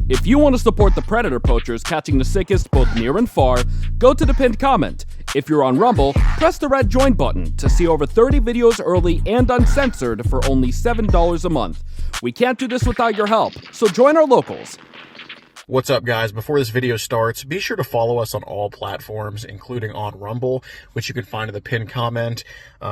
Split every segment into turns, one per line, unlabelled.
If you want to support the predator poachers catching the sickest both near and far, go to the pinned comment. If you're on Rumble, press the red join button to see over 30 videos early and uncensored for only $7 a month. We can't do this without your help, so join our locals.
What's up, guys? Before this video starts, be sure to follow us on all platforms, including on Rumble, which you can find in the pinned comment.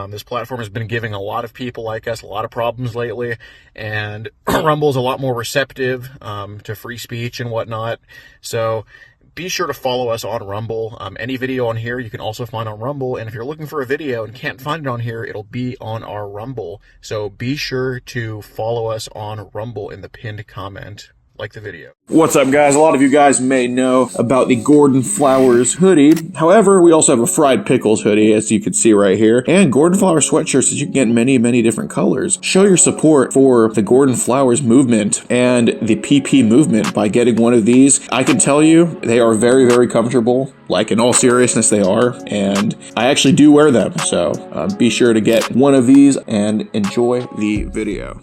This platform has been giving a lot of people like us a lot of problems lately, and Rumble is a lot more receptive to free speech and whatnot. So be sure to follow us on Rumble. Any video on here you can also find on Rumble, and if you're looking for a video and can't find it on here, it'll be on our Rumble. So be sure to follow us on Rumble in the pinned comment. Like the video.
What's up, guys? A lot of you guys may know about the Gordon Flowers hoodie. However, we also have a Fried Pickles hoodie, as you can see right here, and Gordon Flowers sweatshirts that you can get in many, many different colors. Show your support for the Gordon Flowers movement and the PP movement by getting one of these. I can tell you, they are very, very comfortable. Like, in all seriousness, they are, and I actually do wear them. So be sure to get one of these and enjoy the video.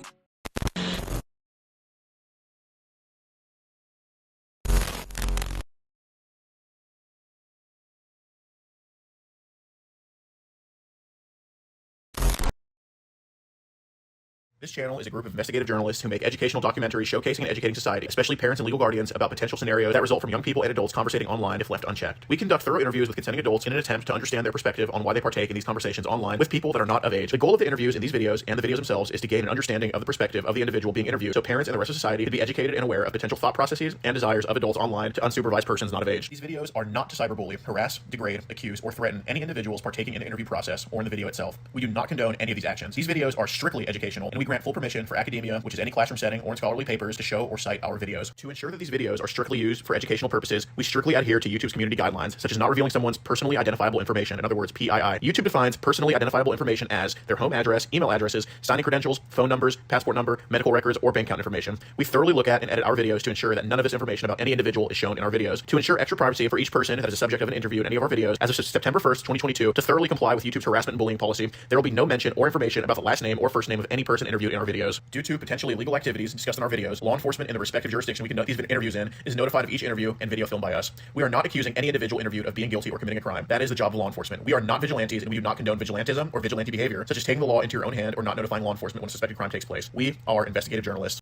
This channel is a group of investigative journalists who make educational documentaries showcasing and educating society, especially parents and legal guardians, about potential scenarios that result from young people and adults conversating online if left unchecked. We conduct thorough interviews with consenting adults in an attempt to understand their perspective on why they partake in these conversations online with people that are not of age. The goal of the interviews in these videos and the videos themselves is to gain an understanding of the perspective of the individual being interviewed, so parents and the rest of society can be educated and aware of potential thought processes and desires of adults online to unsupervised persons not of age. These videos are not to cyberbully, harass, degrade, accuse, or threaten any individuals partaking in the interview process or in the video itself. We do not condone any of these actions. These videos are strictly educational, and we grant full permission for academia, which is any classroom setting, or in scholarly papers to show or cite our videos. To ensure that these videos are strictly used for educational purposes, we strictly adhere to YouTube's community guidelines, such as not revealing someone's personally identifiable information, in other words, PII. YouTube defines personally identifiable information as their home address, email addresses, signing credentials, phone numbers, passport number, medical records, or bank account information. We thoroughly look at and edit our videos to ensure that none of this information about any individual is shown in our videos. To ensure extra privacy for each person that is a subject of an interview in any of our videos, as of September 1st, 2022, to thoroughly comply with YouTube's harassment and bullying policy, there will be no mention or information about the last name or first name of any person interviewed in our videos. Due to potentially illegal activities discussed in our videos, law enforcement in the respective jurisdiction we conduct these interviews in is notified of each interview and video filmed by us. We are not accusing any individual interviewed of being guilty or committing a crime. That is the job of law enforcement. We are not vigilantes, and we do not condone vigilantism or vigilante behavior, such as taking the law into your own hand or not notifying law enforcement when a suspected crime takes place. We are investigative journalists.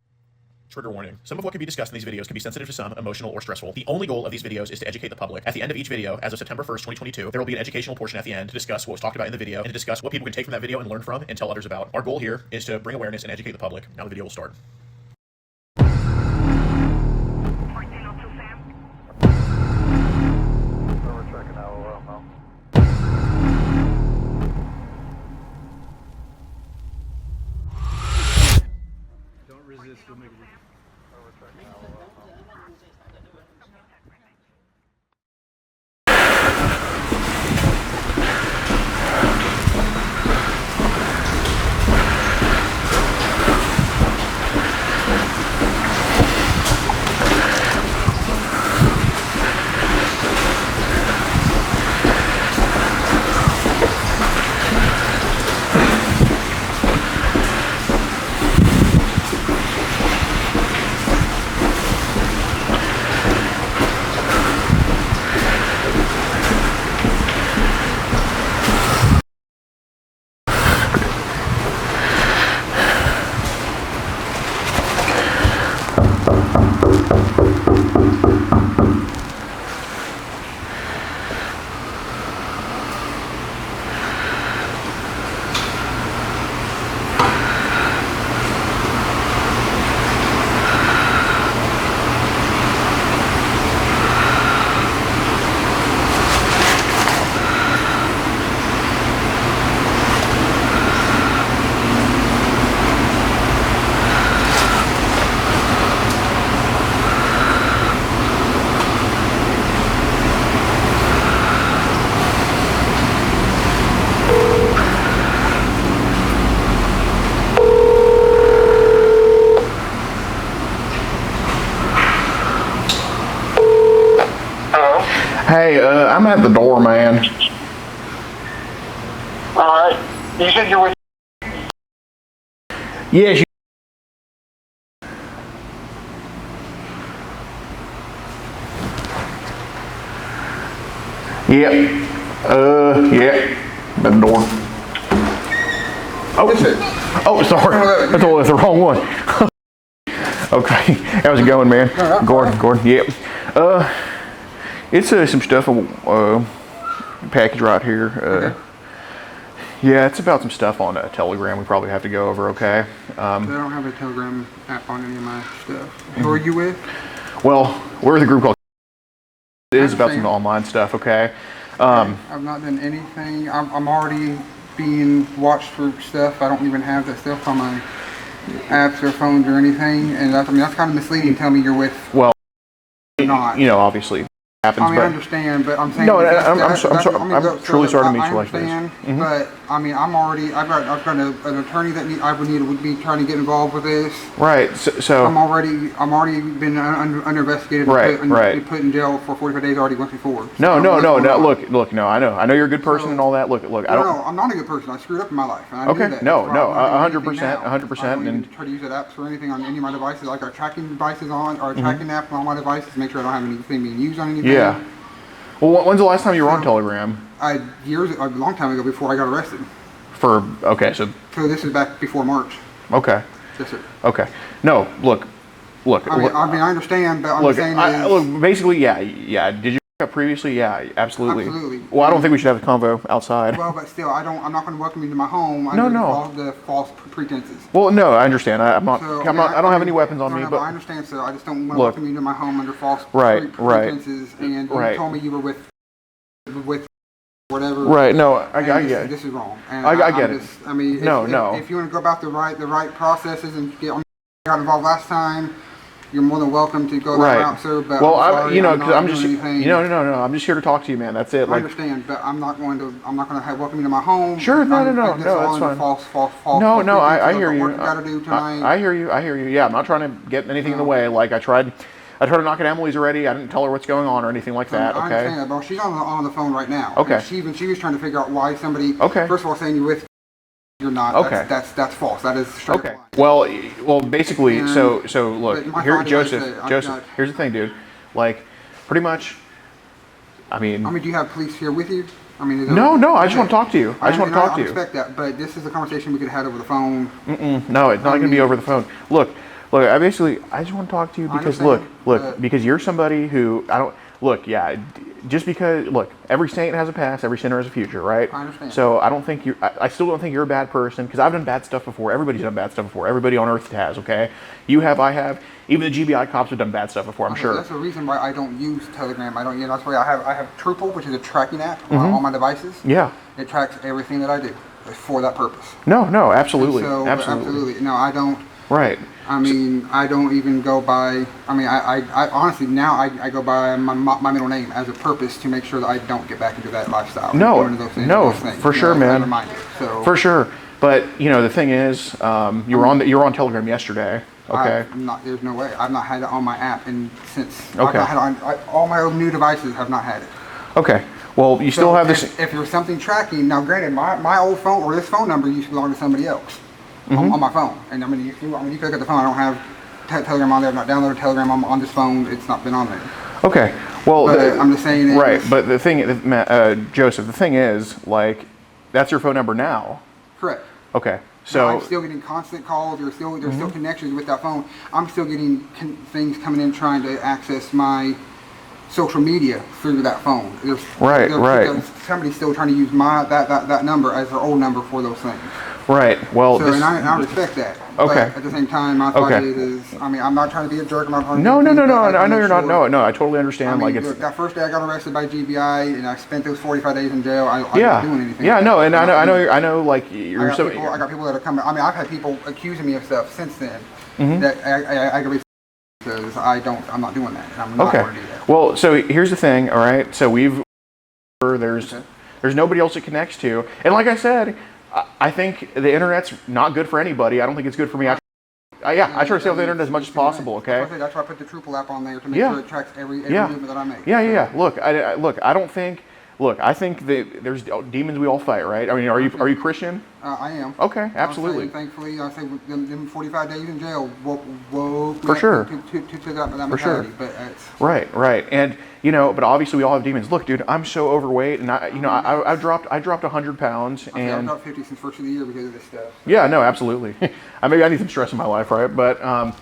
Trigger warning. Some of what can be discussed in these videos can be sensitive to some, emotional, or stressful. The only goal of these videos is to educate the public. At the end of each video, as of September 1st, 2022, there will be an educational portion at the end to discuss what was talked about in the video and to discuss what people can take from that video and learn from and tell others about. Our goal here is to bring awareness and educate the public. Now the video will start.
Hey, I'm at the door, man.
Alright. You said you're with...
Yes, Yep. Yeah. By the door. Oh, sorry. I thought it was the wrong one. Okay. How's it going, man? Gordon. Yep. It's some stuff. Package right here.
Okay.
Yeah, it's about some stuff on Telegram. We probably have to go over. Okay.
I don't have a Telegram app on any of my stuff. Who are you with?
Well, we're with a group called. It is about some online stuff. Okay.
I've not done anything. I'm already being watched for stuff. I don't even have that stuff on my apps or phones or anything. And that's kind of misleading. Tell me you're with.
Well,
not.
Obviously. Happens,
I understand, but I'm saying.
No, I'm truly sorry to meet you like this.
But I've got an attorney that would be trying to get involved with this.
Right. So
I'm already been under investigated.
Right.
Put in jail for 45 days already once before.
No. Look. No, I know you're a good person and all that. Look. I don't.
No, I'm not a good person. I screwed up in my life. And I
okay.
Knew that.
No.
100%.
100%.
And try to use that apps or anything on any of my devices, like our tracking devices on, or tracking app on my devices, to make sure I don't have anything being used on anything.
Yeah. Well, when's the last time you were on Telegram?
A long time ago, before I got arrested.
So
this is back before March.
Okay.
Yes, sir.
Okay. No, look.
I understand, but I'm saying
look, basically, yeah. Did you up previously? Yeah, absolutely.
Absolutely.
Well, I don't think we should have a convo outside.
Well, but still, I'm not going to welcome you to my home
No.
under the false pretenses.
Well, no, I understand. I don't have any weapons on me, but
I understand, sir. I just don't want to welcome you to my home under false pretenses. And you told me you were with whatever.
Right. No, I get it.
This is wrong. And
I get it.
I mean, if you want to go about the right processes and got involved last time, you're more than welcome to go that route, sir. But
well,
I'm just
no. I'm just here to talk to you, man. That's it.
I understand, but I'm not going to welcome you to my home.
Sure, no. That's fine.
False.
No. I hear you.
What you got to do tonight.
I hear you. Yeah, I'm not trying to get anything in the way. Like I tried to knock at Emily's already. I didn't tell her what's going on or anything like that.
I
okay.
understand that, but she's on the phone right now.
Okay.
And she was trying to figure out why somebody.
Okay.
First of all, saying you're with. You're not.
Okay.
That's false. That is straight
okay.
Lie.
Well, basically,
And,
so look here, Joseph.
Got,
here's the thing, dude. Like, pretty much. I mean,
do you have police here with you?
No. I just want to talk to you. I
respect that, but this is a conversation we could have had over the phone.
No, it's not going to be over the phone. Look. I just want to talk to you because because you're somebody who I don't. Look, yeah, just because, every saint has a past, every sinner has a future, right?
I understand.
So I don't think I still don't think you're a bad person, because I've done bad stuff before. Everybody's done bad stuff before. Everybody on earth has, okay? You have, I have. Even the GBI cops have done bad stuff before, I'm sure.
That's the reason why I don't use Telegram. That's why I have Truple, which is a tracking app on all my devices.
Yeah.
It tracks everything that I do for that purpose.
No, absolutely.
Absolutely. No, I don't.
Right.
I don't even go by. I honestly now I go by my middle name as a purpose to make sure that I don't get back into that lifestyle.
For sure, man. For sure. But the thing is, you were on Telegram yesterday. Okay.
There's no way. I've not had it on my app since.
Okay.
All my new devices have not had it.
Okay. Well, you still have this.
If there's something tracking, now granted, my old phone or this phone number used to belong to somebody else. On my phone, and you pick up the phone. I don't have Telegram on there. I've not downloaded Telegram on this phone. It's not been on there.
Okay, well,
I'm just saying.
Right, but the thing, Joseph, the thing is, that's your phone number now.
Correct.
Okay, so
I'm still getting constant calls. There's still connections with that phone. I'm still getting things coming in trying to access my social media through that phone.
Right.
Somebody's still trying to use that number as their old number for those things.
Right. Well,
and I respect that.
Okay.
But at the same time, my thought is, I'm not trying to be a jerk. I'm not trying to
No. I know you're not. No, I totally understand.
Look, that first day I got arrested by GBI, and I spent those 45 days in jail. I'm not doing anything.
Yeah. No, and I know. You're
I got people that are coming. I've had people accusing me of stuff since then that I could be. Because I'm not doing that. I'm not going to do that.
Well, so here's the thing. All right. So there's nobody else it connects to, and like I said. I think the internet's not good for anybody. I don't think it's good for me. I try to stay off the internet as much as possible. Okay.
That's why I put the Truple app on there to make sure it tracks every movement that I make.
Yeah. Look, I don't think look, I think that there's demons we all fight, right? I mean, are you Christian?
I am.
Okay, absolutely.
Thankfully, I say them 45 days in jail woke
For sure.
To that
For sure.
mentality. But it's,
Right. And but obviously we all have demons. Look, dude, I'm so overweight, and I dropped 100 pounds, and
I've dropped 50 since first of the year because of this stuff.
Yeah, no, absolutely. I need some stress in my life, right? But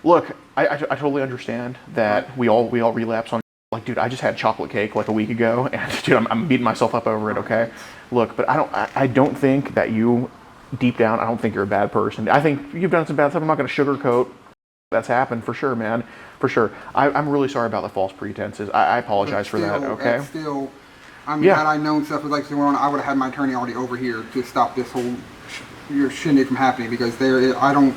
look, I totally understand that we all relapse on. Like, dude, I just had chocolate cake like a week ago, and dude, I'm beating myself up over it. Okay, look, but I don't think that you, deep down, I don't think you're a bad person. I think you've done some bad stuff. I'm not going to sugarcoat that's happened for sure, man, for sure. I'm really sorry about the false pretenses. I apologize for that. Okay.
Still, I mean, had I known stuff was like going on, I would have had my attorney already over here to stop this whole shindig from happening, because I don't.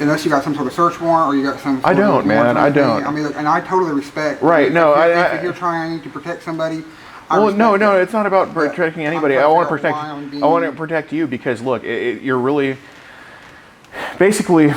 Unless you got some sort of search warrant or you got some.
I don't, man. I don't.
I mean, look, and I totally respect.
Right. No.
If you're trying to protect somebody.
No. It's not about protecting anybody. I want to protect. I want to protect you because look, you're really. Basically,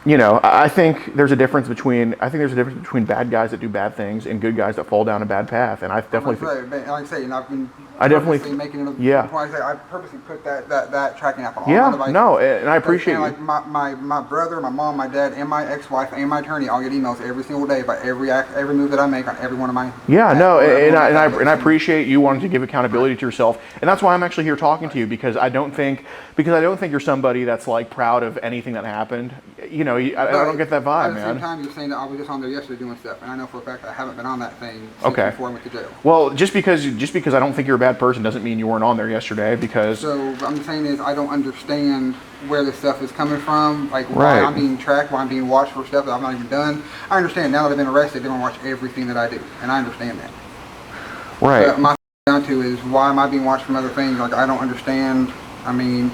I think there's a difference between bad guys that do bad things and good guys that fall down a bad path, and I definitely.
Like I say, and I've been.
I definitely
making it.
Yeah.
I purposely put that tracking app on all
yeah,
my devices.
no, and I appreciate you.
Like my brother, my mom, my dad, and my ex-wife, and my attorney all get emails every single day about every move that I make on every one of my.
Yeah, no, and I appreciate you wanting to give accountability to yourself, and that's why I'm actually here talking to you, because I don't think you're somebody that's like proud of anything that happened. I don't get that vibe, man.
At the same time, you're saying that I was just on there yesterday doing stuff, and I know for a fact that I haven't been on that thing since before I went to jail.
Well, just because I don't think you're a bad person doesn't mean you weren't on there yesterday, because.
So what I'm saying is I don't understand where this stuff is coming from, like why I'm being tracked, why I'm being watched for stuff that I've not even done. I understand now that I've been arrested, they're gonna watch everything that I do, and I understand that.
Right.
But my down to is why am I being watched from other things? Like I don't understand. I mean,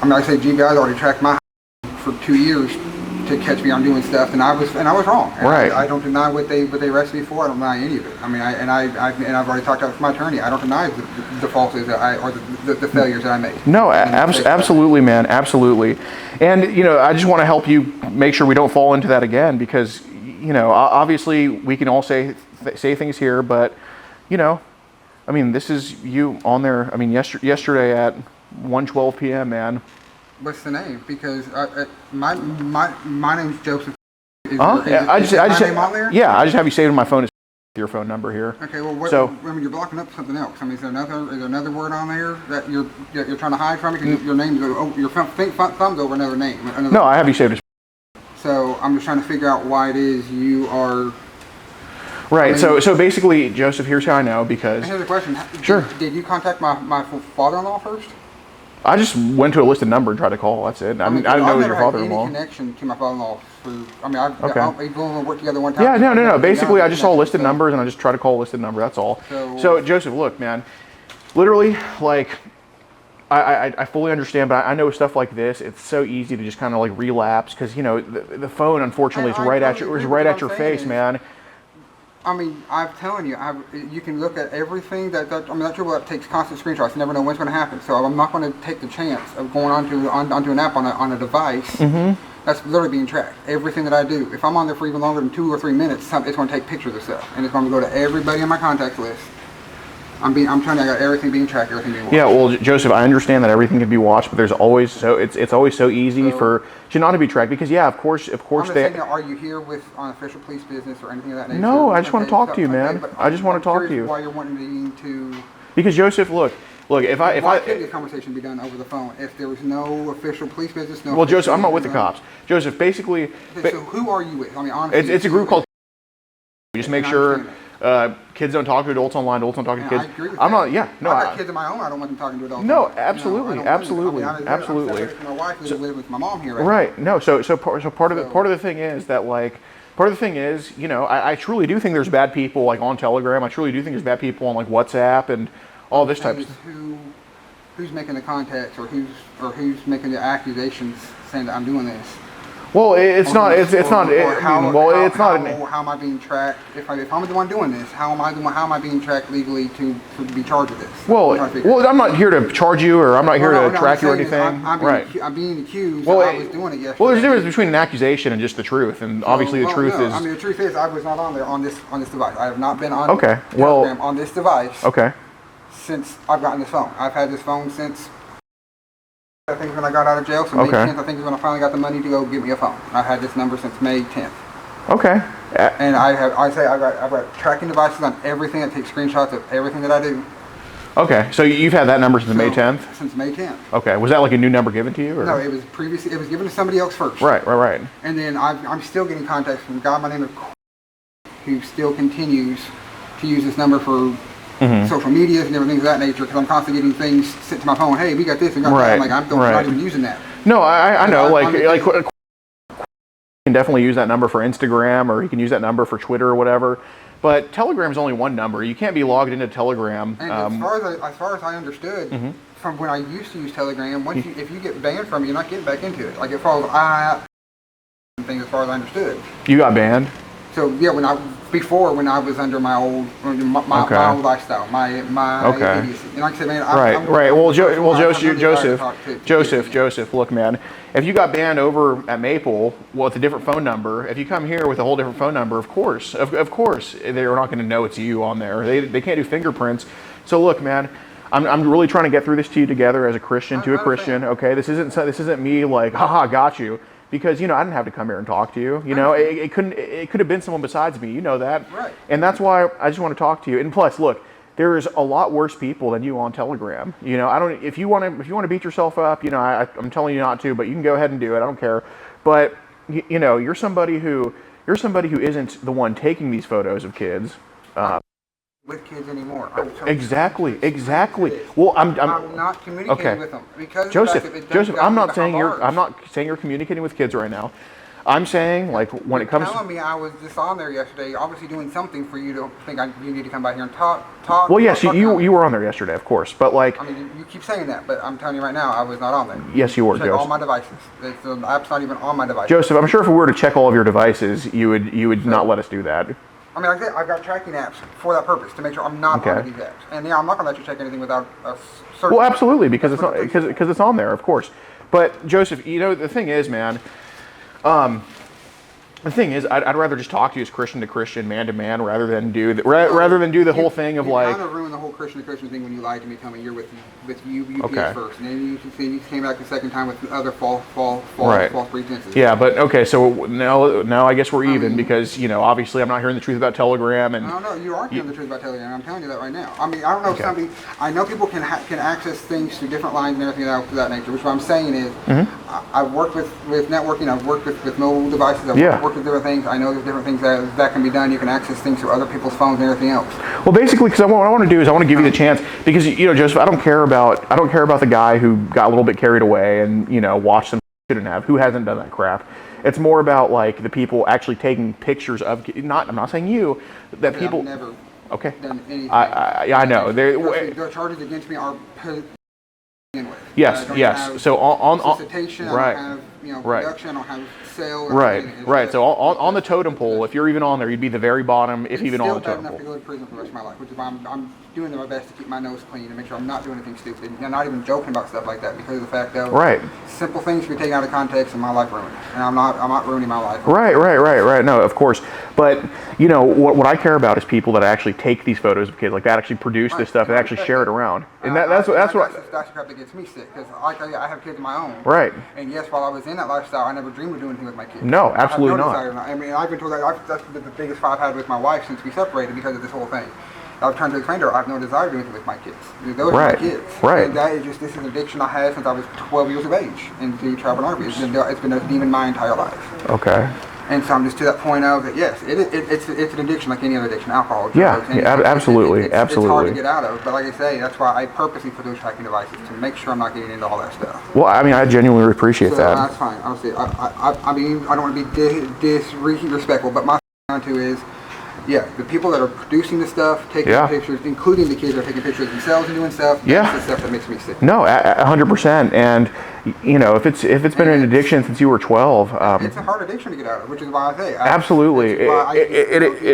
like I say, GBI's already tracked my for 2 years to catch me on doing stuff, and I was wrong. And
right.
I don't deny what they arrested me for. I don't deny any of it. I mean, I've already talked to my attorney. I don't deny the falses that or the failures that I made.
No, absolutely, man, absolutely. And I just want to help you make sure we don't fall into that again, because obviously we can all say things here, but I mean, this is you on there. I mean, yesterday at 1:12 p.m., man.
What's the name? Because my name's Joseph.
I just
name on there?
Yeah, I just have you saved on my phone as your phone number here.
Okay, well, I mean, you're blocking up something else. I mean, is there another word on there that you're trying to hide from me? Because your name's your thumb's over another name.
No, I have you saved as.
So I'm just trying to figure out why it is you are.
Right. So basically, Joseph, here's how I know, because.
Here's a question.
Sure.
Did you contact my father-in-law first?
I just went to a listed number and tried to call. That's it. I didn't know it was your father-in-law.
I've never had any connection to my father-in-law. We've only worked together one time.
Yeah, no. Basically, I just saw listed numbers and I just tried to call a listed number. That's all. So Joseph, look, man, literally, like, I fully understand, but I know stuff like this, it's so easy to just kind of like relapse, because the phone, unfortunately, is right at your face, man.
I mean, I'm telling you, you can look at everything that takes constant screenshots. You never know when it's going to happen. So I'm not going to take the chance of going onto an app on a device that's literally being tracked. Everything that I do. If I'm on there for even longer than 2 or 3 minutes, it's going to take pictures of stuff, and it's going to go to everybody on my contacts list. I got everything being tracked, everything being watched. Yeah,
well, Joseph, I understand that everything can be watched, but there's always it's always so easy for not to be tracked, because of course
are you here on official police business or anything of that nature?
No, I just want to talk to you, man. I just want to talk to you.
Why you're wanting to?
Because Joseph, look, why
couldn't this conversation be done over the phone if there was no official police business?
Well, Joseph, I'm not with the cops. Joseph, basically.
Okay, so who are you with? I mean, honestly,
it's a group called. Just make sure. Kids don't talk to adults online. Adults don't talk to kids.
I agree with
I'm
that.
not. Yeah, no.
I got kids of my own. I don't want them talking to adults.
No, absolutely, absolutely.
I'm my wife lives with my mom here.
Right. No. So part of the thing is that, like, I truly do think there's bad people like on Telegram. I truly do think there's bad people on like WhatsApp and all this type of stuff.
Who's making the contacts or who's making the accusations saying that I'm doing this?
Well, it's not. It's not.
How am I being tracked? If I'm the one doing this, how am I being tracked legally to be charged with this?
Well, I'm not here to charge you, or I'm not here to track you or anything.
I'm being accused. Well, I was doing it yesterday.
Well, there's a difference between an accusation and just the truth, and obviously the truth is.
I mean, the truth is, I was not on there on this device. I have not been on
Telegram
on this device.
Okay.
Since I've gotten this phone, I've had this phone since. I think when I got out of jail, so May 10th, I think is when I finally got the money to go get me a phone. I've had this number since May 10th.
Okay.
And I've got tracking devices on everything. I take screenshots of everything that I do.
Okay, so you've had that number since May 10th?
Since May 10th.
Okay, was that like a new number given to you? Or?
No, it was previously, it was given to somebody else first.
Right.
And then I'm still getting contacts from a guy by the name of who still continues to use this number for social media and different things of that nature, because I'm constantly getting things sent to my phone. Hey, we got this and got that. I'm like, I'm not even using that.
No, I know. Like can definitely use that number for Instagram, or he can use that number for Twitter or whatever. But Telegram is only one number. You can't be logged into Telegram.
And as far as I understood, from when I used to use Telegram, if you get banned from it, you're not getting back into it. Like as far as as far as I understood.
You got banned?
So yeah, when I was under my old my old lifestyle, my idiocy. And like I said, man,
right. Well, Joseph, look, man, if you got banned over at Maple with a different phone number, if you come here with a whole different phone number, of course, they're not going to know it's you on there. They can't do fingerprints. So look, man. I'm really trying to get through this to you together as a Christian to a Christian. Okay, this isn't me like, haha, got you. Because I didn't have to come here and talk to you. It could have been someone besides me. You know that,
right? And
that's why I just want to talk to you. And plus, look, there's a lot worse people than you on Telegram. I don't. If you want to beat yourself up, I'm telling you not to. But you can go ahead and do it. I don't care. But you're somebody who isn't the one taking these photos of kids.
With kids anymore.
Exactly. Well, I'm
not communicating with them because
Joseph, I'm not saying you're communicating with kids right now. I'm saying like when it comes.
Telling me I was just on there yesterday, obviously doing something for you to think you need to come by here and talk.
Well, yes, you were on there yesterday, of course, but like.
I mean, you keep saying that, but I'm telling you right now, I was not on there.
Yes, you were.
Check all my devices. The app's not even on my device.
Joseph, I'm sure if we were to check all of your devices, you would not let us do that.
I mean, I've got tracking apps for that purpose, to make sure I'm not on these apps. And I'm not going to let you check anything without a certain...
Well, absolutely, because it's on there, of course. But Joseph, the thing is, man, I'd rather just talk to you as Christian to Christian, man to man, rather than do the whole thing of like.
You kind of ruined the whole Christian to Christian thing when you lied to me, telling me you're with UPS first, and then you came back the second time with other false pretenses.
Yeah, but okay, so now I guess we're even because obviously I'm not hearing the truth about Telegram and.
No, you are hearing the truth about Telegram. I'm telling you that right now. I mean, I don't know if I know people can access things through different lines and everything else of that nature. Which what I'm saying is, I've worked with networking. I've worked with mobile devices. I've worked with different things. I know there's different things that can be done. You can access things through other people's phones and everything else.
Well, basically, because what I want to do is I want to give you the chance because Joseph, I don't care about the guy who got a little bit carried away and watched some shouldn't have. Who hasn't done that crap? It's more about like the people actually taking pictures of. I'm not saying you. That people.
I've never done anything.
I know.
The charges against me are.
Yes. So on
solicitation, I don't have production, I don't have sale.
Right. So on the totem pole, if you're even on there, you'd be the very bottom, if even on the totem pole.
It's still bad enough to go to prison for the rest of my life, which is why I'm doing my best to keep my nose clean and make sure I'm not doing anything stupid. And I'm not even joking about stuff like that because of the fact that simple things can be taken out of context and my life ruined. And I'm not ruining my life.
Right. No, of course. But what I care about is people that actually take these photos of kids, like that actually produce this stuff and actually share it around. And that's what.
That's the crap that gets me sick because I have kids of my own.
Right.
And yes, while I was in that lifestyle, I never dreamed of doing anything with my kids.
No, absolutely not.
I mean, I've been told that that's the biggest fight I've had with my wife since we separated because of this whole thing. I've trying to explain to her I have no desire to do anything with my kids. Those are my kids.
Right.
And that is this is an addiction I had since I was 12 years of age into travel and RV. It's been a demon my entire life.
Okay.
And so I'm just to that point of that. Yes, it's an addiction like any other addiction, alcohol.
Absolutely.
It's hard to get out of. But like I say, that's why I purposely put those tracking devices to make sure I'm not getting into all that stuff.
Well, I mean, I genuinely appreciate that.
That's fine. Honestly, I mean, I don't want to be disrespectful, but my down to is Yeah, the people that are producing the stuff, taking pictures, including the kids that are taking pictures of themselves and doing stuff. That's the stuff that makes me sick.
No, 100%. And you know, if it's been an addiction since you were 12,
it's a hard addiction to get out of, which is why I say
absolutely.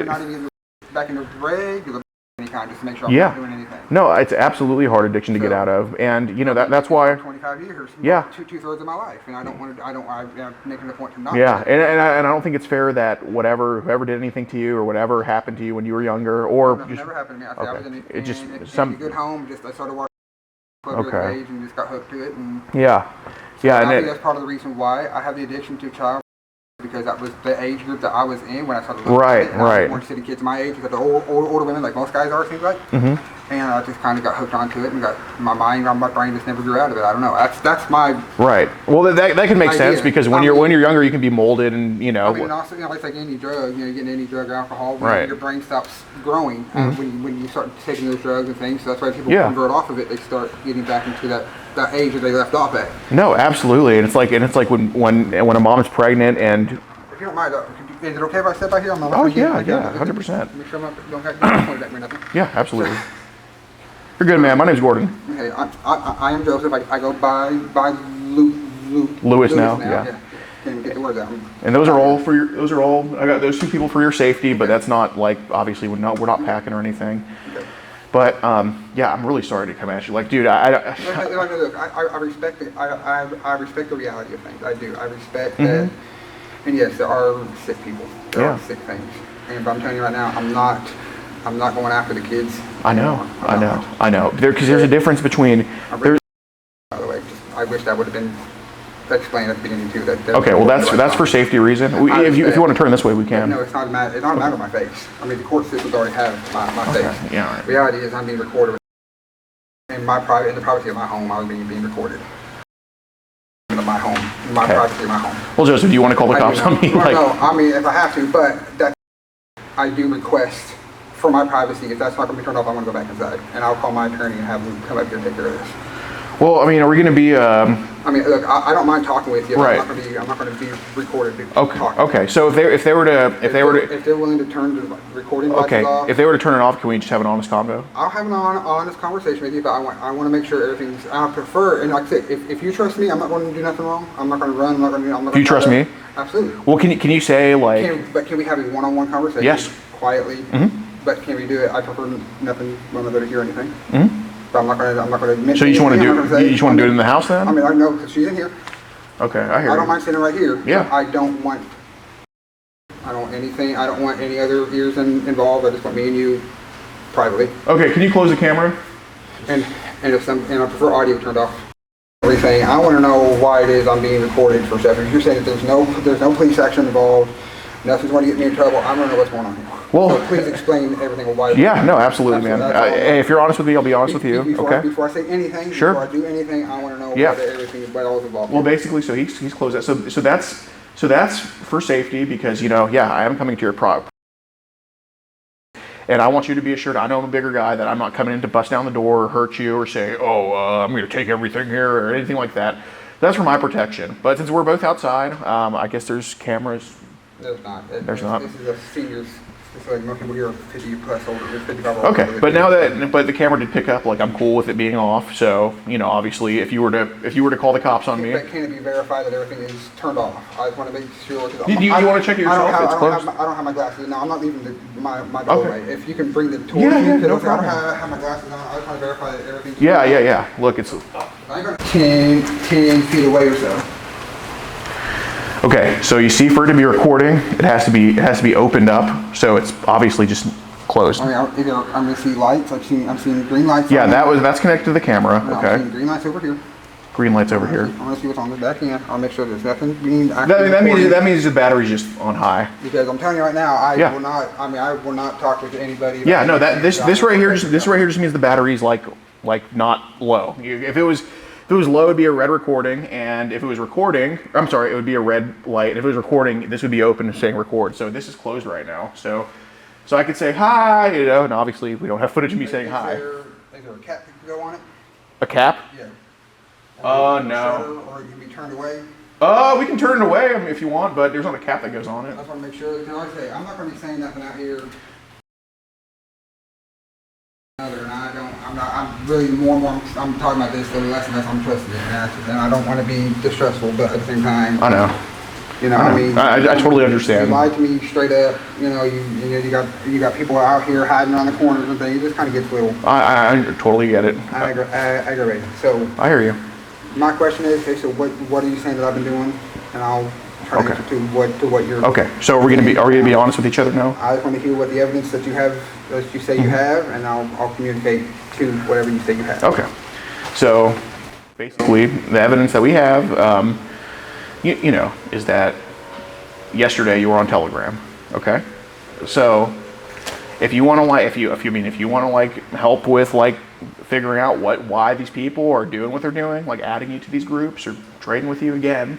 not even back in the regular any kind, just to make sure I'm not doing anything.
No, it's absolutely a hard addiction to get out of, and you know that's why.
25 years. Two-thirds of my life, and I don't want to. I'm making a point to not.
Yeah, and I don't think it's fair that whoever did anything to you or whatever happened to you when you were younger, or
no, never happened to me. I was in
some
a good home. I started watching at age and just got hooked to it. And
yeah,
and I think that's part of the reason why I have the addiction to child. Because that was the age group that I was in when I started looking at it.
Right.
More city kids my age, because the older women, like most guys are, it seems like. Mm-hmm. And I just kind of got hooked onto it and got my brain just never grew out of it. I don't know. That's my
right. Well, that can make sense because when you're younger, you can be molded and you know.
I mean, also, it's like any drug. You get any drug or alcohol, your brain stops growing when you start taking those drugs and things. So that's why people convert off of it. They start getting back into that age that they left off at.
No, absolutely, and it's like when a mom's pregnant and.
If you don't mind, is it okay if I step out here?
100%.
Make sure I don't have to point at me or nothing.
Yeah, absolutely. You're good, man. My name's Gordon.
Okay, I am Joseph. I go by
Lewis now. Yeah.
Can't even get the words out.
And those are all for your. Those are all. I got those two people for your safety, but that's not like obviously we're not packing or anything. Okay. But yeah, I'm really sorry to come at you. Like, dude,
Look, I respect it. I respect the reality of things. I do. I respect that. And yes, there are sick people. There are sick things. And but I'm telling you right now, I'm not going after the kids.
I know. Because there's a difference between.
By the way, I wish that would have been explained at the beginning too.
Okay, well that's for safety reason. If you want to turn this way, we can.
No, it's not a matter. It's not a matter of my face. I mean, the court systems already have my face.
Yeah. All right.
Reality is, I'm being recorded in the privacy of my home. I was being recorded. My home, privacy of my home.
Well, Joseph, do you want to call the cops on me?
No, I mean, if I have to, but I do request for my privacy. If that's not going to be turned off, I'm going to go back inside, and I'll call my attorney and have them come up here and take care of this.
Well, I mean, are we going to be?
I mean, look, I don't mind talking with you.
Right.
I'm not going to be recorded.
Okay. So if they're
willing to turn the recording devices off.
If they were to turn it off, can we just have an honest convo?
I'll have an honest conversation with you, but I want to make sure everything's. I prefer, and like I said, if you trust me, I'm not going to do nothing wrong. I'm not going to run. I'm not going to. Do
you trust me?
Absolutely.
Well, can you say like?
Can we have a one-on-one conversation?
Yes.
Quietly. Mm-hmm. But can we do it? I prefer nothing. I'm not going to hear anything. Mm-hmm. But I'm not going to admit.
So you just want to do it? You just want to do it in the house then?
I mean, I know because she's in here.
Okay, I hear you.
I don't mind sitting right here.
Yeah.
I don't want anything. I don't want any other ears involved. I just want me and you privately.
Okay, can you close the camera?
And I prefer audio turned off. Everything. I want to know why it is I'm being recorded for stuff. If you're saying that there's no police action involved, nothing's going to get me in trouble, I want to know what's going on here.
Well,
so please explain everything. Why?
Yeah, no, absolutely, man. Hey, if you're honest with me, I'll be honest with you.
Before I say anything, before I do anything, I want to know what all is involved.
Well, basically, so he's closed that. So that's for safety because I am coming to your prop. And I want you to be assured, I know I'm a bigger guy, that I'm not coming in to bust down the door or hurt you or say, I'm going to take everything here or anything like that. That's for my protection. But since we're both outside, I guess there's cameras.
There's not.
There's not.
This is a seniors. So most people here are 50 plus older, 55 older.
Okay, but but the camera did pick up. Like I'm cool with it being off. So obviously, if you were to call the cops on me,
but can it be verified that everything is turned off? I just want to make sure.
You want to check it yourself?
I don't have my glasses. No, I'm not leaving my doorway. Okay. If you can bring the tour.
No problem.
I don't have my glasses on. I just want to verify that everything's.
Yeah. Look, it's.
I'm going 10 feet away or so.
Okay, so you see, for it to be recording, it has to be opened up, so it's obviously just closed.
I mean, I'm going to see lights. I'm seeing green lights.
Yeah, that's connected to the camera. Okay.
I'm seeing green lights over here.
Green lights over here.
I'm going to see what's on the back end. I'll make sure there's nothing being.
That means the battery's just on high.
Because I'm telling you right now, I will not talk with anybody.
Yeah, no, this right here just means the battery's like not low. If it was low, it'd be a red recording, and if it was recording, it would be a red light. If it was recording, this would be open and saying record. So this is closed right now. So I could say hi, and obviously we don't have footage of me saying hi.
Is there a cap that can go on it?
A cap?
Yeah.
No.
Or it can be turned away?
We can turn it away if you want, but there's not a cap that goes on it.
I just want to make sure, because like I say, I'm not going to be saying nothing out here. And I'm really more and more, I'm talking about this, the less and less I'm trusting it. And I don't want to be distrustful, but at the same time.
I know.
You know, I mean,
I totally understand.
You lied to me straight up. You know, you got people out here hiding around the corners and things. It just kind of gets a little.
I totally get it.
Aggravating. So.
I hear you.
My question is, okay, so what are you saying that I've been doing? And I'll try to answer to what you're.
Okay. So are we gonna be honest with each other now?
I just want to hear what the evidence that you have, that you say you have, and I'll communicate to whatever you say you have.
Okay. So basically, the evidence that we have. You know, is that yesterday you were on Telegram, okay? So if you want to if you want to help with figuring out why these people are doing what they're doing, adding you to these groups or trading with you again,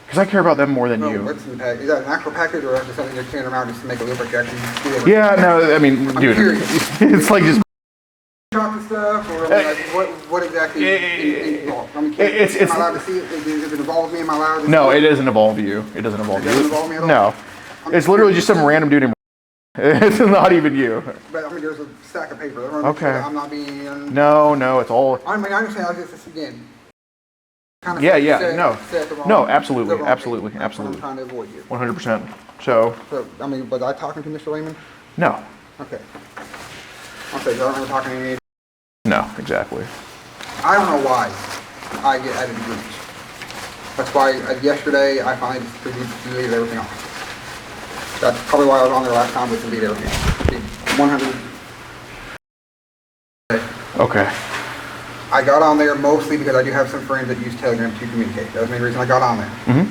because I care about them more than you.
What's in the package? Is that an actual package or is it something you're carrying around just to make it look like you actually do it?
Yeah, no, I mean, dude, it's like just.
Chocolate stuff, or what exactly is involved? I mean, am I allowed to see it? If it involves me, am I allowed to see it?
No, it doesn't involve you. It doesn't involve you.
It doesn't involve me at all?
No. It's literally just some random dude in. It's not even you.
But I mean, there's a stack of paper.
Okay.
Sure I'm not being.
No, it's all.
I mean, I understand. I was just again. Kind of
No, absolutely.
I'm trying to avoid you.
100%. So,
I mean, was I talking to Mr. Lehman?
No.
Okay. Okay, so I don't remember talking to any.
No, exactly.
I don't know why I get added to groups. That's why yesterday I finally just deleted everything off. That's probably why I was on there last time, was to delete everything. 100.
Okay.
I got on there mostly because I do have some friends that use Telegram to communicate. That was the main reason I got on there.
Mm-hmm.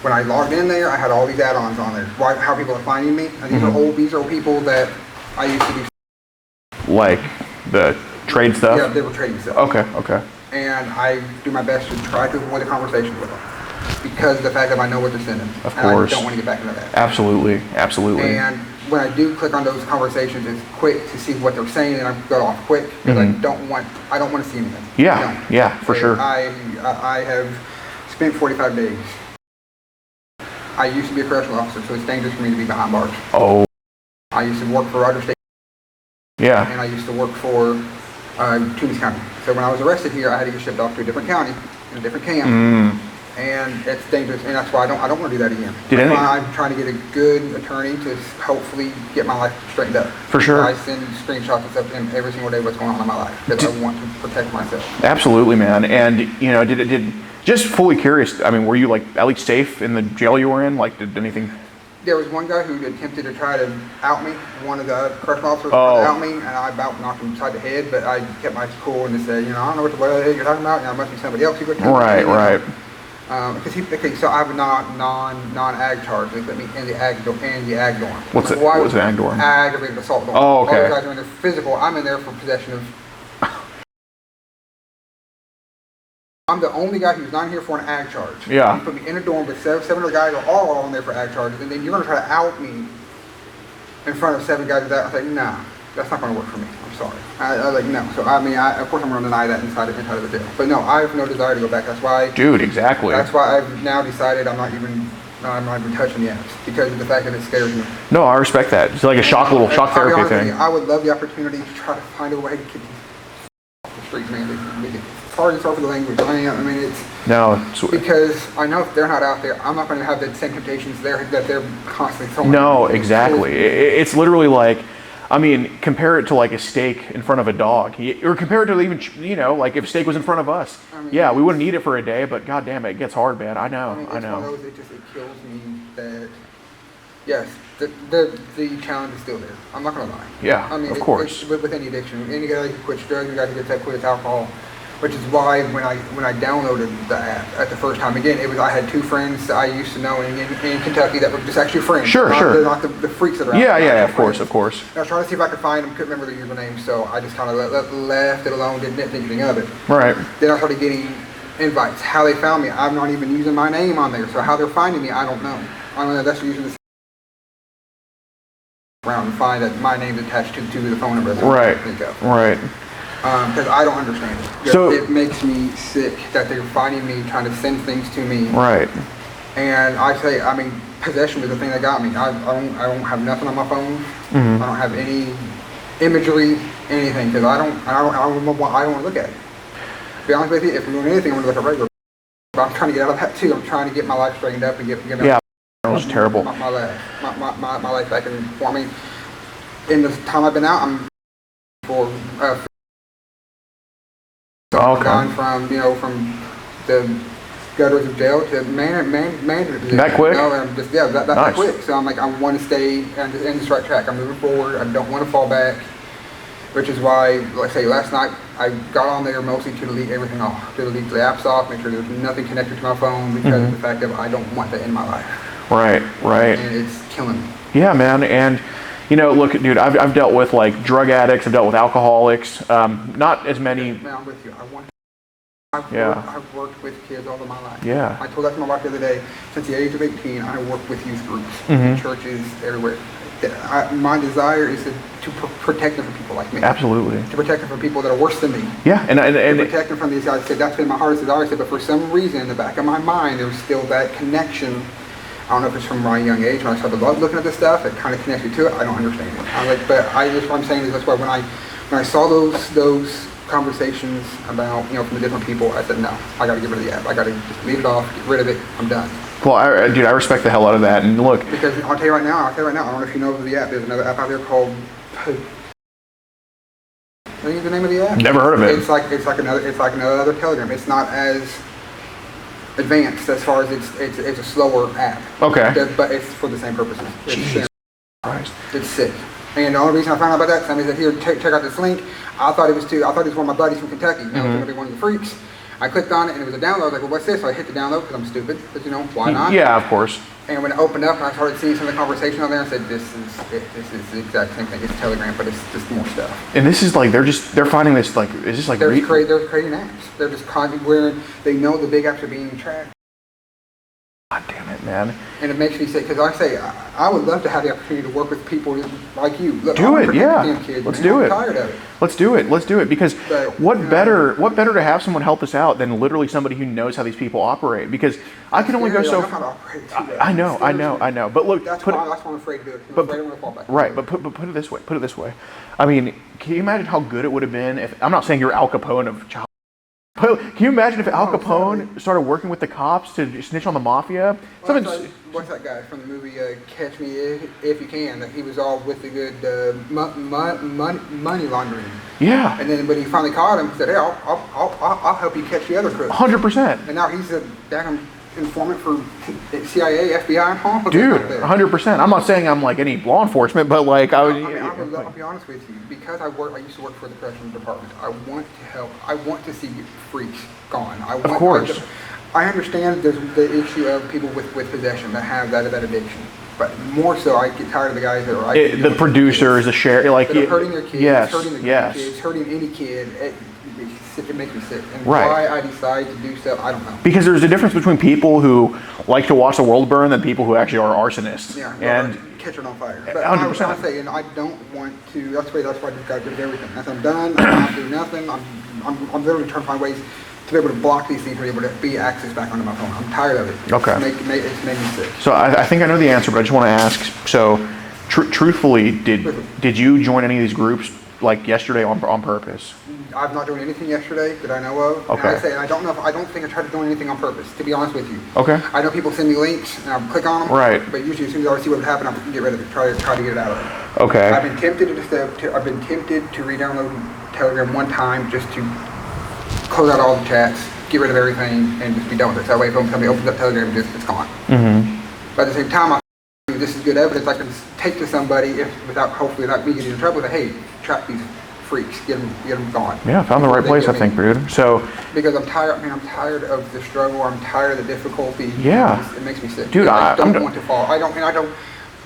When I logged in there, I had all these add-ons on there. How people are finding me. And these are people that I used to do.
Like the trade stuff?
Yeah, they were trading stuff.
Okay.
And I do my best to try to avoid the conversation with them because of the fact that I know what they're sending.
Of
and
course.
I don't want to get back into that.
Absolutely.
And when I do click on those conversations, it's quick to see what they're saying, and I go off quick because I don't want to see anything.
Yeah, for sure.
I have spent 45 days. I used to be a correctional officer, so it's dangerous for me to be behind bars.
Oh.
I used to work for other states.
Yeah.
And I used to work for Toomey County. So when I was arrested here, I had to get shipped off to a different county, in a different camp. And it's dangerous, and that's why I don't want to do that again. I'm trying to get a good attorney to hopefully get my life straightened up.
For sure.
I send screenshots and stuff to him every single day what's going on in my life because I want to protect myself.
Absolutely, man. And did just fully curious. I mean, were you at least safe in the jail you were in? Did anything? There
was one guy who attempted to try to out me. One of the correctional officers tried to out me, and I about knocked him upside the head. But I kept my cool and just said, I don't know what the hell you're talking about. It must be somebody else who got killed.
Right.
Because so I have a non-ag charge. They put me in the ag dorm.
What's an ag dorm?
Aggravated assault dorm.
Oh, okay.
All those guys are in there physical. I'm in there for possession of. I'm the only guy who's not here for an ag charge.
Yeah.
You put me in a dorm with seven other guys are all on there for ag charges, and then you're going to try to out me in front of 7 guys with that. I was like, nah, that's not going to work for me. I'm sorry. I was like, no. So, I mean, of course I'm going to deny that inside of the jail. But no, I have no desire to go back. That's why.
Dude, exactly.
That's why I've now decided I'm not even touching the apps because of the fact that it scares me.
No, I respect that. It's like a little shock therapy thing.
I would love the opportunity to try to find a way to get these off the streets, man. Sorry for the language. I mean, it's because I know if they're not out there, I'm not going to have the same temptations that they're constantly throwing.
No, exactly. It's literally compare it to a steak in front of a dog, or compare it to even if steak was in front of us. We wouldn't eat it for a day, but god damn it gets hard, man. I know.
It's one of those, it kills me that yes, the challenge is still there. I'm not going to lie.
Yeah, of course.
With any addiction, any guy who quits drugs, any guy who quits alcohol. Which is why when I downloaded the app at the first time, again, I had 2 friends I used to know in Kentucky that were just actually friends.
Sure.
They're not the freaks that are out there.
Yeah, of course.
And I was trying to see if I could find them, couldn't remember their usernames, so I just kind of left it alone, didn't think anything of it.
Right.
Then I started getting invites. How they found me, I'm not even using my name on there, so how they're finding me, I don't know. I don't know, that's using the around and find that my name's attached to the phone number.
Right.
Because I don't understand it. So it makes me sick that they're finding me, trying to send things to me.
Right.
And I mean, possession was the thing that got me. I don't have nothing on my phone. I don't have any imagery, anything, because I don't want to look at it. To be honest with you, if I'm doing anything, I'm going to look at regular. But I'm trying to get out of that too. I'm trying to get my life straightened up and get
Yeah, it was terrible.
My life back in for me. In the time I've been out, I'm for gone from from the gutters of jail to manager position.
That quick?
No, I'm just that
Nice.
quick. So I'm like, I want to stay in the right track. I'm moving forward. I don't want to fall back. Which is why, like I say, last night I got on there mostly to delete everything off, to delete the apps off, make sure there's nothing connected to my phone because of the fact that I don't want that in my life.
Right.
And it's killing me.
Yeah, man. And look, dude, I've dealt with like drug addicts. I've dealt with alcoholics. Not as many.
Man, I'm with you. I've worked with kids all of my life.
Yeah.
I told that to my wife the other day. Since the age of 18, I work with youth groups, churches, everywhere. My desire is to protect them from people like me.
Absolutely.
To protect them from people that are worse than me.
Yeah, and
to protect them from these guys. I said that's been my hardest desire. I said, but for some reason, in the back of my mind, there was still that connection. I don't know if it's from my young age when I started looking at this stuff. It kind of connects me to it. I don't understand it. But what I'm saying is that's why when I saw those conversations about from the different people, I said no, I got to get rid of the app. I got to just leave it off, get rid of it. I'm done.
Well, dude, I respect the hell out of that. And look,
because I'll tell you right now, I don't know if you know the app. There's another app out there called. What is the name of the app?
Never heard of it.
It's like another Telegram. It's not as advanced as far as it's a slower app.
Okay.
But it's for the same purposes.
Jesus Christ.
It's sick. And the only reason I found out about that, somebody said, here, check out this link. I thought it was one of my buddies from Kentucky. It was going to be one of the freaks. I clicked on it and it was a download. I was like, well, what's this? So I hit the download because I'm stupid. But why not?
Yeah, of course.
And when it opened up and I started seeing some of the conversation on there, I said, this is the exact same thing. It's Telegram, but it's just more stuff.
And this is like, they're finding this like, is this like...
They're creating apps. They're just where they know the big apps are being tracked.
God damn it, man.
And it makes me say, because I would love to have the opportunity to work with people like you. Look,
do it, yeah.
Kids,
Let's
man.
do
I'm
it.
tired of it.
Let's do it. Because what better to have someone help us out than literally somebody who knows how these people operate? Because I can only go so far. I know. But look,
that's why I'm afraid to do it. I'm afraid I'm going to fall back.
Right, but put it this way. I mean, can you imagine how good it would have been if, I'm not saying you're Al Capone of child. But can you imagine if Al Capone started working with the cops to snitch on the mafia?
What's that guy from the movie Catch Me If You Can? That he was all with the good money laundering.
Yeah.
And then when he finally caught him, he said, "Hey, I'll help you catch the other crooks."
100%.
And now he's a damn informant for CIA, FBI, and all.
Dude, 100%. I'm not saying I'm like any law enforcement, but like
I'll be honest with you, because I used to work for the correctional department. I want to help. I want to see freaks gone. Of
course.
I understand there's the issue of people with possession that have that addiction. But more so, I get tired of the guys that are
the producers, the share, like
hurting their kids,
yes,
hurting the kids, hurting any kid. It makes me sick. And
right.
Why I decide to do stuff, I don't know.
Because there's a difference between people who like to watch the world burn and people who actually are arsonists.
Yeah,
and
catch it on fire. But
100%.
I say, and I don't want to. That's why I just got to get rid of everything. As I'm done, I'm not doing nothing. I'm literally trying to find ways to be able to block these things, to be able to be access back onto my phone. I'm tired of it.
Okay.
It's made me sick.
So I think I know the answer, but I just want to ask. So, truthfully, did you join any of these groups like yesterday on purpose?
I've not done anything yesterday that I know of.
Okay.
And I don't know I don't think I tried to do anything on purpose, to be honest with you.
Okay.
I know people send me links and I'll click on them.
Right.
But usually as soon as I see what would happen, I'll get rid of it. Try to get it out of it.
Okay.
I've been tempted to re-download Telegram one time just to close out all the chats, get rid of everything, and just be done with it. So that way if somebody opens up Telegram, it's gone. Mm-hmm. But at the same time, this is good evidence I can take to somebody hopefully without me getting in trouble. That hey, track these freaks, get them gone.
Yeah, found the right place, I think, dude. So
because I'm tired. I'm tired of the struggle. I'm tired of the difficulty.
Yeah,
it makes me sick.
Dude,
I don't want to fall. I don't.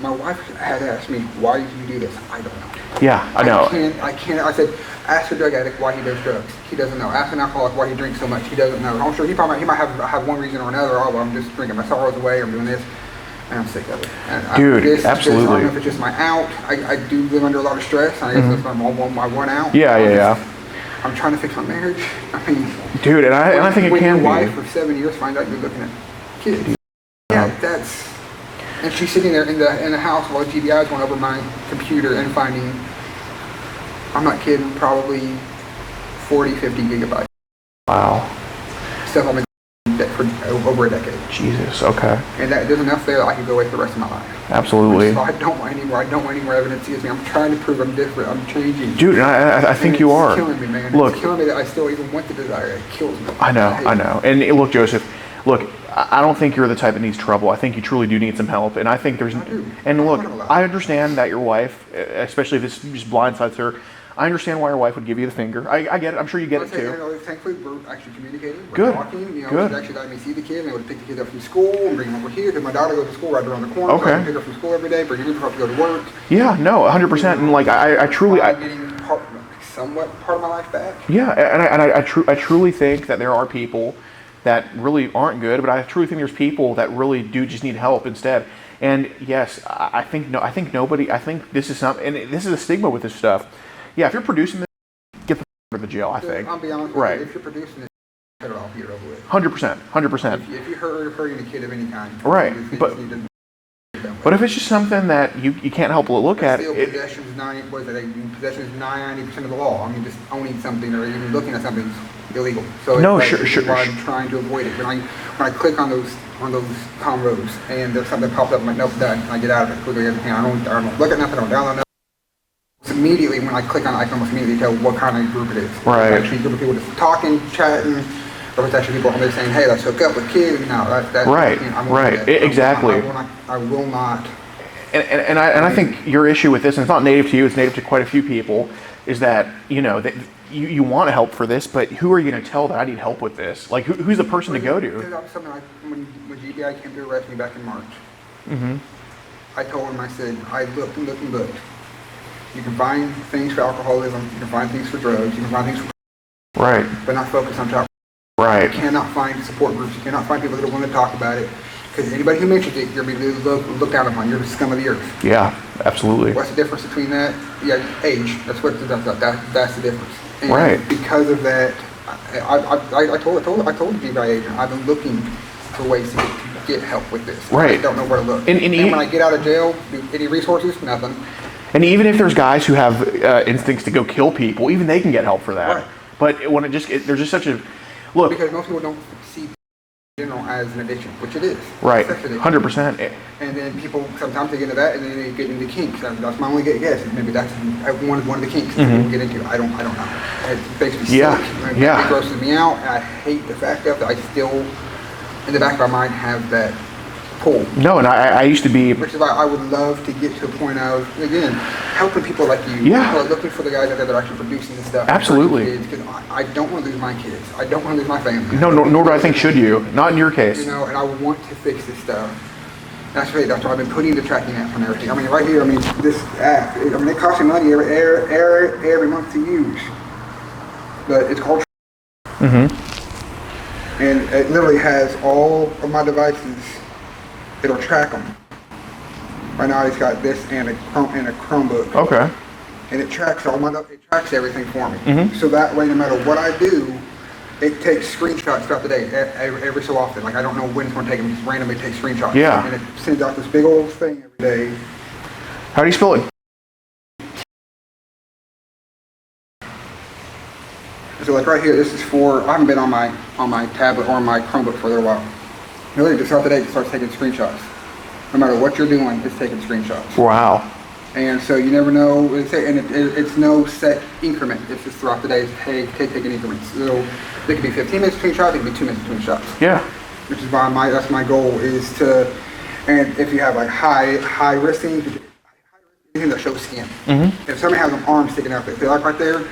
My wife had asked me, "Why did you do this?" I don't know.
Yeah, I know.
I can't. I said, ask a drug addict why he does drugs. He doesn't know. Ask an alcoholic why he drinks so much. He doesn't know. I'm sure he might have one reason or another. Oh, well, I'm just drinking my sorrows away. I'm doing this. And I'm sick of it.
Dude, absolutely.
I don't know if it's just my out. I do live under a lot of stress. I guess that's my one out.
Yeah.
I'm trying to fix my marriage. I mean,
dude, and I think it can be.
When your wife for 7 years finds out you're looking at kids. Yeah, that's. And she's sitting there in the house while the GBI is going over my computer and finding I'm not kidding, probably 40, 50 gigabytes.
Wow.
Stuff I've been for over a decade.
Jesus. Okay.
And there's enough there that I could go away for the rest of my life.
Absolutely.
So I don't want any more. I don't want any more evidence against me. I'm trying to prove I'm different. I'm changing.
Dude, and I think you are.
It's killing me, man.
Look,
it's killing me that I still even want the desire. It kills me.
I know. And look, Joseph, look, I don't think you're the type that needs trouble. I think you truly do need some help. And I think there's, and look, I understand that your wife, especially if this just blindsides her, I understand why your wife would give you the finger. I get it. I'm sure you get it too.
Thankfully, we're actually communicating. We're
Good.
talking. You know,
Good.
she's actually letting me see the kid. And I would pick the kids up from school and bring them over here. Because my daughter goes to school right around the corner.
Okay.
So I can pick her from school every day, bring her to go to work.
Yeah, no, 100%. And like, I truly,
I'm getting somewhat part of my life back.
Yeah, and I truly think that there are people that really aren't good, but I truly think there's people that really do just need help instead. And yes, I think this is something, and this is a stigma with this stuff. Yeah, if you're producing this, get the out of the jail. I think.
I'll be honest
right.
with you, if you're producing it, cut it off here over with.
100%.
If you're hurting a kid of any kind,
right, but if it's just something that you can't help but look at,
possession is 90% of the law. I mean, just owning something or even looking at something is illegal. So
no,
sure.
Why
I'm trying to avoid it. When I click on those combos and there's something pops up, I'm like, nope, done. And I get out of it quickly. I don't look at nothing. I don't download nothing. So immediately when I click on it, I can almost immediately tell what kind of group it is.
Right.
It's actually a group of people just talking, chatting, or it's actually people on there saying, hey, let's hook up with kids. No, that's
right.
You know,
Right. Exactly.
I will not.
And I think your issue with this, and it's not native to you, it's native to quite a few people, is that, you know, that you want help for this, but who are you going to tell that I need help with this? Like, who's the person to go to?
Because that was something like when GBI came to arrest me back in March.
Mm-hmm.
I told him, I said, I looked and looked and looked. You can find things for alcoholism, you can find things for drugs, you can find things for...
Right.
But not focus on child.
Right.
You cannot find support groups, you cannot find people that want to talk about it. Because anybody who mentions it, you're going to be looked down upon. You're the scum of the earth.
Yeah, absolutely.
What's the difference between that? Yeah, age. That's the difference. And
right.
Because of that, I told the GBI agent, I've been looking for ways to get help with this.
Right.
I don't know where to look.
And
when I get out of jail, any resources? Nothing.
And even if there's guys who have instincts to go kill people, even they can get help for that.
Right.
But when there's just such a look.
Because most people don't see general as an addiction, which it is.
Right, 100%.
And then people sometimes they get into that, and then they get into kinks. That's my only guess. Maybe that's one of the kinks that people get into. I don't know. It makes me sick.
Yeah.
It grosses me out. And I hate the fact that I still, in the back of my mind, have that pull.
No, and I used to be.
Which is why I would love to get to a point of, again, helping people like you.
Yeah.
People looking for the guys out there that are actually producing this stuff.
Absolutely.
Because I don't want to lose my kids. I don't want to lose my family.
No, nor do I think should you. Not in your case.
You know, and I want to fix this stuff. That's why I've been putting the tracking app on everything. I mean, right here, this app, it costs you money every month to use. But it's called
Mm-hmm.
And it literally has all of my devices. It'll track them. Right now, it's got this and a Chromebook.
Okay.
And it tracks it tracks everything for me.
Mm-hmm.
So that way, no matter what I do, it takes screenshots throughout the day, every so often. Like I don't know when it's going to take them, just randomly take screenshots.
Yeah.
And it sends out this big old thing every day.
How do you spell it?
So like right here, this is for, I haven't been on my tablet or my Chromebook for a little while. Really, just throughout the day, it starts taking screenshots. No matter what you're doing, it's taking screenshots.
Wow.
And so you never know, it's no set increment. It's just throughout the day, it's taking increments. So it could be 15 minutes between shots, it could be 2 minutes between shots.
Yeah.
Which is why that's my goal is to, and if you have like high risk things, anything that shows skin.
Mm-hmm.
If somebody has an arm sticking out there, if they like right there,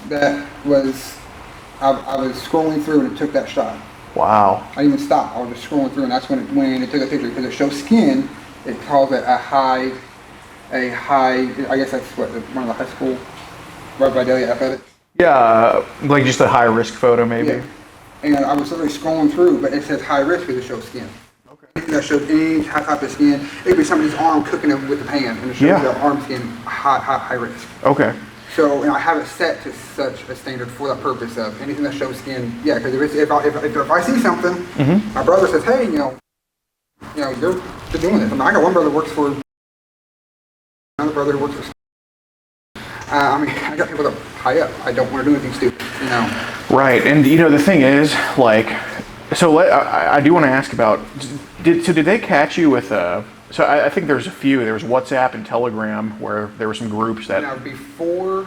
that was, I was scrolling through and it took that shot.
Wow.
I didn't even stop. I was just scrolling through, and that's when it took a picture because it shows skin. It calls it a high. I guess that's what one of the high school, Vidalia athletics.
Yeah, like just a high risk photo, maybe.
Yeah. And I was literally scrolling through, but it says high risk because it shows skin. Okay. Anything that shows any type of skin, it could be somebody's arm cooking them with the pan, and it shows their arm skin high risk.
Okay.
So I have it set to such a standard for that purpose of anything that shows skin. Yeah, because if I see something,
mm-hmm.
my brother says, hey, you're doing this. I got one brother who works for, another brother who works for. I mean, I got people that high up. I don't want to do anything stupid, you know.
Right, and you know the thing is, like, so I do want to ask about. Did they catch you with So I think there's a few. There was WhatsApp and Telegram where there were some groups that.
Now before,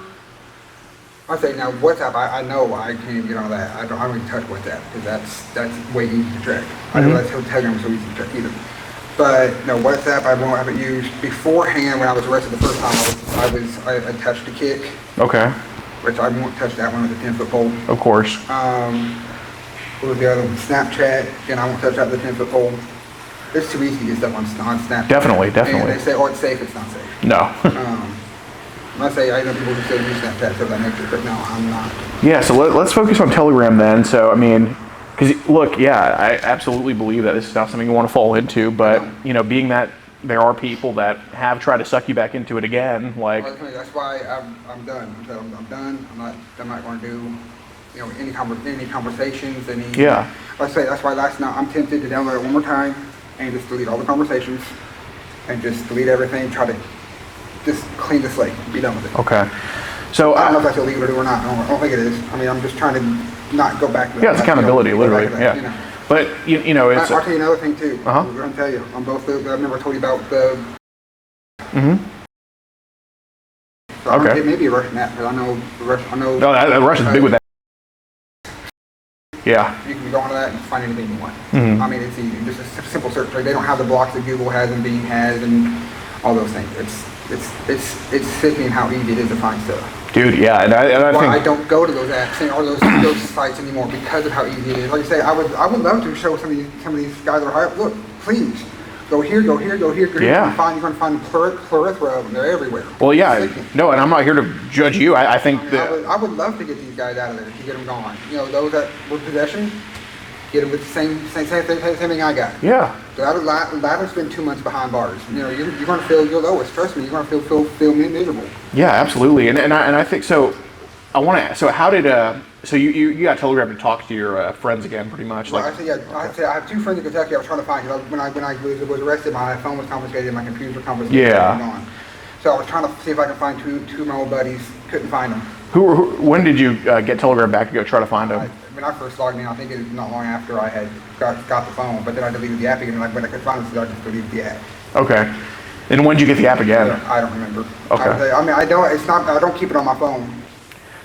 I say now WhatsApp. I know I can't even get on that. I don't even touch WhatsApp because that's way easy to track. I know that's how Telegram is so easy to track either. But no, WhatsApp I haven't used beforehand. When I was arrested the first time, I touched a kick.
Okay.
Which I won't touch that one with a 10-foot pole.
Of course.
What was the other one? Snapchat. Again, I won't touch that with a 10-foot pole. It's too easy to get stuff on Snapchat.
Definitely.
And they say, oh, it's safe. It's not safe.
No.
I say I know people who say use Snapchat so that makes it, but no, I'm not.
Yeah. So let's focus on Telegram then. So I mean. Because look, yeah, I absolutely believe that this is not something you want to fall into, but you know, being that there are people that have tried to suck you back into it again, like.
Well, that's why I'm done. I'm done. I'm not going to do, you know, any conversations, any.
Yeah.
Let's say that's why last night I'm tempted to download it one more time and just delete all the conversations and just delete everything. Try to just clean the slate, be done with it.
Okay. So
I don't know if that's illegal to do or not. I don't think it is. I mean, I'm just trying to not go back to that.
Yeah, it's accountability, literally. Yeah.
You know.
But you know, it's.
I'll tell you another thing too.
Uh-huh.
I'm going to tell you on both the. I remember I told you about the.
Mm-hmm.
So
Okay.
It may be a Russian app, but I know the Russian.
No, Russia's big with that. Yeah.
You can go onto that and find anything you want.
Mm-hmm.
I mean, it's easy. Just a simple search. Like, they don't have the blocks that Google has and Bing has and all those things. It's sickening how easy it is to find stuff.
Dude, yeah, and I think
I don't go to those apps or those sites anymore because of how easy it is. Like I say, I would love to show some of these guys that are high up. Look, please go here, go here, go here.
Yeah.
You're going to find a plethora of them. They're everywhere.
Well, yeah, no, and I'm not here to judge you. I think that
I would love to get these guys out of there, to get them gone. You know, those that were possession, get them with the same thing I got.
Yeah.
So that would spend 2 months behind bars. You know, you're going to feel your lowest. Trust me, you're going to feel miserable.
Yeah, absolutely, and I think so. I want to. So how did so you got Telegram to talk to your friends again, pretty much?
Well,
Like,
I have 2 friends in Kentucky I was trying to find. When I was arrested, my phone was confiscated, my computer was confiscated.
Yeah.
Gone. So I was trying to see if I could find two of my old buddies. Couldn't find them.
when did you get Telegram back to go try to find them?
When I first logged in, I think it was not long after I had got the phone, but then I deleted the app again. Like when I could find them, so I just deleted the app.
Okay. And when did you get the app again?
I don't remember.
Okay.
I mean, I don't. It's not. I don't keep it on my phone.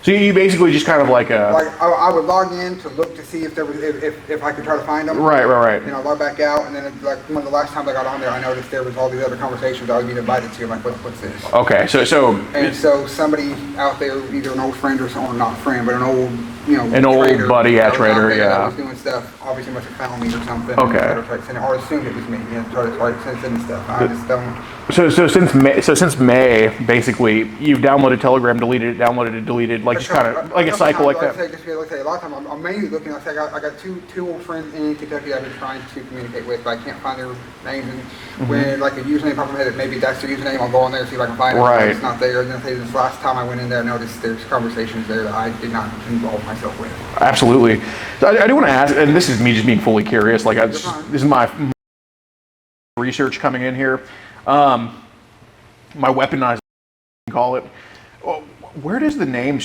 So you basically just kind of like
I would log in to look to see if there was if I could try to find them.
Right.
You know, log back out, and then like one of the last times I got on there, I noticed there was all these other conversations I was being invited to. I'm like, what's this?
Okay.
So somebody out there, either an old friend or not a friend, but an old
an old buddy, trader,
that
yeah.
was doing stuff. Obviously, must have found me or something.
Okay.
Or assumed it was me. And tried to send stuff. I just don't.
So since May, basically, you've downloaded Telegram, deleted it, downloaded it, deleted, like just kind of like a cycle like that.
Like I say, a lot of times I'm mainly looking. I got two old friends in Kentucky I've been trying to communicate with, but I can't find their names. And when like a username pops in my head, maybe that's their username. I'll go on there and see if I can find it.
Right.
It's not there. And then this last time I went in there, I noticed there's conversations there that I did not involve myself with.
Absolutely. So I do want to ask, and this is me just being fully curious. Like this is my research coming in here. My weaponized, call it. Where does the name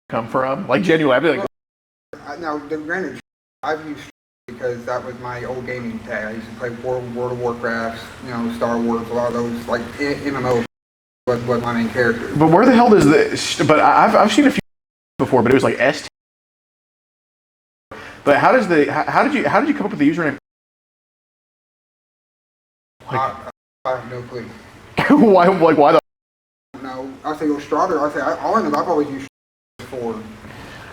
come from? Like genuinely, I'd be like.
Now, granted, I've used because that was my old gaming tag. I used to play World of Warcraft, Star Wars, a lot of those like MMO was my main character.
But where the hell does this? But I've seen a few before, but it was like ST. But how did you come up with the username?
I have no clue.
why the?
No, I say Strader. All I know, I've always used for.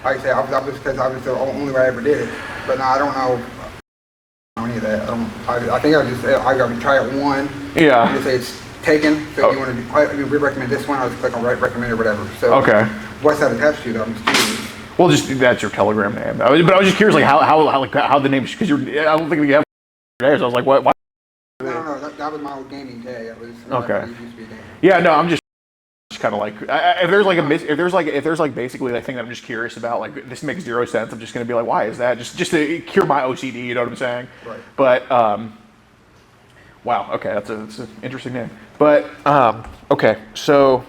Like I say, that was because I was the only way I ever did it. But now I don't know any of that. I think I got to try it one.
Yeah.
You say it's taken. So if you want to recommend this one, I'll just click on recommend or whatever. So
okay. What's
that attached to though? I'm just curious.
Well, just that's your Telegram name. But I was just curious, like how the name, because I don't think we have. So I was like, what? Why?
No, that was my old gaming tag. That was
okay.
Used to be there.
Yeah, no, I'm just kind of like if there's like basically a thing that I'm just curious about, like this makes zero sense. I'm just gonna be like, why is that? Just to cure my OCD, you know what I'm saying?
Right.
But wow, okay, that's an interesting name. But okay, so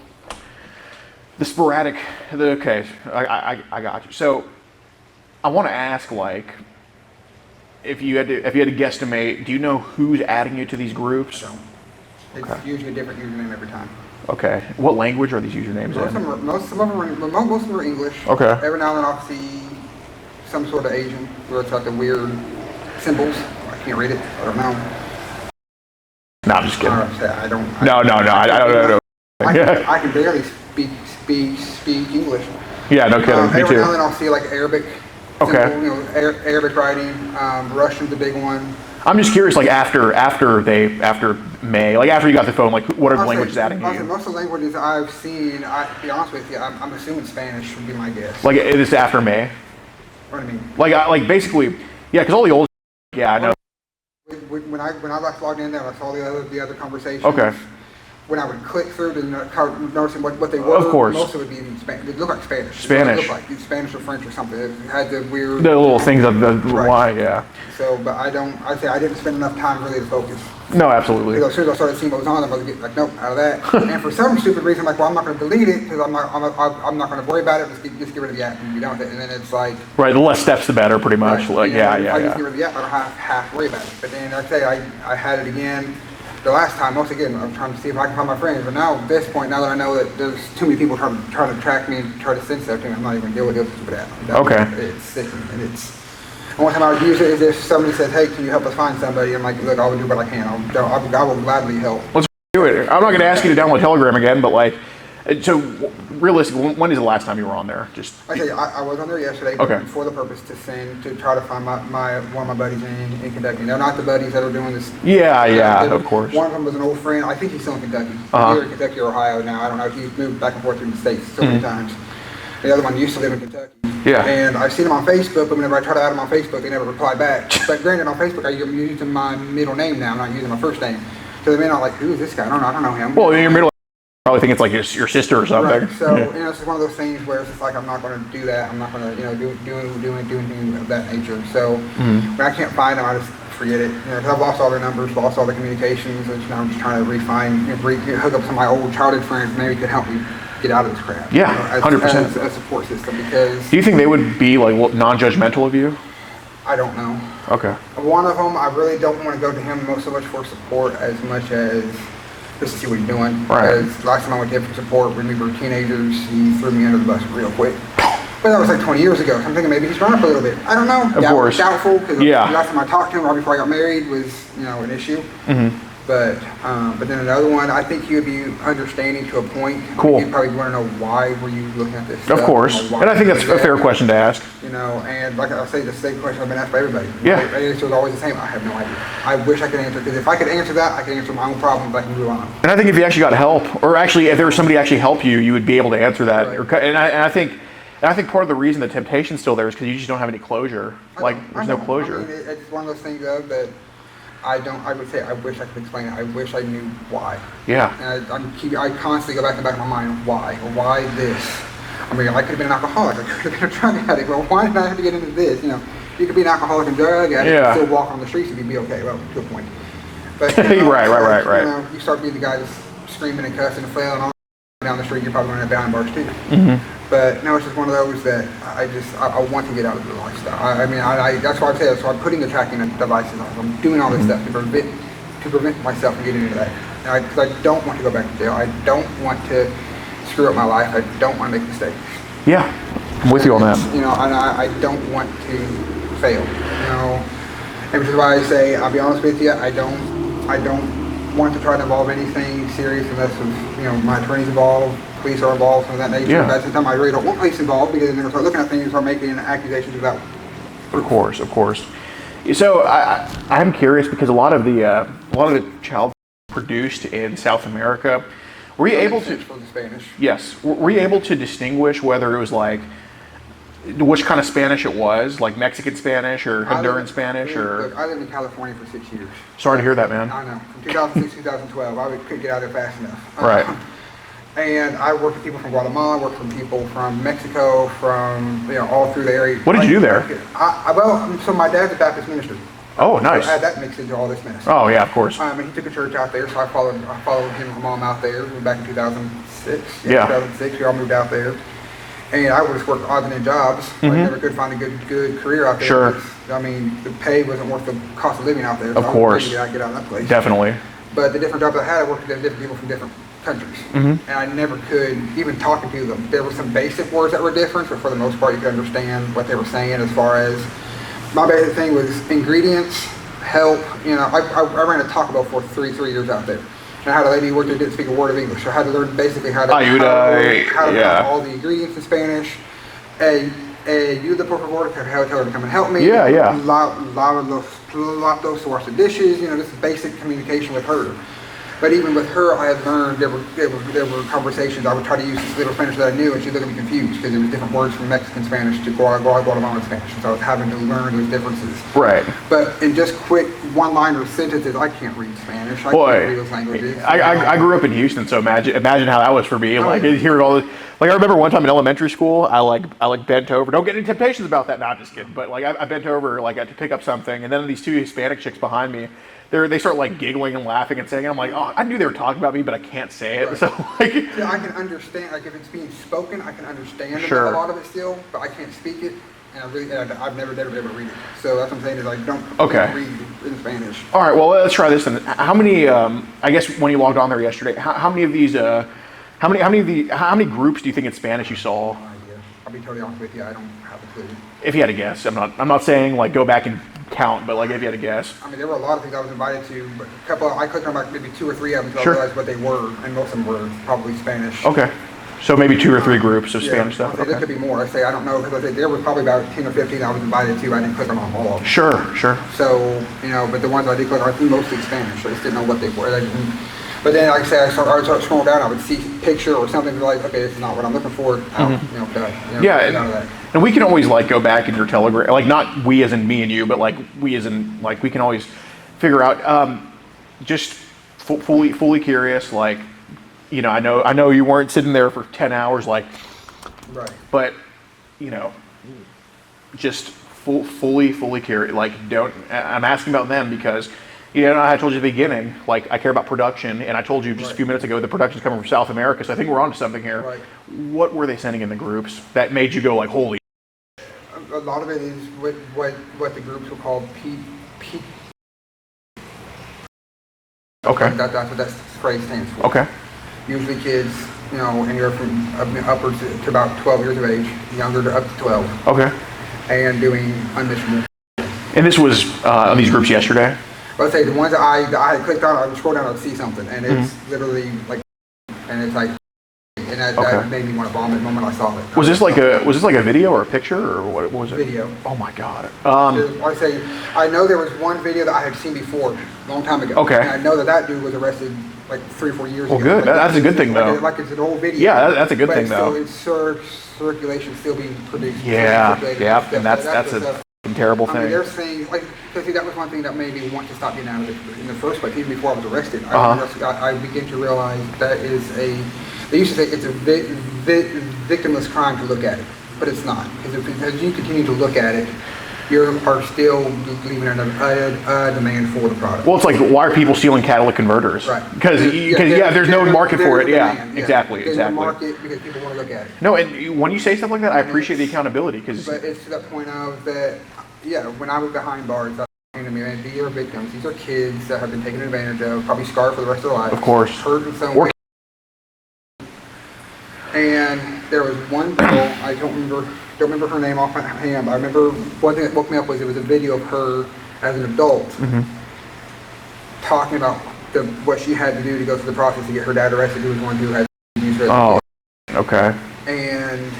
the sporadic. Okay, I got you. So I want to ask, like, if you had to guesstimate, do you know who's adding you to these groups?
It's usually a different username every time.
Okay. What language are these usernames in?
Most of them are English.
Okay.
Every now and then I'll see some sort of Asian where it's like the weird symbols. I can't read it. I don't know.
No, I'm just kidding.
I don't.
No. I don't know.
I can barely speak English.
Yeah, no kidding. Me
Every
too.
now and then I'll see like Arabic.
Okay.
Symbol, you know, Arabic writing. Russian's a big one.
I'm just curious, like after May, like after you got the phone, like what are the languages adding to you?
Most of the languages I've seen, to be honest with you, I'm assuming Spanish would be my guess.
Like it is after May.
What do you mean?
Like basically, yeah, because all the old, yeah, I know.
When I last logged in there, I saw the other conversations.
Okay.
When I would click through to noticing what they were,
of course,
most of it would be in Spanish. It looked like Spanish.
Spanish.
It looked like Spanish or French or something. It had the weird.
The little things of the
right.
why, yeah.
So, but I didn't spend enough time really to focus.
No, absolutely.
Because as soon as I started seeing what was on, I was getting like, nope, out of that. And for some stupid reason, I'm like, well, I'm not going to delete it because I'm not going to worry about it. Just get rid of the app and be done with it. And then it's like.
Right, the less steps, the better, pretty much.
Right.
Like,
I
yeah.
just get rid of the app. I don't have to worry about it. But then I say I had it again. The last time, once again, I'm trying to see if I can find my friends. But now, at this point, now that I know that there's too many people trying to track me and try to send stuff to me, I'm not even dealing with this stupid app.
Okay.
It's sickening, and it's. The only time I would use it is if somebody says, "Hey, can you help us find somebody?" I'm like, "Look, I will do what I can. I will gladly help."
Let's do it. I'm not going to ask you to download Telegram again, but like, so realistically, when is the last time you were on there? Just.
I was on there yesterday for the purpose to try to find one of my buddies in Kentucky. They're not the buddies that are doing this.
Yeah, of course.
One of them was an old friend. I think he's still in Kentucky. Either in Kentucky or Ohio now. I don't know. He's moved back and forth through the states so many times. The other one used to live in Kentucky.
Yeah.
And I've seen him on Facebook, but whenever I try to add him on Facebook, they never reply back. But granted, on Facebook, I'm using my middle name now. I'm not using my first name. So they may not like, who is this guy? I don't know him.
Well, in your middle, probably think it's like your sister or something.
Right. So it's just one of those things where it's just like I'm not going to do that. I'm not going to do anything of that nature. So when I can't find them, I just forget it. Because I've lost all their numbers, lost all the communications, and now I'm just trying to hook up some of my old childhood friends. Maybe could help me get out of this crap.
Yeah, 100%.
As a support system, because.
Do you think they would be like non-judgmental of you?
I don't know.
Okay.
One of them, I really don't want to go to him so much for support as much as just to see what he's doing.
Right.
Because last time I went to him for support when we were teenagers, he threw me under the bus real quick. But that was like 20 years ago, so I'm thinking maybe he's grown up a little bit. I don't know.
Of course.
Doubtful, because the
Yeah.
last time I talked to him right before I got married was, an issue. But then another one, I think he would be understanding to a point.
Cool.
He'd probably want to know, why were you looking at this stuff?
Of course.
Why
And I think that's
did
a
that?
fair question to ask.
And like I say, the same question I've been asked by everybody.
Yeah.
The answer is always the same. I have no idea. I wish I could answer, because if I could answer that, I could answer my own problems. I can move on.
And I think if you actually got help, or actually if there was somebody actually help you, you would be able to answer that.
Right.
And I think part of the reason the temptation's still there is because you just don't have any closure. There's no closure.
It's one of those things that I would say I wish I could explain it. I wish I knew why.
Yeah.
And I constantly go back in the back of my mind, why? Why this? I mean, I could have been an alcoholic. I could have been a drug addict. Well, why did I have to get into this? You could be an alcoholic and drug addict and still walk on the streets and you'd be okay. Well, to a point. But
right.
You start being the guy that's screaming and cussing and flailing on down the street, you're probably going to have down bars too. But no, it's just one of those that I want to get out of the lifestyle. That's why I say that's why I'm putting the tracking devices on. I'm doing all this stuff to prevent myself from getting into that. Because I don't want to go back to jail. I don't want to screw up my life. I don't want to make mistakes.
Yeah, I'm with you on that.
And I don't want to fail. And which is why I say, I'll be honest with you, I don't want to try to involve anything serious unless my attorney's involved, police are involved, something of that nature.
Yeah.
But at the same time, I really don't want police involved, because then they're going to start looking at things and start making accusations without.
Of course. So I'm curious, because a lot of the child produced in South America, were you able to?
For the Spanish.
Yes. Were you able to distinguish whether it was like which kind of Spanish it was, like Mexican Spanish or Honduran Spanish, or?
Look, I lived in California for 6 years.
Sorry to hear that, man.
I know. From 2006 to 2012, I couldn't get out of there fast enough.
Right.
And I worked with people from Guatemala, worked with people from Mexico, from all through the area.
What did you do there?
So my dad's a Baptist minister.
Oh, nice.
So I had that mixed into all this mess.
Oh yeah, of course.
And he took a church out there, so I followed him and my mom out there back in 2006.
Yeah.
2006, we all moved out there. And I would just work odds and end jobs. I never could find a good career out there.
Sure.
Because, I mean, the pay wasn't worth the cost of living out there.
Of course.
Get out of that place.
Definitely.
But the different jobs I had, I worked with different people from different countries. And I never could, even talking to them, there were some basic words that were different, but for the most part, you could understand what they were saying as far as, my basic thing was ingredients, help. You know, I ran a Taco Bell for three years out there. And I had a lady who worked there who didn't speak a word of English. So I had to learn basically how to know all the ingredients in Spanish. Ayuda por favor, tell her to come and help me. Lava los platos, wash the dishes. You know, this is basic communication with her. But even with her, I had learned there were conversations. I would try to use this little Spanish that I knew, and she'd look at me confused because there was different words from Mexican Spanish to Guatemalan Spanish. So I was having to learn those differences.
Right.
But in just quick one-liner sentences, I can't read Spanish. I can't read those languages.
I grew up in Houston, so imagine how that was for me. Like hearing all this. Like I remember one time in elementary school, I bent over. Don't get any temptations about that. No, I'm just kidding. But like I bent over like to pick up something, and then these two Hispanic chicks behind me. They start like giggling and laughing and saying, and I'm like, oh, I knew they were talking about me, but I can't say it. Right. So like,
yeah, I can understand. Like if it's being spoken, I can understand a lot of it still, but I can't speak it, and I've never been able to read it. So that's what I'm saying is I don't read in Spanish.
All right, well let's try this then. How many? I guess when you logged on there yesterday, how many of these? How many groups do you think in Spanish you saw?
No idea. I'll be totally honest with you. I don't have a clue.
If you had to guess, I'm not saying like go back and count, but like if you had to guess.
I mean, there were a lot of things I was invited to, but I clicked on like maybe 2 or 3 of them until I realized what they were, and most of them were probably Spanish.
Okay. So maybe 2 or 3 groups of Spanish stuff.
There could be more. I don't know, because there was probably about 10 or 15 I was invited to. I didn't click on all of them.
Sure.
So, you know, but the ones I did click on, I think mostly Spanish. I just didn't know what they were. But then, like I said, I started scrolling down. I would see a picture or something like, okay, this is not what I'm looking for.
And we can always like go back in your Telegram, like not we as in me and you, but like we as in like we can always figure out. Just fully curious, like you know, I know you weren't sitting there for 10 hours, like,
right.
But you know, just fully curious. Like, I'm asking about them because. You know, I told you at the beginning, like, I care about production, and I told you just a few minutes ago the production's coming from South America, so I think we're onto something here.
Right.
What were they sending in the groups that made you go, like, holy?
A lot of it is what the groups will call P.
Okay.
That's what that phrase stands for.
Okay.
Usually kids, you know, anywhere from upwards to about 12 years of age, younger to up to 12.
Okay.
And doing unmissionable.
And this was on these groups yesterday?
Let's say the ones that I had clicked on, I would scroll down, I would see something, and it's literally like, and it's like, and that made me want to vomit the moment I saw it.
Was this like a video or a picture or what was it?
Video.
Oh my god.
I know there was one video that I had seen before, a long time ago.
Okay.
And I know that dude was arrested like 3 or 4 years ago.
Well, good.
Like,
that's a good thing though.
Like it's an old video.
Yeah, that's a good thing though.
So it's circulation still being produced.
Yeah. And that's a terrible thing.
I mean, they're saying, like, see, that was one thing that made me want to stop getting out of it in the first place, even before I was arrested. I began to realize that is they used to say it's a victimless crime to look at it, but it's not. Because as you continue to look at it, you are still leaving a demand for the product.
Well, it's like, why are people stealing catalytic converters?
Right.
Because there's no market for it.
Demand,
Exactly.
There's no market because people want to look at it.
No, and when you say stuff like that, I appreciate the accountability.
But it's to that point of that, when I was behind bars, that came to me, and these are victims. These are kids that have been taken advantage of, probably scarred for the rest of their lives.
Of course.
Hurt in some way. And there was one girl, I don't remember her name off my hand, but I remember one thing that woke me up was it was a video of her as an adult talking about what she had to do to go through the process to get her dad arrested, who was one who had used her.
Oh, okay.
And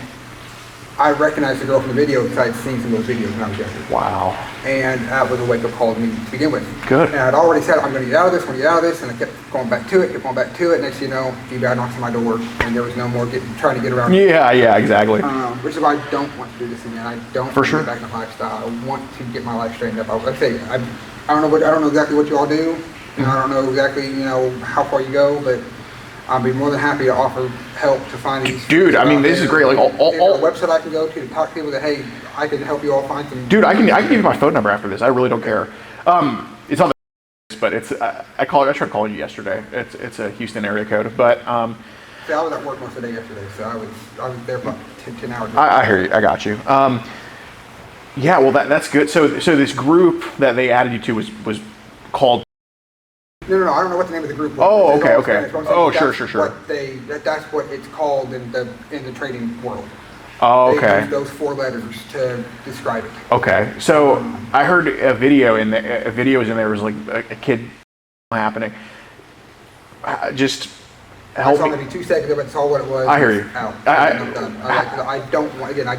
I recognized the girl from the video because I'd seen some of those videos when I was younger.
Wow.
And that was a wake-up call to me to begin with.
Good.
And I'd already said, I'm going to get out of this, and I kept going back to it. Next thing you know, D-Bad knocks on my door, and there was no more trying to get around.
Yeah, exactly.
Which is why I don't want to do this again. I don't want to get back in the lifestyle. I want to get my life straightened up. Like I say, I don't know exactly what you all do. You know, I don't know exactly, how far you go, but I'd be more than happy to offer help to find these. Dude, I mean, this is great. Like all a website I can go to talk to people that, hey, I can help you all find some.
Dude, I can give you my phone number after this. I really don't care. It's on the, but it's I tried calling you yesterday. It's a Houston area code, but
See, I was at work most of the day yesterday, so I was there about 10 hours.
I hear you. I got you. Yeah, well that's good. So this group that they added you to was called.
No, I don't know what the name of the group was.
Oh, okay. Oh, sure.
That's what it's called in the trading world.
Oh,
They
okay.
use those 4 letters to describe it.
Okay. So I heard a video in there. A video was in there. Was like a kid happening. Just help
It's
me.
only 2 seconds of it. It's all what it was.
I hear you.
Out.
I
don't want to get back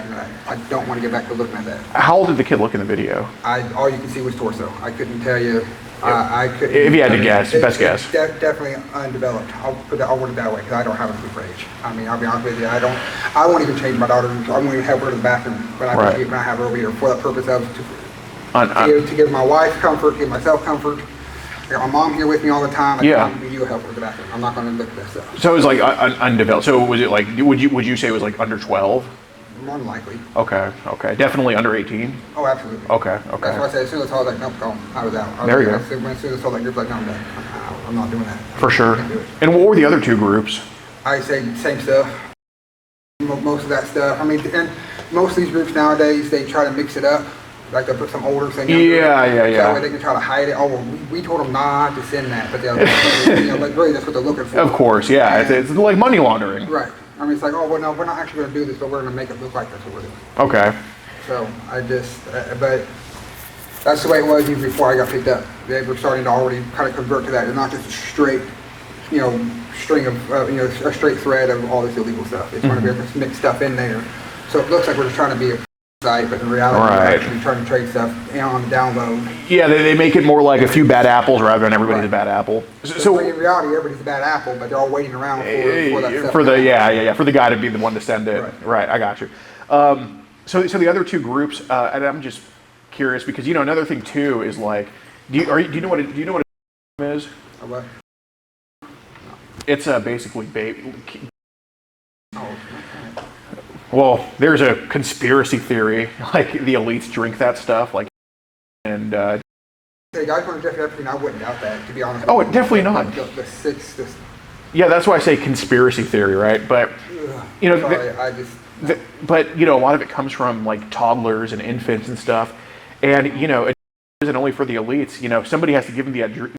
into that. I don't want to get back to looking at that.
How old did the kid look in the video?
All you can see was torso. I couldn't tell you. I couldn't.
If you had to guess, best guess.
It's definitely undeveloped. I'll word it that way because I don't have a super age. I mean, I'll be honest with you. I won't even change my daughter. I won't even have her to the bathroom when I have her over here for the purpose of to give my wife comfort, give myself comfort. I got my mom here with me all the time. I can't be you help her to the bathroom. I'm not going to look at this stuff.
So it was like undeveloped. So was it like? Would you say it was like under 12?
More than likely.
Okay. Definitely under 18.
Oh, absolutely.
Okay.
That's why I said as soon as I was like, nope, go. I was out.
There you go.
As soon as I saw that group, like, no, I'm done. I'm not doing that.
For sure.
I can't do it.
And what were the other 2 groups?
I say same stuff. Most of that stuff. I mean, and most of these groups nowadays, they try to mix it up. Like they put some older thing.
Yeah.
So that way they can try to hide it. Oh, well, we told them not to send that, but they're like really that's what they're looking for.
Of course, yeah. It's like money laundering.
Right. I mean, it's like, oh, well, no, we're not actually going to do this, but we're going to make it look like that's what we're doing.
Okay.
So I just, but that's the way it was even before I got picked up. They were starting to already kind of convert to that. It's not just a straight, string of, a straight thread of all this illegal stuff. It's going to be mixed stuff in there. So it looks like we're just trying to be a site, but in reality, we're actually trying to trade stuff on the download.
Yeah, they make it more like a few bad apples rather than everybody's a bad apple.
So in reality, everybody's a bad apple, but they're all waiting around for that stuff.
For the guy to be the one to send it. Right, I got you. So the other 2 groups, and I'm just curious because another thing too is like, do you know what a is?
A what?
It's basically baby. Well, there's a conspiracy theory, like the elites drink that stuff, like, and.
The guys want to Jeffrey Epstein, I wouldn't doubt that, to be honest.
Oh, definitely not. Yeah, that's why I say conspiracy theory, right? But but a lot of it comes from like toddlers and infants and stuff, and it isn't only for the elites. Somebody has to give them the.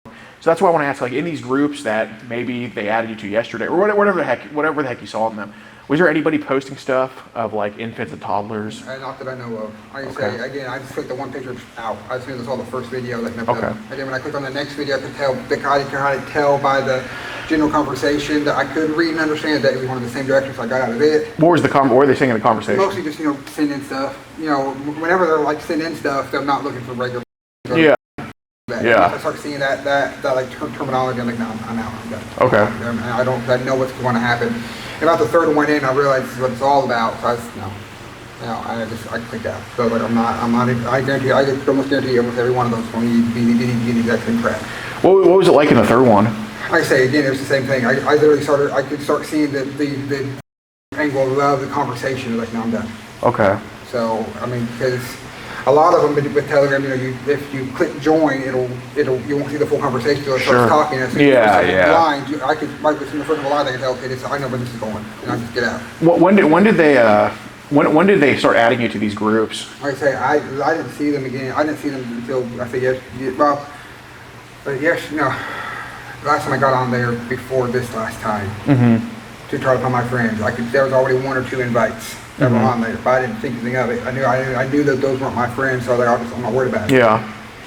So that's why I want to ask, like, in these groups that maybe they added you to yesterday, or whatever the heck you saw in them. Was there anybody posting stuff of like infants and toddlers?
Not that I know of. I say again, I just clicked the one picture out. As soon as I saw the first video, that never. And then when I clicked on the next video, I could tell by the general conversation that I could read and understand that it was one of the same directions. So I got out of it.
What were they saying in the conversation?
Mostly just sending stuff. Whenever they're like sending stuff, they're not looking for regular.
Yeah.
Yeah. I start seeing that like terminology. I'm like, no, I'm out. I'm done.
Okay.
I know what's going to happen. About the third one in, I realized this is what it's all about. So I clicked out. So like I guarantee, I could almost guarantee almost every one of those going to be the exact same crap.
What was it like in the third one?
Like I say again, it was the same thing. I literally I could start seeing the angle of the conversation. Like, no, I'm done.
Okay.
So I mean, because a lot of them with Telegram, if you click join, you won't see the full conversation until it starts talking. And lines, I could right within the first of a line, I can tell, okay, I know where this is going, and I just get out.
When did they start adding you to these groups?
Like I say, I didn't see them again. I didn't see them until I say last time I got on there before this last time to try to find my friends. There was already 1 or 2 invites that were on there, but I didn't think anything of it. I knew that those weren't my friends, so I'm not worried about it.
Yeah.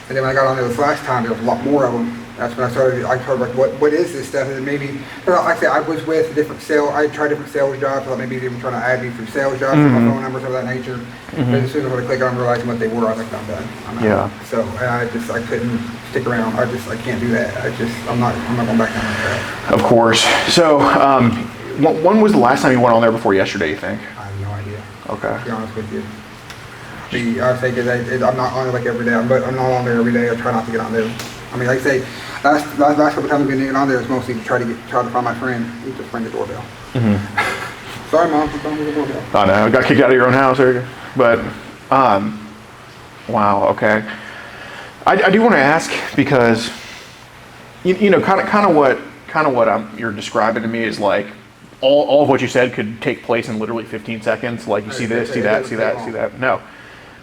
And then when I got on there this last time, there was a lot more of them. That's when I started like, what is this stuff? And then maybe, like I said, I was with different I tried different sales jobs, so maybe they were trying to add me through sales jobs, my phone numbers of that nature. But as soon as I clicked on realizing what they were, I was like, I'm done. I'm out.
Yeah.
So I couldn't stick around. I can't do that. I'm not going back down that track.
Of course. So, when was the last time you went on there before yesterday, you think?
I have no idea.
Okay.
To be honest with you. I say I'm not on it like every day. I'm not on there every day. I try not to get on there. I mean, like I say, last couple times I've been getting on there is mostly to try to find my friend. He just rang the doorbell. Sorry, Mom, I'm calling the doorbell.
I know, I got kicked out of your own house, but wow, okay. I do want to ask because you know kind of what you're describing to me is like all of what you said could take place in literally 15 seconds. Like you see this, see that, see that, see that. No,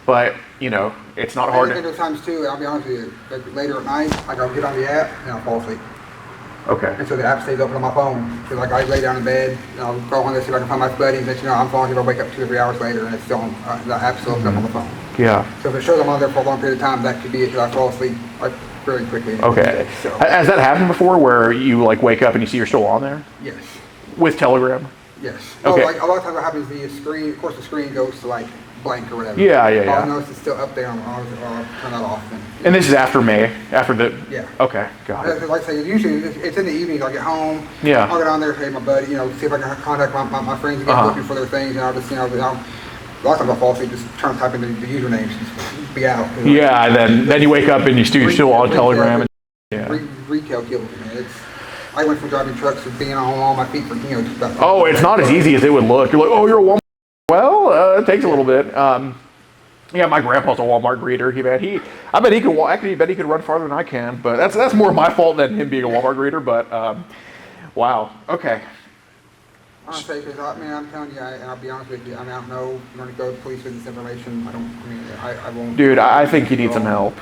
but you know it's not hard.
There's times too. I'll be honest with you. Like later at night, like I'll get on the app and I'll fall asleep.
Okay.
And so the app stays open on my phone. So like I lay down in bed, and I'll go on this, see if I can find my buddies. And I'm falling asleep. I wake up 2 or 3 hours later, and it's still on, the app's still open up on the phone.
Yeah.
So if it shows I'm on there for a long period of time, that could be it because I fall asleep like very quickly.
Okay.
So,
Has that happened before, where you like wake up and you see you're still on there
yes.
with Telegram?
Yes.
Okay.
Oh, like a lot of times what happens is the screen, of course the screen goes to like blank or whatever.
Yeah, yeah, yeah.
I'll notice it's still up there, I'll turn that off.
And this is after May, after the...
Yeah.
Okay, got it.
Like I say, usually it's in the evenings, I'll get home,
Yeah.
I'll get on there, hey my buddy, see if I can contact my friends again, looking for their things, and I'll just, a lot of times I'll fall asleep, just trying to type in the usernames, just be out.
Yeah, and then you wake up and you're still on Telegram. And, yeah.
Retail kills me, man. I went from driving trucks to being on all my feet for, just about.
Oh, it's not as easy as it would look. You're like, oh, you're a Walmart. Well, it takes a little bit. Yeah, my grandpa's a Walmart greeter. I bet he could walk. Actually, I bet he could run farther than I can. But that's more my fault than him being a Walmart greeter. But wow. Okay.
Honestly, because I'm telling you, and I'll be honest with you, I don't know. I'm going to go to the police with this information. I won't.
Dude, I think you need some help.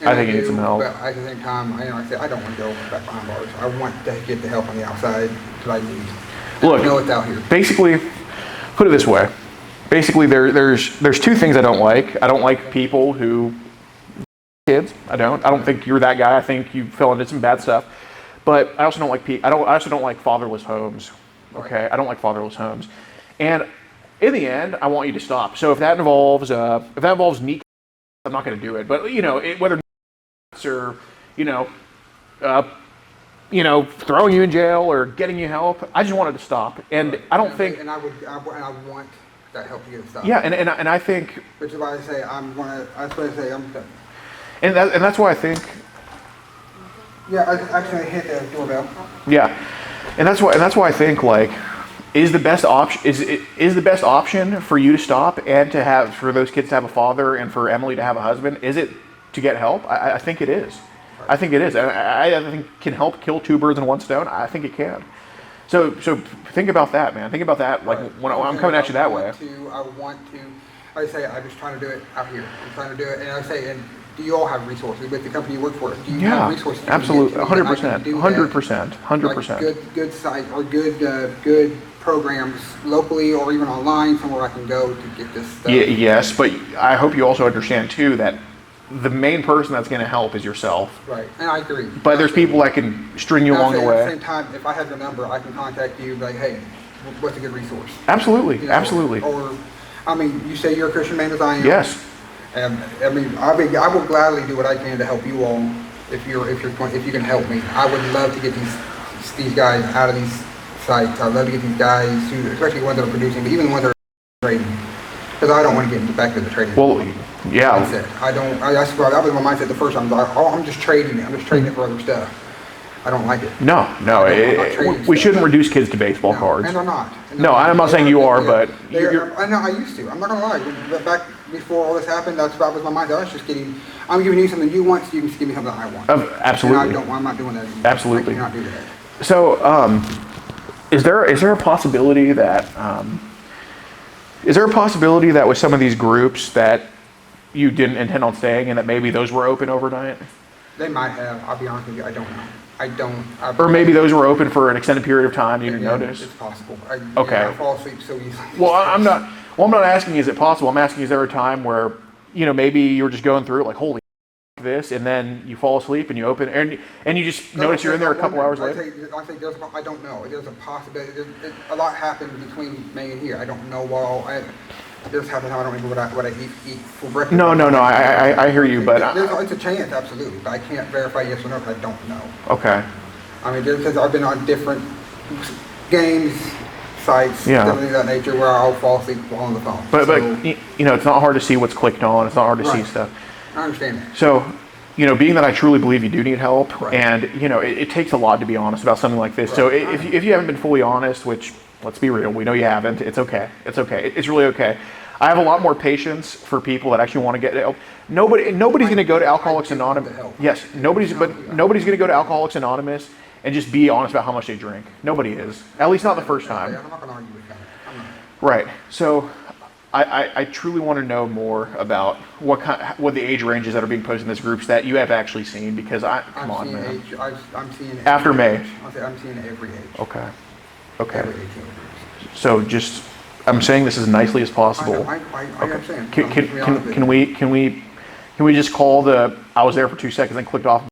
I think you need some help.
But at the same time, I don't want to go back behind bars. I want to get the help on the outside that I need.
Look,
I know it's out here.
Basically, put it this way. Basically, there's two things I don't like. I don't like people who kids. I don't think you're that guy. I think you fell into some bad stuff. But I also don't like I also don't like fatherless homes. Okay, I don't like fatherless homes. And in the end, I want you to stop. So if that involves neat, I'm not going to do it. But whether or throwing you in jail or getting you help, I just wanted to stop. And I don't think.
And I want that help to get it stopped.
Yeah, and I think.
Which is why I say I'm done.
And that's why I think.
Yeah, I actually hit the doorbell.
Yeah, and that's why I think like. Is the best option for you to stop and for those kids to have a father and for Emily to have a husband? Is it to get help? I think it is. I think it is. I think can help kill two birds in one stone. I think it can. So think about that, man. Think about that. Like when I'm coming at you that way.
I want to. I say I'm just trying to do it out here. I'm trying to do it, and I say, and do you all have resources with the company you work for? Do you have resources?
Absolutely, 100%, 100%.
Good site or good programs locally or even online somewhere I can go to get this stuff.
Yes, but I hope you also understand too that the main person that's going to help is yourself.
Right, and I agree.
But there's people that can string you along the way.
At the same time, if I have your number, I can contact you. Like, hey, what's a good resource?
Absolutely, absolutely.
Or, you say you're a Christian man as I am.
Yes.
And I will gladly do what I can to help you all if you can help me. I would love to get these guys out of these sites. I'd love to get these guys, especially the ones that are producing, but even the ones that are trading, because I don't want to get back to the trading.
Well, yeah.
Mindset. I swear that was my mindset the first time. I was like, I'm just trading it. I'm just trading it for other stuff. I don't like it.
No. We shouldn't reduce kids to baseball cards.
And they're not.
No, I'm not saying you are, but
I know I used to. I'm not gonna lie. Back before all this happened, that was my mindset. I was just kidding. I'm giving you something you want, so you can just give me something I want.
Absolutely.
And I'm not doing that anymore.
Absolutely.
I cannot do that.
So, is there a possibility that with some of these groups that you didn't intend on staying and that maybe those were open overnight?
They might have. I'll be honest with you. I don't know.
Or maybe those were open for an extended period of time. You didn't notice.
It's possible.
Okay.
I fall asleep so easily.
Well, I'm not asking is it possible. I'm asking is there a time where maybe you were just going through it like holy this, and then you fall asleep and you open and you just notice you're in there a couple hours later.
I don't know. There's a possibility. A lot happened between May and here. I don't know. There's half the time I don't remember what I eat for breakfast.
No. I hear you, but
it's a chance, absolutely. But I can't verify yes or no because I don't know.
Okay.
Because I've been on different games, sites, something of that nature, where I'll fall asleep on the phone.
But it's not hard to see what's clicked on. It's not hard to see stuff.
I understand that.
So, being that I truly believe you do need help, and it takes a lot to be honest about something like this. Right. So if you haven't been fully honest, which let's be real, we know you haven't. It's okay. It's really okay. I have a lot more patience for people that actually want to get. Nobody's going to go to Alcoholics Anonymous. Yes, nobody's going to go to Alcoholics Anonymous and just be honest about how much they drink. Nobody is. At least not the first time.
I'm not going to argue with that.
Right. So I truly want to know more about what the age ranges that are being posted in these groups that you have actually seen, because come on, man.
I'm seeing
After May.
I'm seeing every age.
Okay.
Every age.
So just, I'm saying this as nicely as possible.
I understand.
Can we just call I was there for 2 seconds and clicked off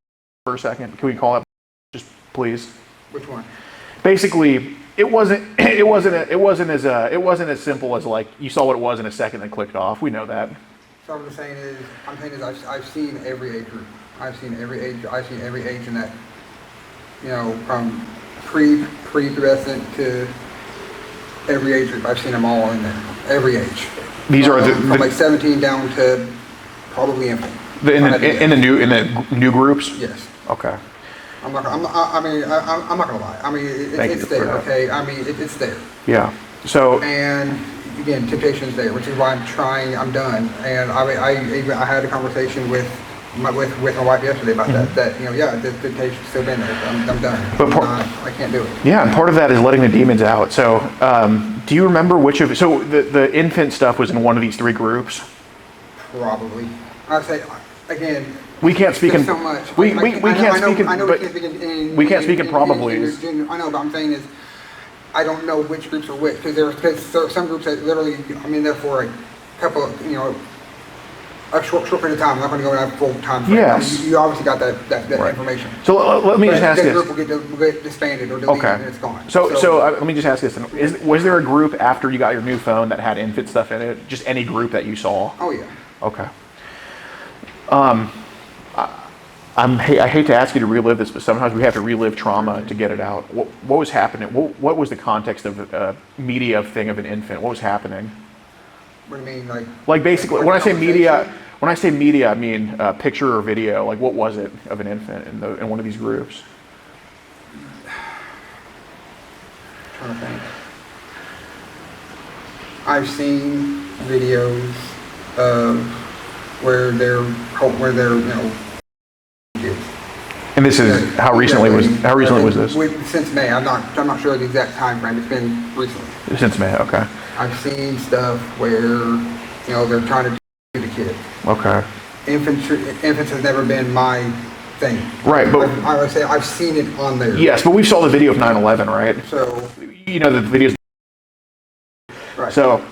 for a second? Can we call that just please?
Which one?
Basically, it wasn't as simple as like you saw what it was in a second and clicked off. We know that.
So what I'm saying is I've seen every age group. I've seen every age in that, from pre-pubescent to every age group. I've seen them all in there. Every age.
These are
from like 17 down to probably infant.
In the new groups.
Yes.
Okay.
I'm not gonna lie. I mean, it's there. Okay. I mean, it's there.
Yeah. So.
And again, temptation's there, which is why I'm done. And I had a conversation with my wife yesterday about that. The temptation's still been there. I'm done. But I can't do it.
Yeah, and part of that is letting the demons out. So, do you remember which of? So the infant stuff was in one of these 3 groups.
Probably. I say again.
We can't speak in.
So much.
We can't speak in.
I know
but
we can't speak in.
We can't speak in probablys.
I know, but I'm saying is, I don't know which groups are which, because there are some groups that literally I'm in there for a couple of, a short period of time. I'm not going to go in a full time frame.
Yes.
You obviously got that
right.
information.
So let me just ask
this.
this.
Group will get disbanded or deleted and it's gone.
So let me just ask this. Was there a group after you got your new phone that had infant stuff in it? Just any group that you saw?
Oh yeah.
Okay. I hate to ask you to relive this, but sometimes we have to relive trauma to get it out. What was happening? What was the context of media thing of an infant? What was happening?
What do you mean,
like basically, when I say media, I mean picture or video. Like, what was it of an infant in one of these groups?
I'm trying to think. I've seen videos of where they're kids.
And this is how recently was this?
Since May. I'm not sure the exact time frame. It's been recently.
Since May. Okay.
I've seen stuff where they're trying to do the kid.
Okay.
Infants has never been my thing.
Right, but
I would say I've seen it on there.
Yes, but we saw the video of 9/11, right?
So
the videos.
Right.
So.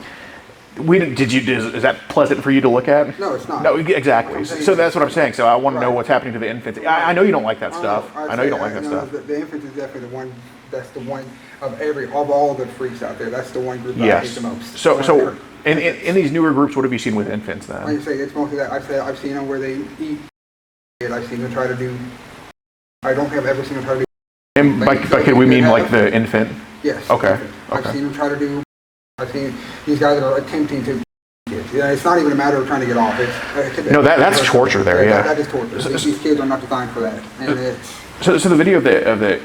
Is that pleasant for you to look at?
No, it's not.
No, exactly. So that's what I'm saying. So I want to know what's happening to the infants. I know you don't like that stuff. I know you don't like that stuff.
The infants is definitely the one. That's the one of all the freaks out there. That's the one group that I hate the most.
So in these newer groups, what have you seen with infants then?
Like I say, it's mostly that. I've seen them where they eat. I've seen them try to do. I don't think I've ever seen them try to do.
And by kid, we mean like the infant?
Yes.
Okay.
I've seen them try to do. I've seen these guys that are attempting to kids. It's not even a matter of trying to get off.
That's torture there. Yeah.
That is torture. These kids are not designed for that. And it's.
So the video of the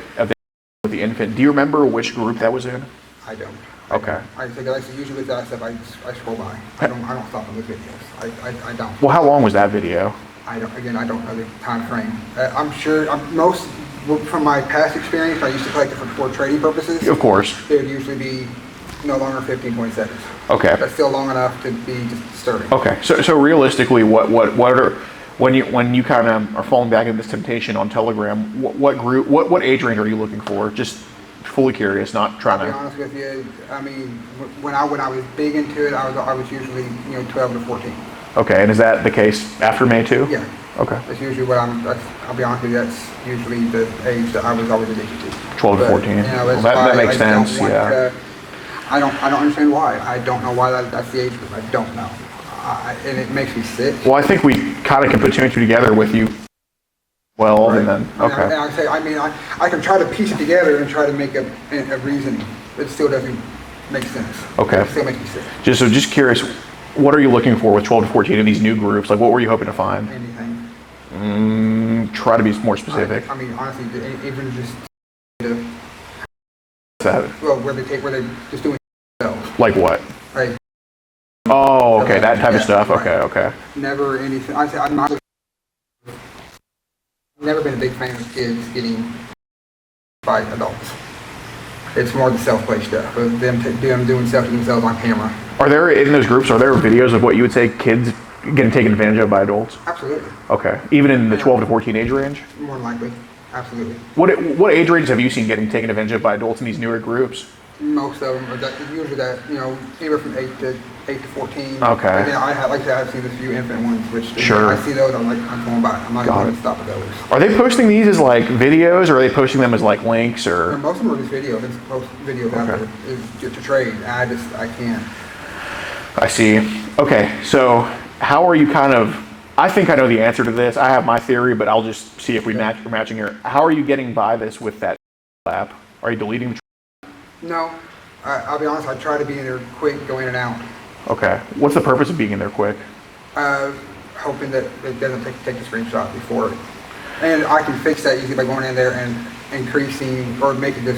infant. Do you remember which group that was in?
I don't.
Okay.
I think usually with that stuff, I scroll by. I don't stop on the videos. I don't.
Well, how long was that video?
I don't know the time frame. I'm sure most from my past experience, I used to collect it for trading purposes.
Of course.
It would usually be no longer 15.7 seconds.
Okay.
That's still long enough to be disturbing.
Okay. So realistically, what are when you kind of are falling back into this temptation on Telegram? What group? What age range are you looking for? Just fully curious, not trying to.
To be honest with you, I mean, when I was big into it, I was usually 12 to 14.
Okay, and is that the case after May too?
Yeah.
Okay.
That's usually what I'll be honest with you, that's usually the age that I was always addicted to.
12 to 14. Well, that makes sense. Yeah.
I don't understand why. I don't know why that's the age group. I don't know. And it makes me sick.
Well, I think we kind of can put 2 and 2 together with you. Well, right. And then, okay.
And I can try to piece it together and try to make a reasoning, but it still doesn't make sense.
Okay.
It still makes me sick.
Just curious, what are you looking for with 12 to 14 in these new groups? Like, what were you hoping to find?
Anything.
Try to be more specific.
I mean, honestly, even just
that?
Well, where they're just doing themselves.
Like what?
Right.
Oh, okay, that type of
Yeah,
stuff.
right.
Okay.
Never anything. I'm not. Never been a big fan of kids getting by adults. It's more the self-play stuff, of them doing stuff to themselves on camera.
Are there, in those groups, are there videos of what you would say kids getting taken advantage of by adults?
Absolutely.
Okay. Even in the 12 to 14 age range?
More than likely. Absolutely.
What age ranges have you seen getting taken advantage of by adults in these newer groups?
Most of them are usually anywhere from 8 to 14.
Okay.
And then I've seen a few infant ones, which
Sure.
I see those, I'm going by. I'm not going to stop at those.
Are they posting these as like videos, or are they posting them as like links, or?
And most of them are just videos. They just post videos out there to trade. I can't.
I see. Okay, so how are you I think I know the answer to this. I have my theory, but I'll just see if we're matching here. How are you getting by this with that app? Are you deleting the?
No, I'll be honest. I try to be in there quick, go in and out.
Okay. What's the purpose of being in there quick?
Hoping that it doesn't take the screenshot before it. And I can fix that easily by going in there and increasing or making the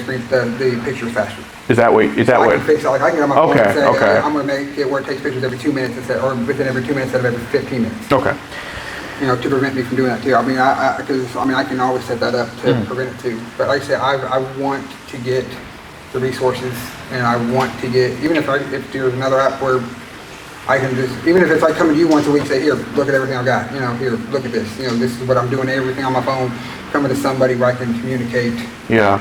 pictures faster.
Is that what?
I can fix it. Like I can get on my phone and say, I'm going to make it where it takes pictures every 2 minutes or within every 2 minutes instead of every 15 minutes.
Okay.
To prevent me from doing that too. I mean, I can always set that up to prevent it too. But like I said, I want to get the resources, and I want to get, even if there's another app where I can just, even if it's like coming to you once a week, say, here, look at everything I got, here, look at this, this is what I'm doing, everything on my phone, coming to somebody where I can communicate.
Yeah.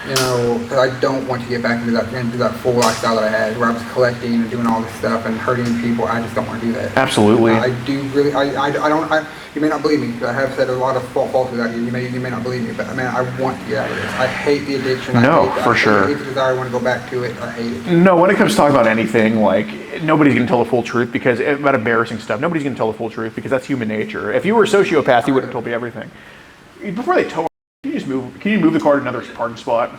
Because I don't want to get back into that full lifestyle that I had, where I was collecting and doing all this stuff and hurting people. I just don't want to do that.
Absolutely.
I do really. I don't. You may not believe me, but I have said a lot of falsehoods out here. You may not believe me, but I want to get out of this. I hate the addiction.
No, for sure.
I hate the desire. I want to go back to it. I hate it.
No, when it comes to talking about anything, like nobody's gonna tell the full truth because about embarrassing stuff. Nobody's gonna tell the full truth because that's human nature. If you were a sociopath, you would have told me everything. Before they tow, can you move the car to another parking spot?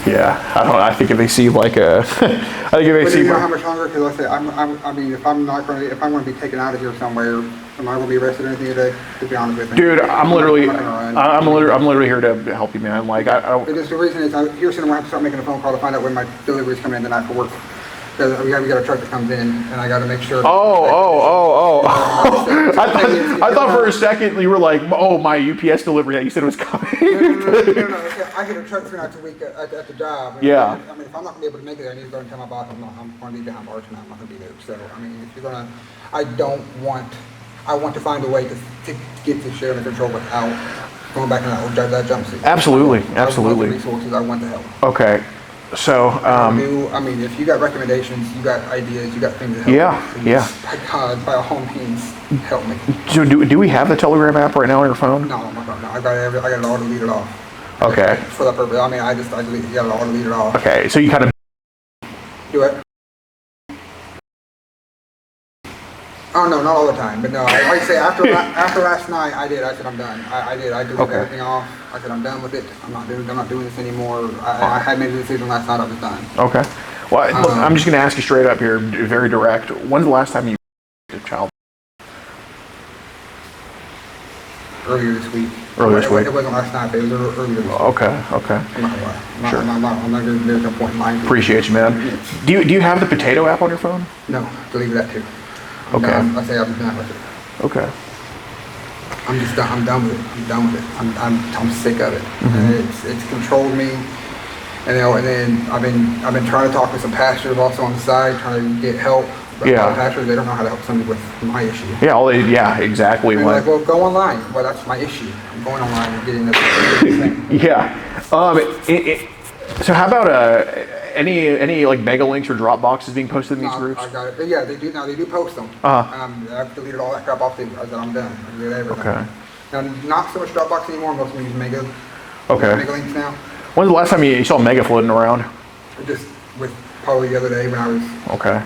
Yeah, I think if they see like a, I think if they see.
Do you know how much longer? Because let's say if I'm going to be taken out of here somewhere, am I going to be arrested or anything today? To be honest with you,
dude, I'm literally here to help you, man. Like I don't.
Just the reason is here soon I'm going to have to start making a phone call to find out when my delivery is coming in tonight for work. Because we got a truck that comes in, and I got to make sure.
Oh. I thought for a second you were like, oh, my UPS delivery that you said was coming.
No. I get a truck 3 nights a week at the job. And
yeah.
I mean, if I'm not going to be able to make it there, I need to go and tell my boss I'm going to be behind bars tonight. I'm not going to be there. So, I mean, if you're going to, I want to find a way to get this shit under control without going back in that jumpsuit.
Absolutely.
I want the resources. I want the help.
Okay. So,
I mean, if you got recommendations, you got ideas, you got things to help me,
yeah.
By God, by all means, help me.
So do we have the Telegram app right now on your phone?
No, my God, no. I got it all deleted off.
Okay.
For that purpose. I mean, I got it all deleted off.
Okay, so you kind of
Do it. Oh no, not all the time, but no. Like I say, after last night, I did. I said I'm done. I did. I deleted everything off. I said I'm done with it. I'm not doing this anymore. I had made a decision last night. I was done.
Okay. Well, look, I'm just going to ask you straight up here, very direct. When's the last time you did a child?
Earlier this week.
Earlier this week.
It wasn't last night, but it was earlier this week.
Okay.
I'm not gonna lie.
Sure.
I'm not going to. There's no point in lying.
Appreciate you, man. Do you have the Potato app on your phone?
No, deleted that too.
Okay.
I say I'm done with it.
Okay.
I'm just done. I'm done with it. I'm done with it. I'm sick of it.
Mm-hmm.
It's controlled me. And then I've been trying to talk to some pastors also on the side, trying to get help. But a lot of pastors, they don't know how to help somebody with my issue.
Yeah, exactly.
And like, well, go online. Well, that's my issue. I'm going online and getting this thing.
Yeah. So how about any like mega links or drop boxes being posted in these groups?
I got it. But yeah, they do post them. I've deleted all that crap off too. I said I'm done. I deleted everything. Okay. Now, not so much Dropbox anymore. Most of them use Mega.
Okay.
Mega links now.
When's the last time you saw Mega floating around?
Just with probably the other day when I was.
Okay.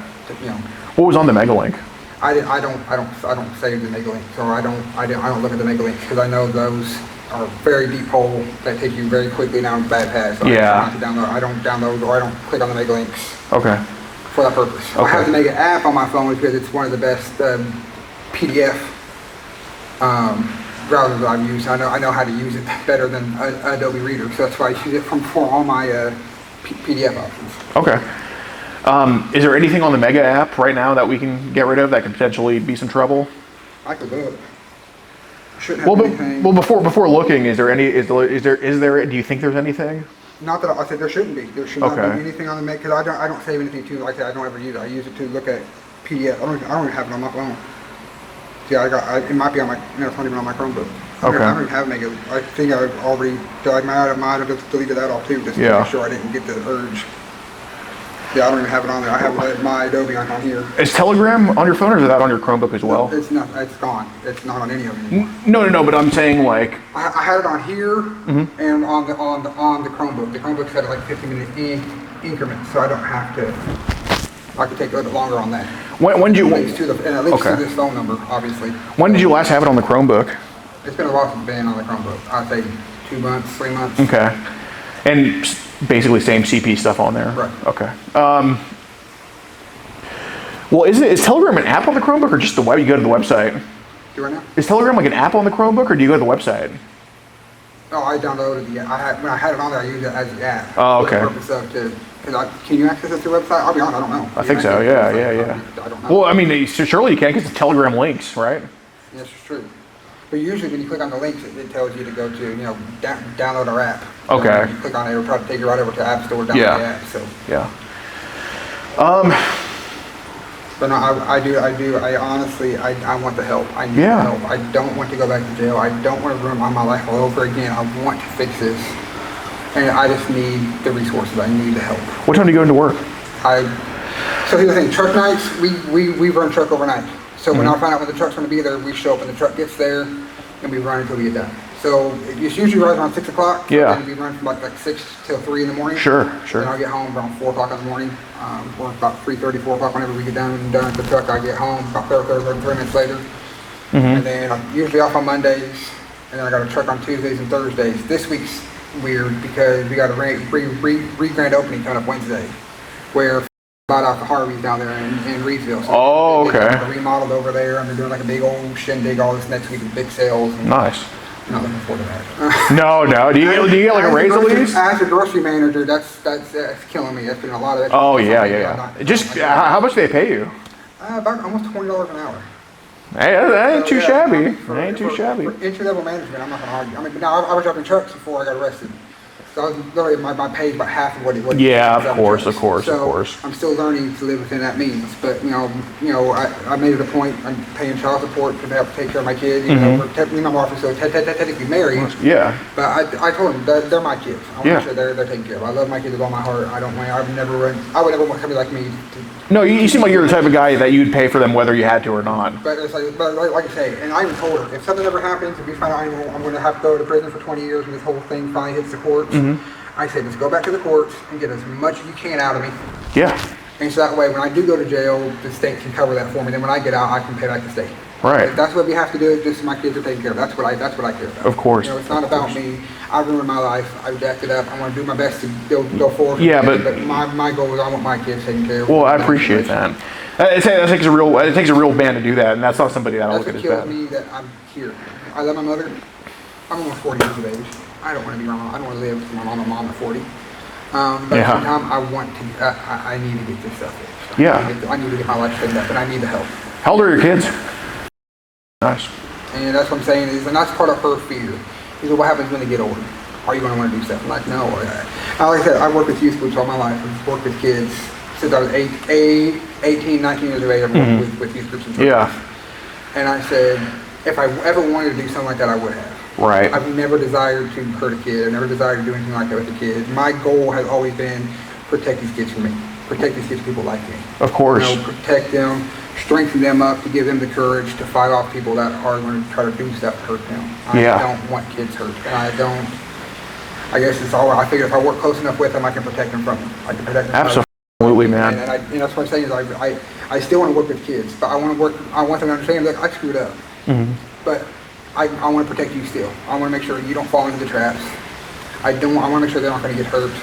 What was on the Mega link?
I don't save the Mega link, so I don't look at the Mega links because I know those are very deep hole that take you very quickly down a bad path. So I don't download or I don't click on the Mega links. Okay. For that purpose. Okay. I have the Mega app on my phone because it's one of the best PDF browser that I've used. I know how to use it better than Adobe Reader, so that's why I use it for all my PDF options.
Okay. Is there anything on the Mega app right now that we can get rid of that could potentially be some trouble?
I could look. Shouldn't have anything.
Well, before looking, is there? Do you think there's anything?
Not that I said there shouldn't be. There should not be anything on the Mac, because I don't save anything to like that. I don't ever use it. I use it to look at PDF. I don't even have it on my phone. Yeah, it might be on my. No, it's not even on my Chromebook. I don't even have Mega. I think I've already. I might have just deleted that off too, just to make sure I didn't get the urge. Yeah, I don't even have it on there. I have my Adobe on here.
Is Telegram on your phone, or is that on your Chromebook as well?
It's not. It's gone. It's not on any of them anymore.
No. But I'm saying like.
I had it on here and on the Chromebook. The Chromebook's at like 15-minute increments, so I don't have to. I could take a little bit longer on that.
When did you?
At least to this phone number, obviously.
When did you last have it on the Chromebook?
It's been a while since it's been on the Chromebook. I'd say 2 months, 3 months.
Okay. And basically same CP stuff on there.
Right.
Okay. Well, is Telegram an app on the Chromebook or just the web? You go to the website.
Do I know?
Is Telegram like an app on the Chromebook, or do you go to the website?
Oh, I downloaded the app. When I had it on there, I used it as the app.
Oh, okay.
For the purpose of can you access it through the website? I'll be honest, I don't know.
I think so. Yeah.
I don't know.
Well, I mean, surely you can because it's Telegram links, right?
Yes, it's true. But usually when you click on the links, it tells you to go to, download our app.
Okay.
When you click on it, it'll probably take you right over to App Store, download the app. So.
Yeah.
But no, I honestly want the help. I need the help. I don't want to go back to jail. I don't want to ruin my life all over again. I want to fix this. And I just need the resources. I need the help.
What time do you go into work?
So here's the thing, truck nights, we run truck overnight. So when I find out when the truck's going to be there, we show up and the truck gets there, and we run until we get done. So it's usually right around 6 o'clock.
Yeah.
And we run from like 6 till 3 in the morning.
Sure.
And I'll get home around 4 o'clock in the morning. Or about 3:30, 4 o'clock whenever we get done at the truck. I get home about 3 minutes later. And then I'm usually off on Mondays, and then I got a truck on Tuesdays and Thursdays. This week's weird because we got a grand opening coming up Wednesday, where bought out the Harveys down there in Reedsville. So they remodeled over there, and they're doing like a big old shindig all this next week with big sales.
Nice.
I'm not looking forward to that.
No. Do you get like a raise at least?
As a grocery manager, that's killing me. That's been a lot of.
Oh yeah. Just how much do they pay you?
About almost $20 an hour.
Hey, that ain't too shabby. That ain't too shabby.
For entry-level management, I'm not going to argue. I mean, now I was driving trucks before I got arrested. So I was literally, my pay is about half of what it was.
Yeah, of course.
I'm still learning to live within that means. But, I made it a point, I'm paying child support to help take care of my kids. Me and my wife are still technically married.
Yeah.
But I told them, they're my kids. I want to make sure they're taken care of. I love my kids with all my heart. I would never want somebody like me to.
No, you seem like you're the type of guy that you'd pay for them whether you had to or not.
But it's like I say, and I even told her, if something ever happens, if we find out I'm going to have to go to prison for 20 years and this whole thing finally hits the courts, I said, just go back to the courts and get as much as you can out of me.
Yeah.
And so that way, when I do go to jail, the state can cover that for me. Then when I get out, I can pay back the state.
Right.
If that's what we have to do, just so my kids are taken care of. That's what I care about.
Of course.
It's not about me. I ruined my life. I jacked it up. I want to do my best to go forward.
Yeah, but
my goal is I want my kids taken care of.
Well, I appreciate that. It takes a real man to do that, and that's not somebody that I look at as bad.
That's what kills me, that I'm here. I love my mother. I'm almost 40 years of age. I don't want to be my mom. I don't want to live with my mom at 40. But at the same time, I need to get this stuff fixed. I need to get my life straightened up, and I need the help.
How old are your kids? Nice.
And that's what I'm saying, and that's part of her fear. Is what happens when they get older? Are you going to want to do stuff? I'm like, no. Like I said, I worked with youth groups all my life. I've worked with kids since I was 18, 19 years of age. I've worked with youth groups and And I said, if I ever wanted to do something like that, I would have.
Right.
I've never desired to hurt a kid. I've never desired to do anything like that with a kid. My goal has always been protect these kids from me. Protect these kids from people like me.
Of course.
Protect them, strengthen them up, to give them the courage to fight off people that are going to try to do stuff to hurt them. I don't want kids hurt. And I guess it's all, I figure if I work close enough with them, I can protect them from them. I can protect them.
Absolutely, man.
And that's what I'm saying is I still want to work with kids, but I want them to understand that I screwed up. But I want to protect you still. I want to make sure you don't fall into the traps. I want to make sure they're not going to get hurt.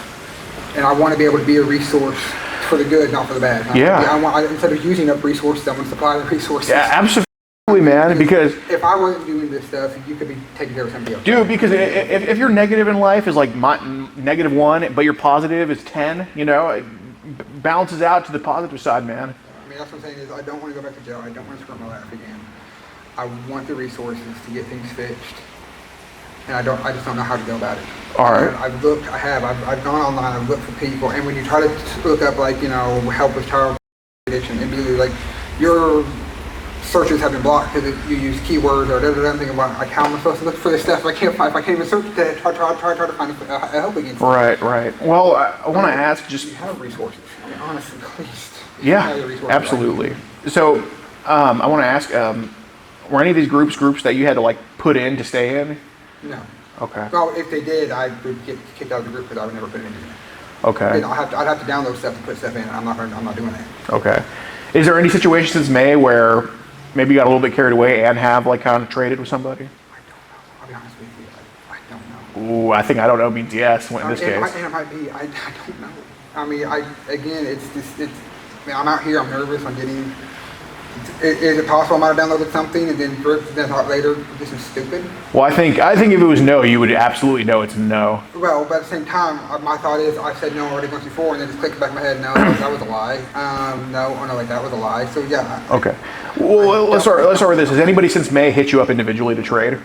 And I want to be able to be a resource for the good, not for the bad.
Yeah.
Instead of using up resources, I want to supply the resources.
Yeah, absolutely, man, because
if I wasn't doing this stuff, you could be taking care of somebody else.
dude, because if your negative in life is like -1, but your positive is 10, you know, it balances out to the positive side, man.
I mean, that's what I'm saying is I don't want to go back to jail. I don't want to screw up my life again. I want the resources to get things fixed, and I just don't know how to go about it.
All right.
I've gone online. I've looked for people, and when you try to look up like help with child addiction, immediately like your searches have been blocked because you use keywords or whatever. I'm thinking about like how am I supposed to look for this stuff if I can't even search that? Try to find help against it.
Right. Well, I want to ask just.
You have resources. I mean, honestly, please.
Yeah, absolutely. So, I want to ask, were any of these groups that you had to like put in to stay in?
No.
Okay.
Well, if they did, I would get kicked out of the group because I would never put it in.
Okay.
And I'd have to download stuff to put stuff in. I'm not doing that.
Okay. Is there any situation since May where maybe you got a little bit carried away and have like kind of traded with somebody?
I don't know. I'll be honest with you. I don't know.
Ooh, I think I don't know means yes in this case.
And it might be. I don't know. I mean, I'm out here. I'm nervous. I'm getting. Is it possible I might have downloaded something and then thought later this is stupid?
Well, I think if it was no, you would absolutely know it's no.
Well, but at the same time, my thought is I said no already once before, and then just clicked back in my head. No, that was a lie. That was a lie. So yeah.
Okay. Well, let's start with this. Has anybody since May hit you up individually to trade?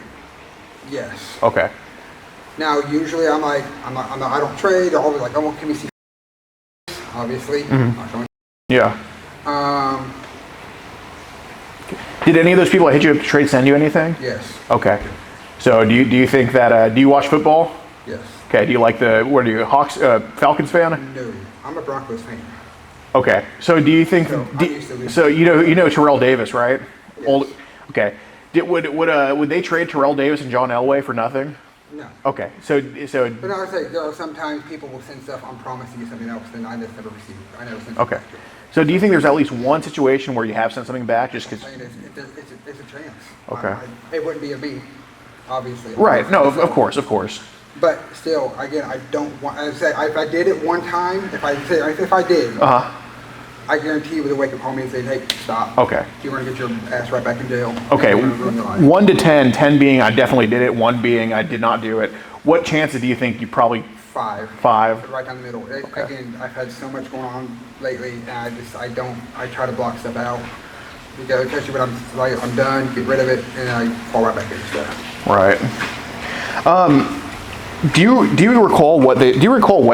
Yes.
Okay.
Now usually I'm like I don't trade. They're always like, oh, well, can we see? Obviously.
Mm-hmm. Yeah. Did any of those people that hit you up to trade send you anything?
Yes.
Okay. So do you think that do you watch football?
Yes.
Okay. Do you like Hawks Falcons fan?
No, I'm a Broncos fan.
Okay. So do you think so you know Terrell Davis, right?
Yes.
Okay. Would they trade Terrell Davis and John Elway for nothing?
No.
Okay. So.
But no, I say there are sometimes people will send stuff on promise to get something else, then I just never receive it. I never send.
Okay. So do you think there's at least one situation where you have sent something back just because?
It's a chance.
Okay.
It wouldn't be a me, obviously.
Right. No. Of course.
But still, again, I don't want. As I say, if I did it one time, if I did, I guarantee you would wake up home and say, "Hey, stop.
Okay.
You're going to get your ass right back in jail."
Okay. 1 to 10, 10 being I definitely did it, 1 being I did not do it. What chances do you think you probably?
5.
5.
Right down the middle.
Okay.
Again, I've had so much going on lately, and I try to block stuff out. Because especially when I'm done, get rid of it, and I fall right back into stuff.
Right. Do you recall what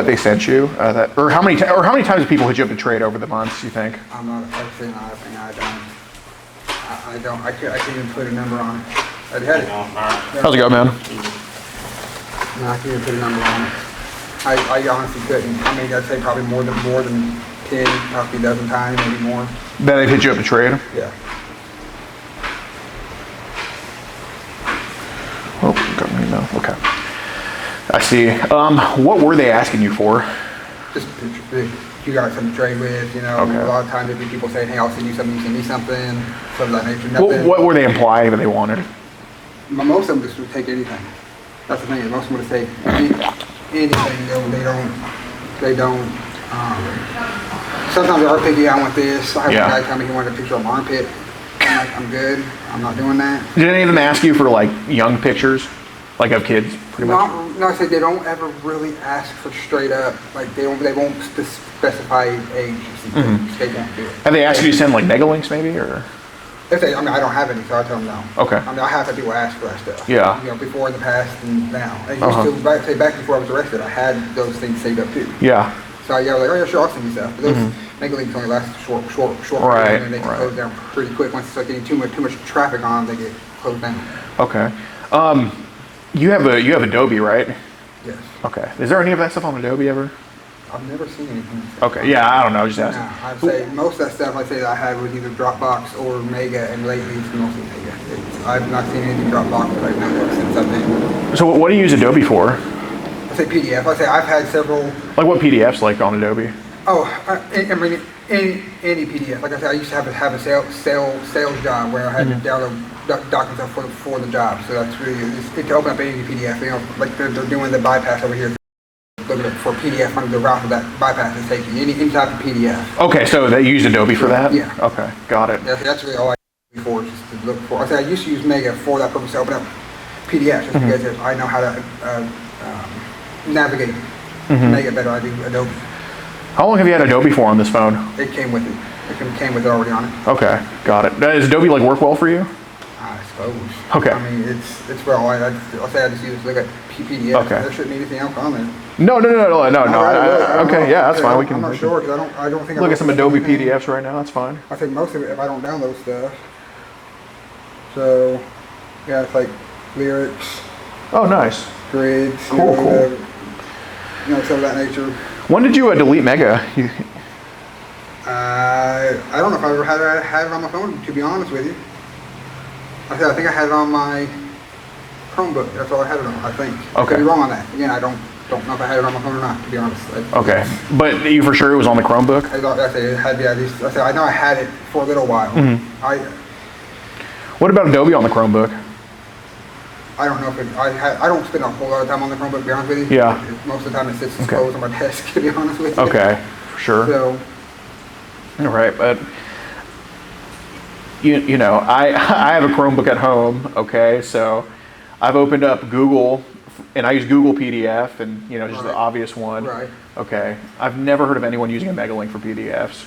they sent you? Or how many times have people hit you up to trade over the months? You think?
I'm not actually not a thing. I don't. I can't even put a number on it. I'd had it.
How's it going, man?
No, I can't even put a number on it. I honestly couldn't. I mean, I'd say probably more than 10, probably a dozen times, maybe more.
Then they've hit you up to trade?
Yeah.
Oh, got an email. Okay. I see. What were they asking you for?
Just you got something to trade with, Okay. A lot of times there'd be people saying, "Hey, I'll send you something, send me something," of that nature.
What were they implying that they wanted?
Most of them just would take anything. That's the thing. Most of them would take anything. They don't. Sometimes they are picky. I want this. I have a guy tell me he wanted a picture of my armpit. I'm like, I'm good. I'm not doing that.
Did any of them ask you for like young pictures, like of kids? Pretty much.
No, I said they don't ever really ask for straight up. Like they won't specify age.
Mm-hmm.
They won't do it.
Have they asked you to send like mega links maybe or?
I don't have any, so I tell them no.
Okay.
I mean, I have had people ask for that stuff.
Yeah.
Before in the past and now. And back before I was arrested, I had those things saved up too.
Yeah.
So yeah, I was like, oh yeah, sure, I'll send you stuff. But those mega links only last short.
Right.
And they can close down pretty quick. Once you start getting too much traffic on them, they get closed down.
Okay. You have Adobe, right?
Yes.
Okay. Is there any of that stuff on Adobe ever?
I've never seen anything.
Okay. Yeah, I don't know. Just asking.
No, I'd say most of that stuff I had was either Dropbox or Mega, and lately it's mostly Mega. I've not seen any Dropbox right now since I've been.
So what do you use Adobe for?
I say PDF. I say I've had several.
Like what PDFs like on Adobe?
Oh, I mean, any PDF. Like I said, I used to have a sales job where I had to download documents for the job. So that's really it to open up any PDF. Like they're doing the bypass over here. Looking for PDF under the route of that bypass is taking any type of PDF.
Okay, so they use Adobe for that?
Yeah.
Okay, got it.
That's really all I before just to look for. I said I used to use Mega for that purpose to open up PDFs just because I know how to navigate Mega better. I do Adobe.
How long have you had Adobe for on this phone?
It came with it. It came with it already on it.
Okay, got it. Does Adobe like work well for you?
I suppose.
Okay.
I mean, it's well. I'll say I just use like a PDF.
Okay.
There shouldn't be anything else on there.
No.
I don't
Okay,
know.
yeah, that's fine. We can
I'm not sure because I don't think.
look at some Adobe PDFs right now. That's fine.
I think most of it, if I don't download stuff. So, yeah, it's like lyrics,
Oh, nice.
grids,
Cool.
some of that nature.
When did you delete Mega?
I don't know if I ever had it on my phone, to be honest with you. I think I had it on my Chromebook. That's all I had it on, I think. I
Okay.
could be wrong on that. Again, I don't know if I had it on my phone or not, to be honest.
Okay, but you for sure it was on the Chromebook?
I say it had to be at least. I know I had it for a little while.
What about Adobe on the Chromebook?
I don't know if it, I don't spend a whole lot of time on the Chromebook, to be honest with you.
Yeah.
Most of the time it sits exposed on my desk, to be honest with you.
Okay, for sure.
So,
All right, but you know, I have a Chromebook at home. Okay, so I've opened up Google, and I use Google PDF, and just the obvious one.
Right.
Okay, I've never heard of anyone using a Megalink for PDFs.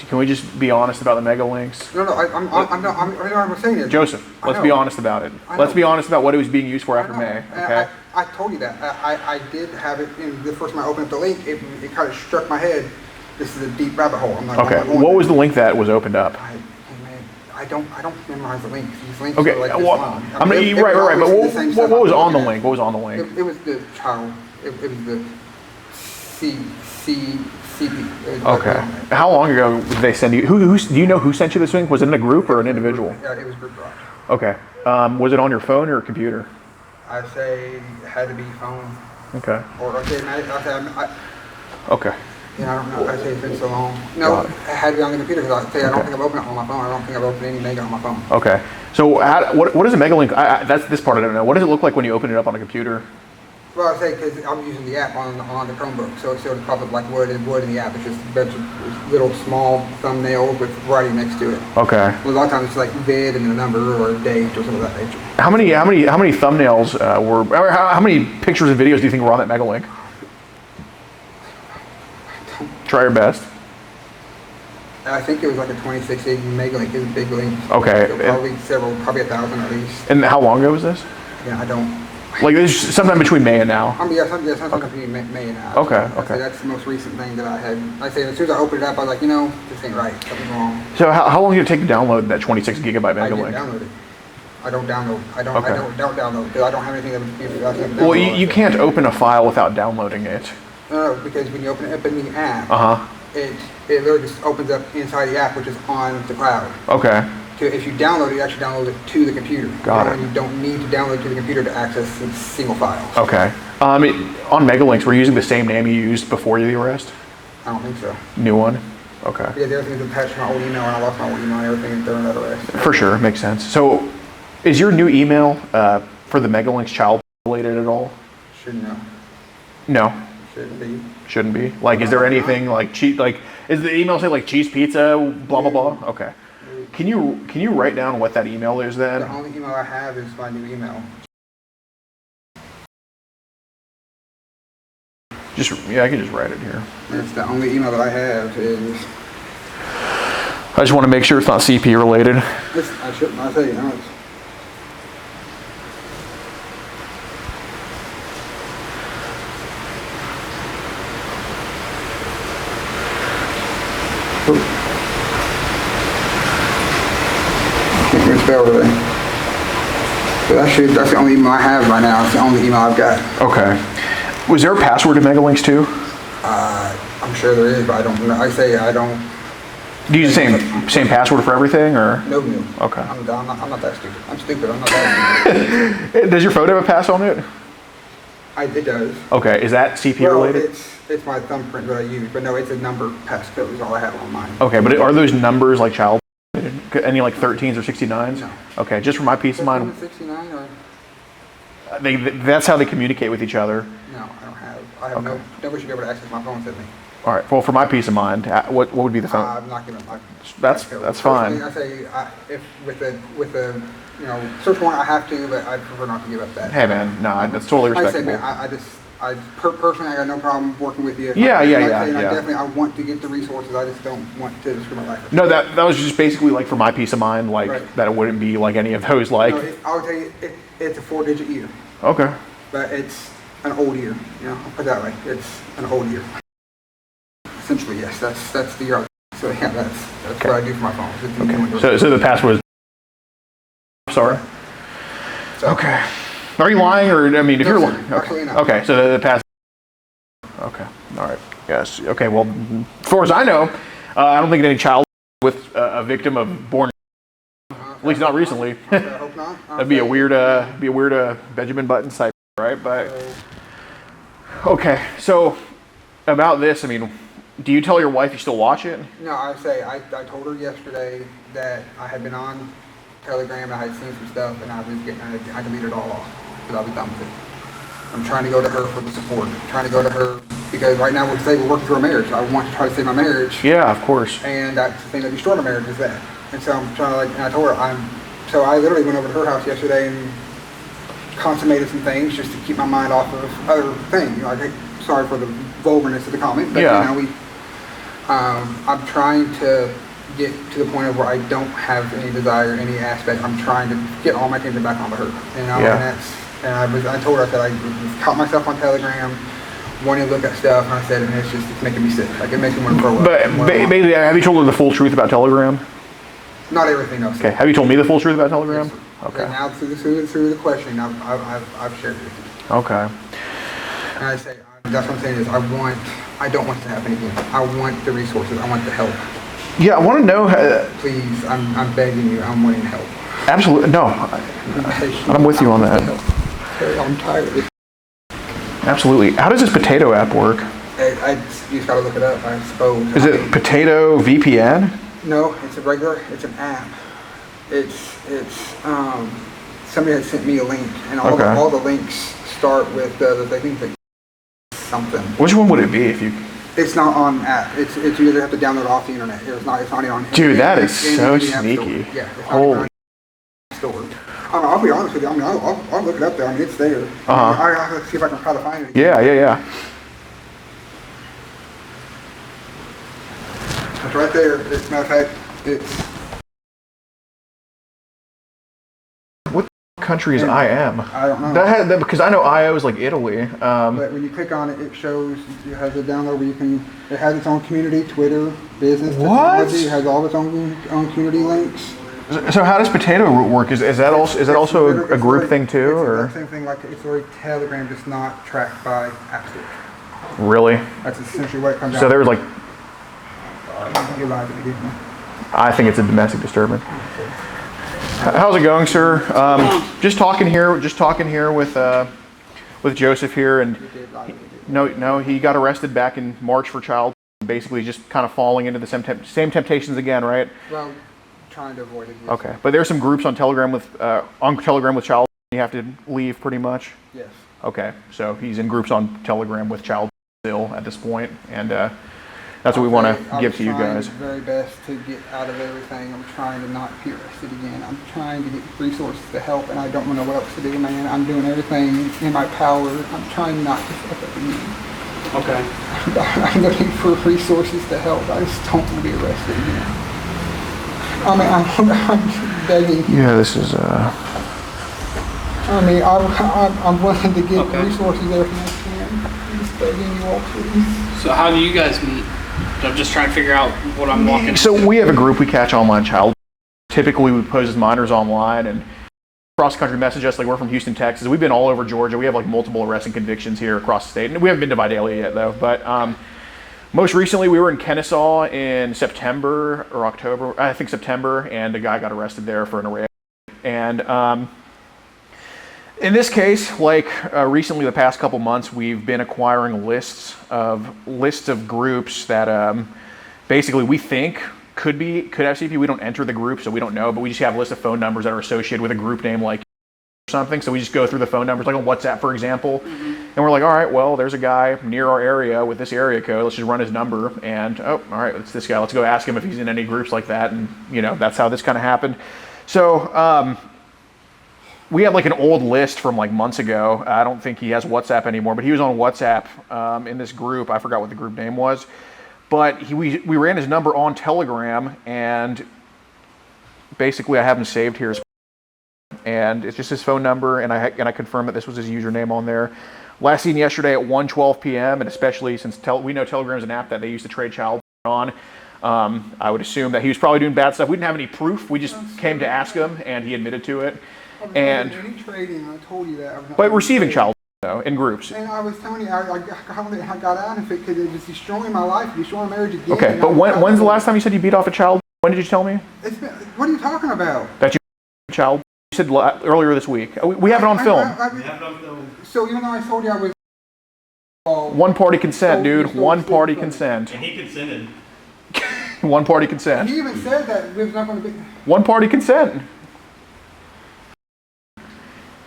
Can we just be honest about the Mega Links?
No, I'm saying it.
Joseph, let's be honest about it. Let's be honest about what it was being used for after May. Okay.
I told you that. I did have it in the first time I opened up the link. It kind of struck my head. This is a deep rabbit hole. I'm like,
Okay. What was the link that was opened up?
I don't memorize the links. These links
Okay.
are like this
Well,
long.
right. But what was on the link? What was on the link?
It was the child. It was the CP.
Okay. How long ago did they send you? Who do you know who sent you this link? Was it in a group or an individual?
Yeah, it was group dropped.
Okay. Was it on your phone or a computer?
I'd say it had to be phone.
Okay.
Or okay,
Okay.
yeah, I don't know. I'd say it's been so long. No, it had to be on the computer because I don't think I've opened it on my phone. I don't think I've opened any Mega on my phone.
Okay. So what is a Megalink? That's this part I don't know. What does it look like when you open it up on a computer?
Well, I say because I'm using the app on the Chromebook, so it pops up like Word in the app. It's just a bunch of little small thumbnails with writing next to it.
Okay.
Well, a lot of times it's like vid and a number or a date or something of that nature.
How many thumbnails were? Or how many pictures and videos do you think were on that Megalink? Try your best.
I think it was like a 26 Megalink. It's a big link.
Okay.
So probably 1,000 at least.
And how long ago was this?
Yeah, I don't.
Like this sometime between May and now.
Sometime between May and now.
Okay.
That's the most recent thing that I had. I say as soon as I opened it up, I was like, this ain't right. Something's wrong.
So how long did it take to download that 26 gigabyte Megalink?
I didn't download it. I don't download. I don't download because I don't have anything that would
Well, you can't open a file without downloading it.
No, because when you open it up in the app, it literally just opens up inside the app, which is on the cloud.
Okay.
If you download it, you actually download it to the computer.
Got it.
And you don't need to download it to the computer to access single files.
Okay. On Megalinks, were you using the same name you used before the arrest?
I don't think so.
New one? Okay.
Yeah, everything is attached to my old email, and I lost my old email and everything during that arrest.
For sure, makes sense. So, is your new email for the Megalinks child related at all?
Shouldn't know.
No.
Shouldn't be.
Shouldn't be. Like, is there anything like is the email say like cheese pizza, blah blah blah? Okay. Can you write down what that email is then?
The only email I have is my new email.
I can just write it here.
That's the only email that I have is.
I just want to make sure it's not CP related.
I shouldn't. I say no. Spell today. But that's the only email I have right now. It's the only email I've got.
Okay. Was there a password to Megalinks too?
I'm sure there is, but I don't know. I say I don't.
Do you use the same password for everything, or?
No.
Okay.
I'm not that stupid. I'm stupid. I'm not that stupid.
Does your phone have a pass on it?
It does.
Okay. Is that CP related?
It's my thumbprint that I use, but no, it's a number passcode is all I have on mine.
Okay, but are those numbers like child? Any like 13s or 69s?
No.
Okay, just for my peace of mind.
69 or?
That's how they communicate with each other.
No, I have nobody should be able to access my phone except me.
All right. Well, for my peace of mind, what would be the phone?
I'm not gonna.
That's fine.
I say if with the search warrant I have to, but I prefer not to give up that.
Hey man, no, that's totally respectable.
Like I said, man, personally I got no problem working with you.
Yeah.
I want to get the resources. I just don't want to discriminate.
No, that was just basically like for my peace of mind, like that it wouldn't be like any of those like.
No, I'll tell you, it's a 4-digit year.
Okay.
But it's an old year. I'll put it that way. It's an old year. Essentially, yes. That's the year. So yeah, that's what I do for my phone.
Okay. So the password is. Sorry.
So,
okay. Are you lying, or I mean, if you're lying,
okay.
Okay. So the pass. Okay. All right. Yes. Okay. Well, as far as I know, I don't think any child with a victim of born. At least not recently.
I hope not.
That'd be a weird Benjamin Button type, right? But okay. So about this, I mean, do you tell your wife you still watch it?
No, I told her yesterday that I had been on Telegram and I had seen some stuff and I deleted it all off because I was done with it. I'm trying to go to her for the support. I'm trying to go to her because right now we're working through a marriage. I want to try to save my marriage.
Yeah, of course.
And that's the thing that destroyed my marriage is that. And so I'm trying to and I told her so I literally went over to her house yesterday and consummated some things just to keep my mind off of other things. Sorry for the vulgarness of the comment, but I'm trying to get to the point of where I don't have any desire, any aspect. I'm trying to get all my attention back onto her. I told her I caught myself on Telegram, wanting to look at stuff, and I said, and it's making me sick. Like it makes me want to throw up.
But basically, have you told her the full truth about Telegram?
Not everything else.
Okay. Have you told me the full truth about Telegram?
Yes,
okay.
And now through the questioning, I've shared it with you.
Okay.
And I say that's what I'm saying is I don't want it to happen again. I want the resources. I want the help.
Yeah, I want to know.
Please, I'm begging you. I'm wanting help.
Absolutely, no. I'm with you on that.
I'm tired of it.
Absolutely. How does this potato app work?
You just gotta look it up, I suppose.
Is it Potato VPN?
No, it's an app. It's somebody had sent me a link, and all the links start with I think the something.
Which one would it be if you?
It's not on app. It's you either have to download it off the internet. It's not even on.
Dude, that is so sneaky.
Yeah.
Holy.
Store. I'll be honest with you. I mean, I'll look it up there. I mean, it's there. I'll see if I can try to find it.
Yeah.
It's right there. As a matter of fact, it's.
What country is IM?
I don't know.
Because I know IO is like Italy.
But when you click on it, it shows it has a download where you can. It has its own community, Twitter, business, technology. It has all its own community links.
So how does Potato work? Is that also a group thing too, or?
It's the same thing. Like it's already Telegram, just not tracked by App Store.
Really?
That's essentially what it comes down.
So there's like.
You're live again.
I think it's a domestic disturbance. How's it going, sir? Just talking here with Joseph here, and he got arrested back in March for child, basically just kind of falling into the same temptations again, right?
Well, trying to avoid it. Yes.
Okay, but there's some groups on Telegram with child. You have to leave pretty much.
Yes.
Okay, so he's in groups on Telegram with child still at this point, and that's what we want to give to you guys.
I'm trying my very best to get out of everything. I'm trying to not be arrested again. I'm trying to get resources to help, and I don't know what else to do, man. I'm doing everything in my power. I'm trying not to fuck up again.
Okay.
I'm looking for resources to help. I just don't want to be arrested again. I mean, I'm begging.
Yeah, this is.
I mean, I'm willing to get resources there if I can. I'm just begging you all, please.
So how do you guys meet? I'm just trying to figure out what I'm walking.
So we have a group we catch online child. Typically we pose as minors online and cross country message us. Like we're from Houston, Texas. We've been all over Georgia. We have like multiple arrests and convictions here across the state. And we haven't been to Vidalia yet though. But most recently we were in Kennesaw in September or October. I think September, and a guy got arrested there for an arrest. And in this case, like recently, the past couple months, we've been acquiring lists of groups that basically we think could have CP. We don't enter the group, so we don't know, but we just have a list of phone numbers that are associated with a group name like something, so we just go through the phone numbers, like on WhatsApp, for example, and we're like, all right, well, there's a guy near our area with this area code. Let's just run his number, and oh, all right, it's this guy. Let's go ask him if he's in any groups like that, and that's how this kind of happened. So we had like an old list from like months ago. I don't think he has WhatsApp anymore, but he was on WhatsApp in this group. I forgot what the group name was, but we ran his number on Telegram, and basically I have him saved here as, and it's just his phone number, and I confirmed that this was his username on there. Last seen yesterday at 1:12 p.m. and especially since we know Telegram's an app that they used to trade child on, I would assume that he was probably doing bad stuff. We didn't have any proof. We just came to ask him, and he admitted to it. And
trading, I told you that.
But receiving child though in groups.
And I was telling you, I got out of it because it was destroying my life, destroying marriage again.
Okay, but when's the last time you said you beat off a child? When did you tell me?
What are you talking about?
That you beat a child? You said earlier this week. We have it on film.
So even though I told you I was...
one party consent, dude. One party consent.
And he consented.
One party consent.
He even said that it was not going to be...
One party consent.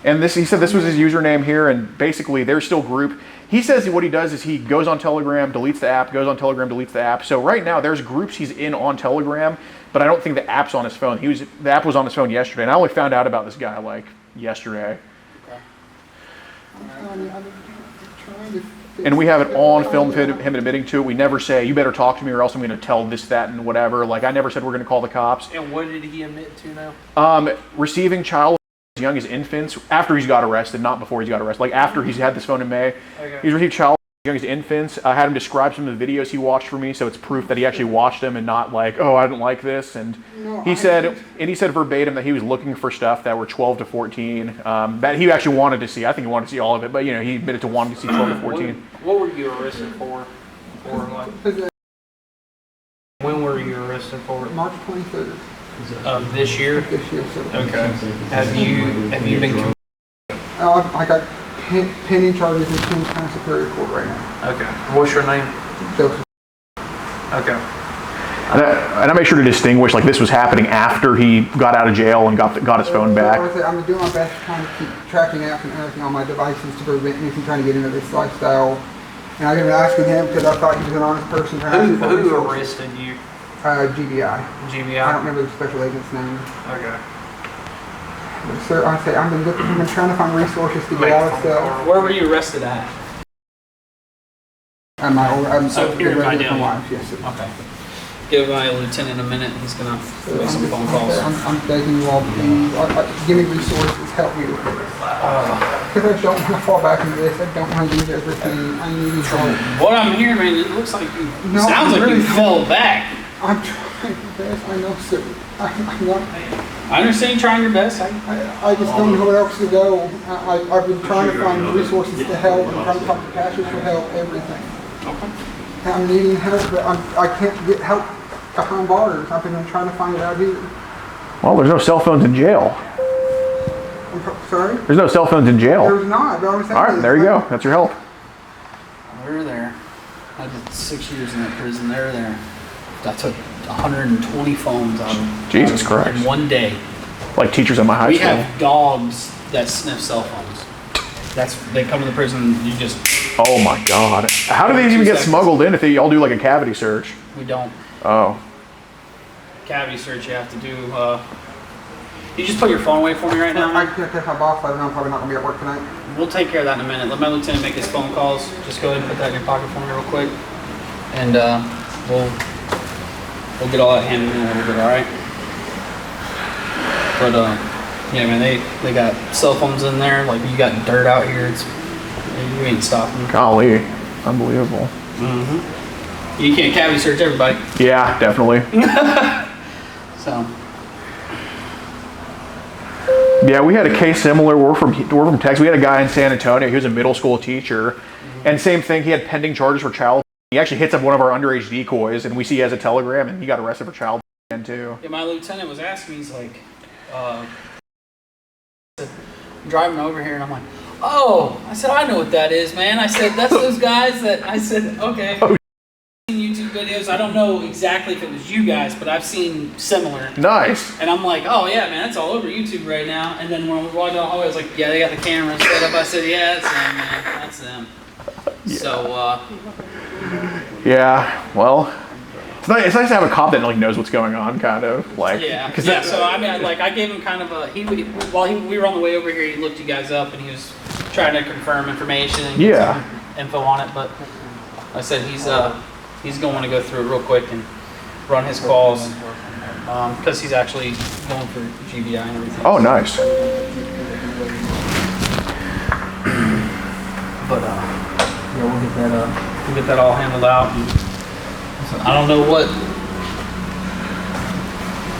And he said this was his username here, and basically they're still group. He says what he does is he goes on Telegram, deletes the app, goes on Telegram, deletes the app. So right now there's groups he's in on Telegram, but I don't think the app's on his phone. The app was on his phone yesterday, and I only found out about this guy like yesterday.
Okay. I'm trying to...
And we have it on film, him admitting to it. We never say, you better talk to me or else I'm going to tell this, that, and whatever. Like, I never said we're going to call the cops.
And what did he admit to now?
Receiving child as young as infants, after he's got arrested, not before he's got arrested. Like, after he's had this phone in May. Okay. He's received child as young as infants. I had him describe some of the videos he watched for me, so it's proof that he actually watched them and not like, oh, I didn't like this. And he said verbatim that he was looking for stuff that were 12 to 14, that he actually wanted to see. I think he wanted to see all of it, but he admitted to wanting to see 12 to 14.
What were you arrested for? When were you arrested for?
March 23rd.
Of this year?
This year, sir.
Okay. Have you been convicted?
I got pending charges in Kings County Superior Court right now.
Okay. What's your name?
Joseph.
Okay.
And I made sure to distinguish, like, this was happening after he got out of jail and got his phone back.
I'm doing my best trying to keep tracking apps and everything on my devices to prevent me from trying to get into this lifestyle. And I didn't ask him because I thought he was an honest person.
Who arrested you?
GBI.
GBI?
I don't remember the special agent's name.
Okay.
But sir, I've been trying to find resources to get out of stuff.
Where were you arrested at?
I'm
here in Vidalia.
Wife, yes, sir.
Okay. Give my lieutenant a minute. He's gonna make some phone calls.
I'm begging you all, please, give me resources, help me with this. Because I don't want to fall back into this. I don't want to lose everything. I need help.
What I'm hearing, man, it looks like you.
No,
sounds like
really
you fell back.
I'm trying my best. I know, sir. I'm not.
I understand trying your best.
I just don't know where else to go. I've been trying to find resources to help. I'm trying to talk to pastors for help. Everything.
Okay.
I'm needing help, but I can't get help behind bars. I've been trying to find it out here.
Well, there's no cell phones in jail.
Sorry?
There's no cell phones in jail.
There's not. But I'm saying
all right, there you go. That's your help.
They're there. I did 6 years in that prison. They're there. I took 120 phones out of them.
Jesus Christ.
In one day.
Like teachers at my high
we
school.
We have dogs that sniff cell phones. They come to the prison, you just...
Oh my God. How do they even get smuggled in if they all do like a cavity search?
We don't.
Oh.
Cavity search you have to do, you just put your phone away for me right now?
I can't take my boss. I know I'm probably not going to be at work tonight.
We'll take care of that in a minute. Let my lieutenant make his phone calls. Just go ahead and put that in your pocket for me real quick. And we'll get all that handled in a little bit, alright? But yeah, man, they got cell phones in there. Like, you got dirt out here. You ain't stopping.
Golly, unbelievable.
Mm-hmm. You can't cavity search everybody.
Yeah, definitely.
So.
Yeah, we had a case similar. We're from Texas. We had a guy in San Antonio. He was a middle school teacher, and same thing. He had pending charges for child. He actually hits up one of our underage decoys, and we see he has a telegram, and he got arrested for child too.
Yeah, my lieutenant was asking me, he's like, driving over here, and I'm like, oh, I said, I know what that is, man. I said, that's those guys that, I said, okay. YouTube videos. I don't know exactly if it was you guys, but I've seen similar.
Nice.
And I'm like, oh yeah, man, that's all over YouTube right now. And then when we walked down the hallway, I was like, yeah, they got the cameras set up. I said, yeah, that's them, man. That's them.
Yeah.
So,
yeah, well, it's nice to have a cop that like knows what's going on, kind of like.
yeah. So I mean, like, I gave him kind of a. We were on the way over here. He looked you guys up, and he was trying to confirm information and get some info on it. But I said he's going to go through it real quick and run his calls because he's actually going for GBI and everything.
Oh, nice.
But yeah, we'll get that all handled out. And I don't know what.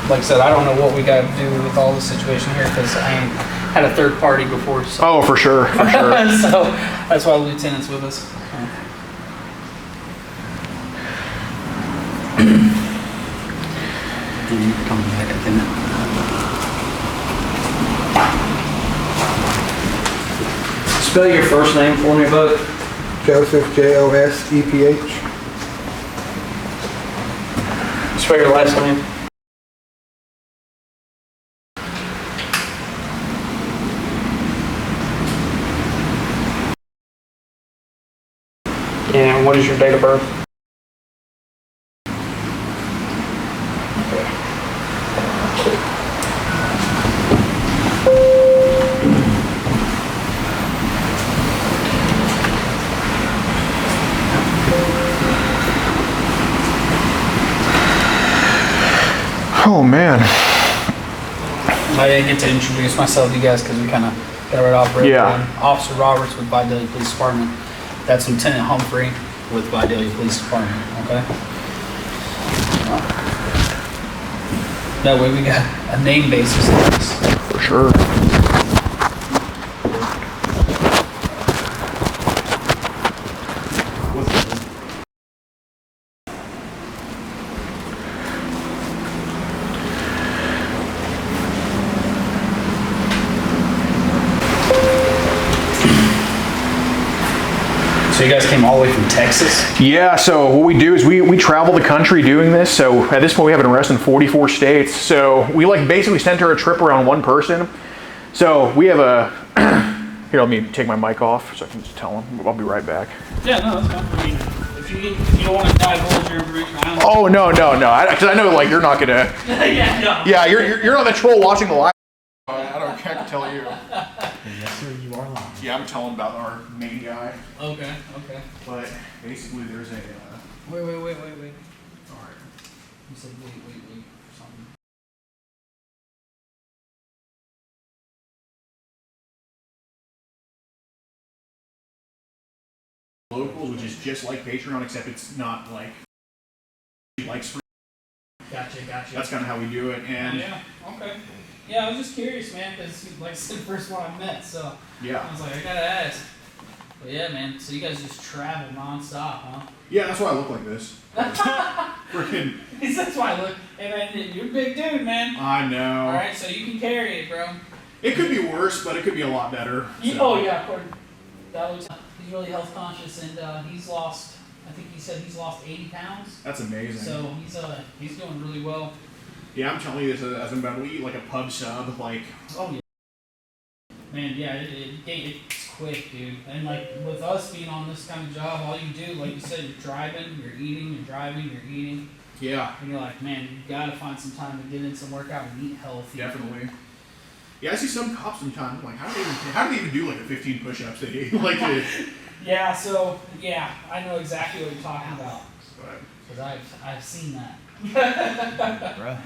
Like I said, I don't know what we got to do with all this situation here because I had a third party before. So.
Oh, for sure, for sure.
So that's why the lieutenant's with us. Coming back at them. Spell your first name for me, bud.
Joseph, Joseph.
Spell your last name. And what is your date of birth?
Oh man.
I didn't get to introduce myself to you guys because we kind of got right off.
Yeah.
Officer Roberts with Vidalia Police Department. That's Lieutenant Humphrey with Vidalia Police Department. Okay. That way we got a name basis in this.
For sure.
So you guys came all the way from Texas?
Yeah, so what we do is we travel the country doing this. So at this point we have an arrest in 44 states. So we like basically center a trip around one person. So we have a, here, let me take my mic off so I can just tell them. I'll be right back.
Yeah, no, that's fine. I mean, if you don't want to divulge your information, I don't.
Oh, no. Because I know like you're not gonna.
Yeah, no.
Yeah, you're not the troll watching the live. I can tell you.
Yes, sir, you are live.
Yeah, I'm telling about our main guy.
Okay.
But basically there's a...
Wait.
Alright.
You said wait for something.
Locals, which is just like Patreon, except it's not like free.
Gotcha.
That's kind of how we do it. And
yeah, okay. Yeah, I was just curious, man, because like I said, the first one I met, so
yeah.
I was like, I gotta ask. But yeah, man, so you guys just travel nonstop, huh?
Yeah, that's why I look like this. Freaking.
That's why I look. Hey, man, you're a big dude, man.
I know.
All right, so you can carry it, bro.
It could be worse, but it could be a lot better. So.
Oh yeah, of course. That was. He's really health conscious, and he's lost. I think he said he's lost 80 pounds.
That's amazing.
So he's doing really well.
Yeah, I'm telling you this as I'm about to eat like a pub sub, like.
Oh yeah. Man, yeah, it's quick, dude. And like with us being on this kind of job, all you do, like you said, you're driving, you're eating, you're driving, you're eating.
Yeah.
And you're like, man, you gotta find some time to get in some workout and eat healthy.
Definitely. Yeah, I see some cops sometimes. I'm like, how do they even do like the 15 push-ups they do? Like,
yeah. So yeah, I know exactly what you're talking about.
But
Because I've seen that.
Bruh.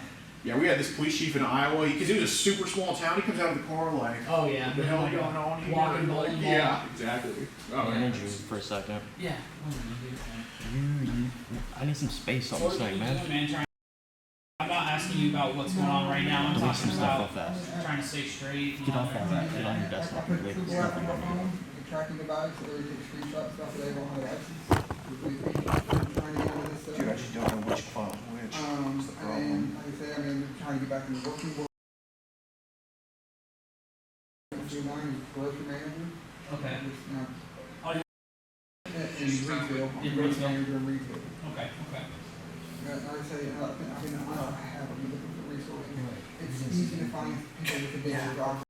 Yeah, we had this police chief in Iowa because it was a super small town. He comes out of the car like,
Oh yeah.
what the hell going on here?
Walking bowling ball.
Yeah, exactly. Oh,
I
yeah.
need you for a second.
Yeah.
I need some space on
What
this
are
thing,
you
man.
doing, man? I'm not asking you about what's going on right now. I'm
Delete
talking
some stuff
about
real fast.
trying to stay straight.
Get off all that. Get on your desktop. Delete the stuff you don't need.
Tracking device, so they take screenshots stuff that they don't have access. Trying to get into this stuff.
Dude, I just don't know which font, which.
And then, like I say, trying to get back in the working world. Grocery manager.
Okay.
Just,
Oh,
and retail. I'm
In
growth
retail?
manager in retail.
Okay.
Like I say, I have been looking for resources. It's easy to find people with addiction jobs.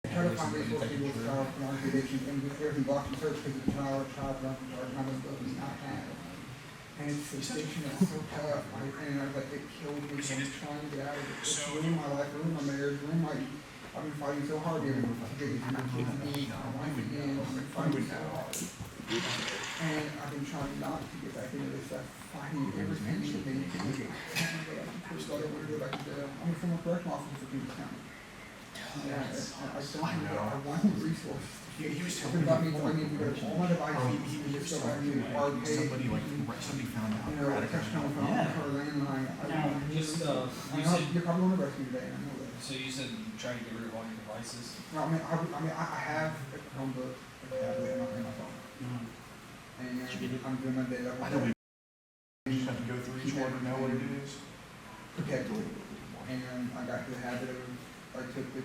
Try to find resources with child pornography addiction and with every box you search because it's child pornography charge, kind of stuff does not have. And it's this addiction that's so tough. And I was like, it killed me. I'm trying to get out of it. It's ruined my life, ruined my marriage, ruined my. I've been fighting so hard to get my kids and my wife again. I've been fighting so hard. And I've been trying not to get back into this stuff, fighting everything that they can do. First thought I wanted to go back to jail. I'm a former correctional officer for Phoenix County. Yeah, I want the resources.
He was
Something about me, I need to go to all my devices.
He
just go back to the arcade.
somebody found out.
You know, I touched my phone, her landline. You're probably on the rescue today, I know that.
So you said you try to get rid of all your devices?
No, I have a Chromebook, a tablet, and my phone. And I'm doing my day up.
You just have to go through each one and know what it is.
Protected. And I got the habit of, I took the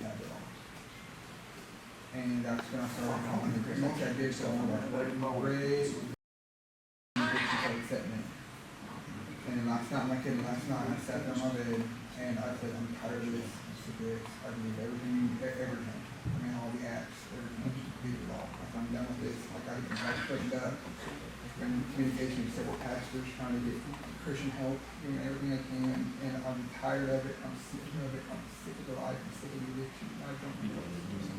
tablet off. And that's when I started calling the Christmas. I did so on that red. And last night I sat down on my bed and I said, I'm tired of this. I'm sick of this. I need everything. I mean, all the apps, everything. Leave it all. I'm done with this. Like I straightened up. I've been in communication with several pastors trying to get Christian help, doing everything I can, and I'm tired of it. I'm sick of it. I'm sick of the life. I'm sick of the addiction. I don't know what to do.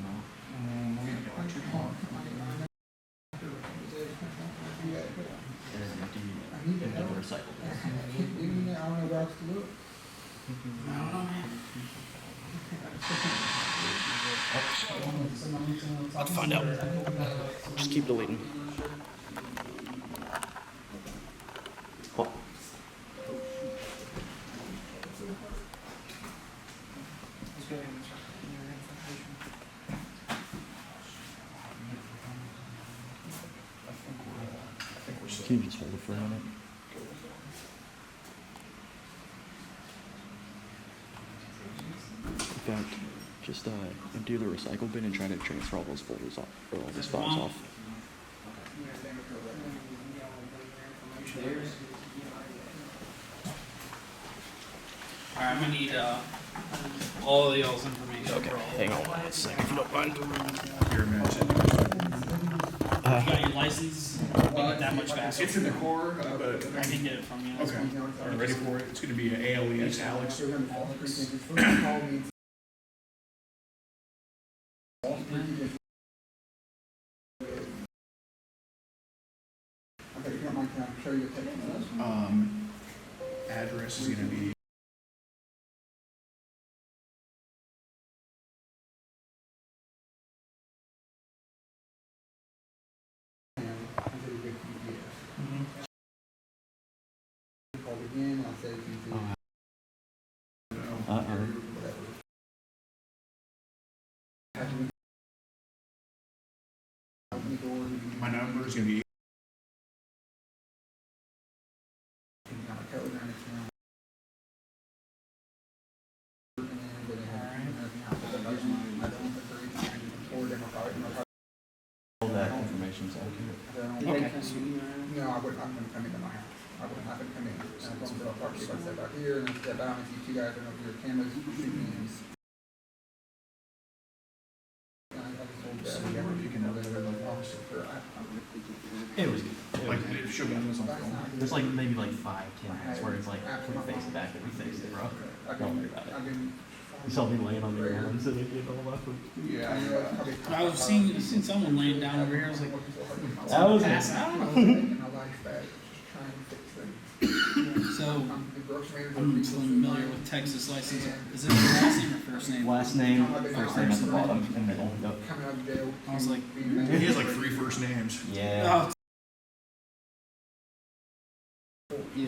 I need to help. I keep digging there. I don't know where else to look.
I'll find out. Just keep deleting.
Can you just hold it for a minute? In fact, just empty the recycle bin and try to transfer all those folders off, or all these files off.
Alright, I'm gonna need all of y'all's information.
Okay, hang on one second if you don't mind.
You got your license? Make it that much faster.
It's in the core, but
I can get it from you.
okay. Are you ready for it? It's going to be an ALES, Alex. Address is going to be. My number is going to be.
All that information's accurate.
Okay.
No, I'm going to come into my house. I wouldn't have to come in. I'm going to talk to you. I step out here and I step out and see you guys and over your cameras shooting in.
It was
Like, it should be on film.
There's like maybe like 5-10 minutes where it's like put face it back and we fixed it, bro. Don't worry about it. You saw me laying on the ground and it all that.
Yeah,
I've seen someone laying down over here. I was like,
That was
passing out. So I'm familiar with Texas license. Is it your last name or first name?
last name, first name at the bottom, and middle. Yep.
I was like,
He has like 3 first names.
Yeah.
oh,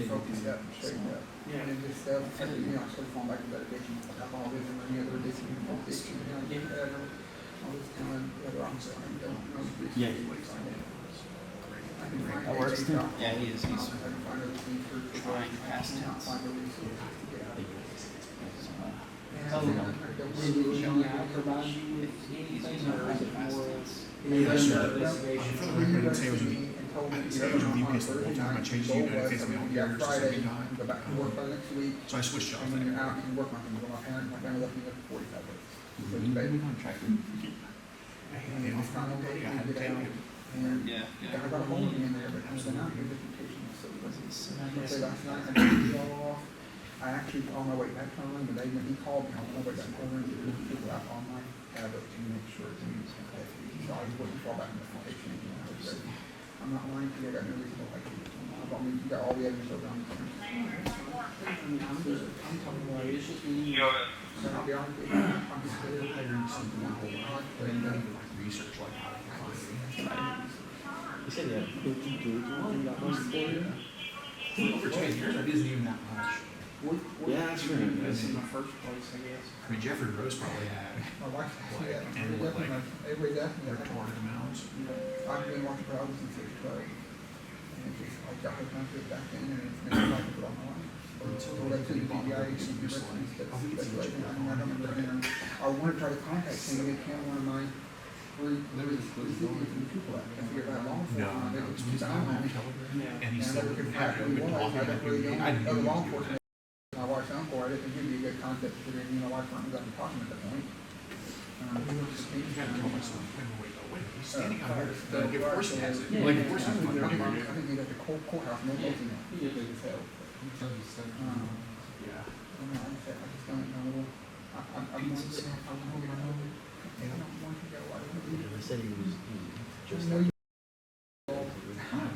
Focused up, straightened up. And just stuff, you know, I started falling back into that addiction, alcoholism, or any other addiction, addiction, you know, whatever. I was telling the other officer, I don't know the addiction.
Yeah. That works too.
yeah, he is. He's
I can find other things for
trying past tense.
find the resources to get out of it. And
For the record, I didn't say it was with you. I didn't say it was with you because the whole time I changed the United States mail carriers to 79. So I switched jobs.
And then you're out, you can work my family. My family left me there for 45 days. So it's bad.
They offered me a day, I had to take it.
And I got a hold of me in there, but I've been out here different patients. So last night I took it all off. I actually, on my way back home, the day when he called me, on my way back home, there was people out on my tablet to make sure it's in his capacity. So I wouldn't fall back in the patient again. I was ready. I'm not lying to you, I got no reason to like you. I mean, you got all the evidence around me. I'm talking about it's just me. So I'll be honest with you, I'm just hiring something my whole life, but I'm doing like research like how to find it.
You said that 50 gauge one got one for you?
Over 10 years, that isn't even that much.
Yeah, that's right.
This is my first place, I guess.
I mean, Jeffrey Rose probably had
My wife,
like,
yeah,
and like
everybody's asking me.
retarded amounts.
I've been watching problems since 6 12. And it's just, I got hooked onto it back then, and it's been like it all my life. So that's to the DBI, you see, that's right. I remember, and I want to try to contact him, and can't one of my there was people out there. I figured out law enforcement.
No, it's and he said,
I
have you been talking about I knew
law enforcement. My wife's uncle, I didn't give you a good concept for it, my wife wasn't going to talk to him at that point.
He's standing out here. Like, of course he has it. Like, of course he's fucking doing
I
it.
think he's at the courthouse, no closing it. He's big as hell.
Yeah.
I just don't know.
They said he was just
No,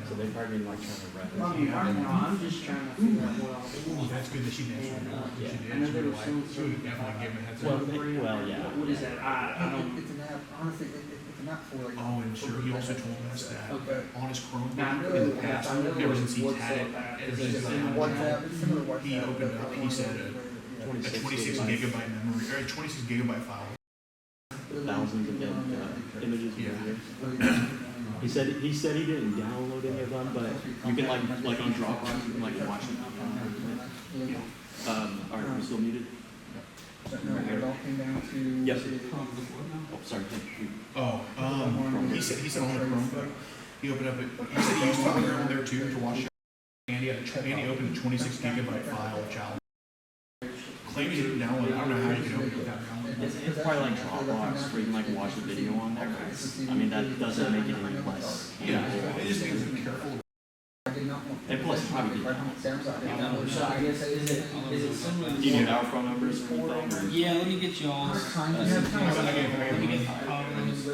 so they probably been like trying to wrap it.
I'm just trying to figure out what I'll do.
Well, that's good that she did. She did.
I know
She
there
would
was
like, she would
some-
definitely give him a heads
Well,
up.
well, yeah.
What is that? I don't. It's an app. Honestly, it's an app for like.
Oh, and sure, he also told us that
Okay.
on his Chromebook
Now, I know
in the
that-
past,
I know
ever since he's
WhatsApp
had it,
app.
ever
It's
since he's
just
had it,
WhatsApp. It's similar to WhatsApp.
he opened up, he said a 26 gigabyte memory, or a 26 gigabyte file.
Thousands of images.
Yeah.
He said he didn't download any of them, but you can like on Dropbox you can like watch them. All right, we're still muted.
It all came down to.
Yep. Oh, sorry.
He said on the Chromebook, he opened up he said he used Telegram there too to watch, and he opened a 26 gigabyte file of child. Claims he didn't download it. I don't know how you can open it without downloading it.
It's probably like Dropbox where you can like watch the video on there. I mean that doesn't make it any less.
Yeah, it just means be careful.
And plus, you probably did.
So I guess is it similar?
Do you need our phone numbers or anything? Or?
Yeah, let me get y'all's. Let me get Collins.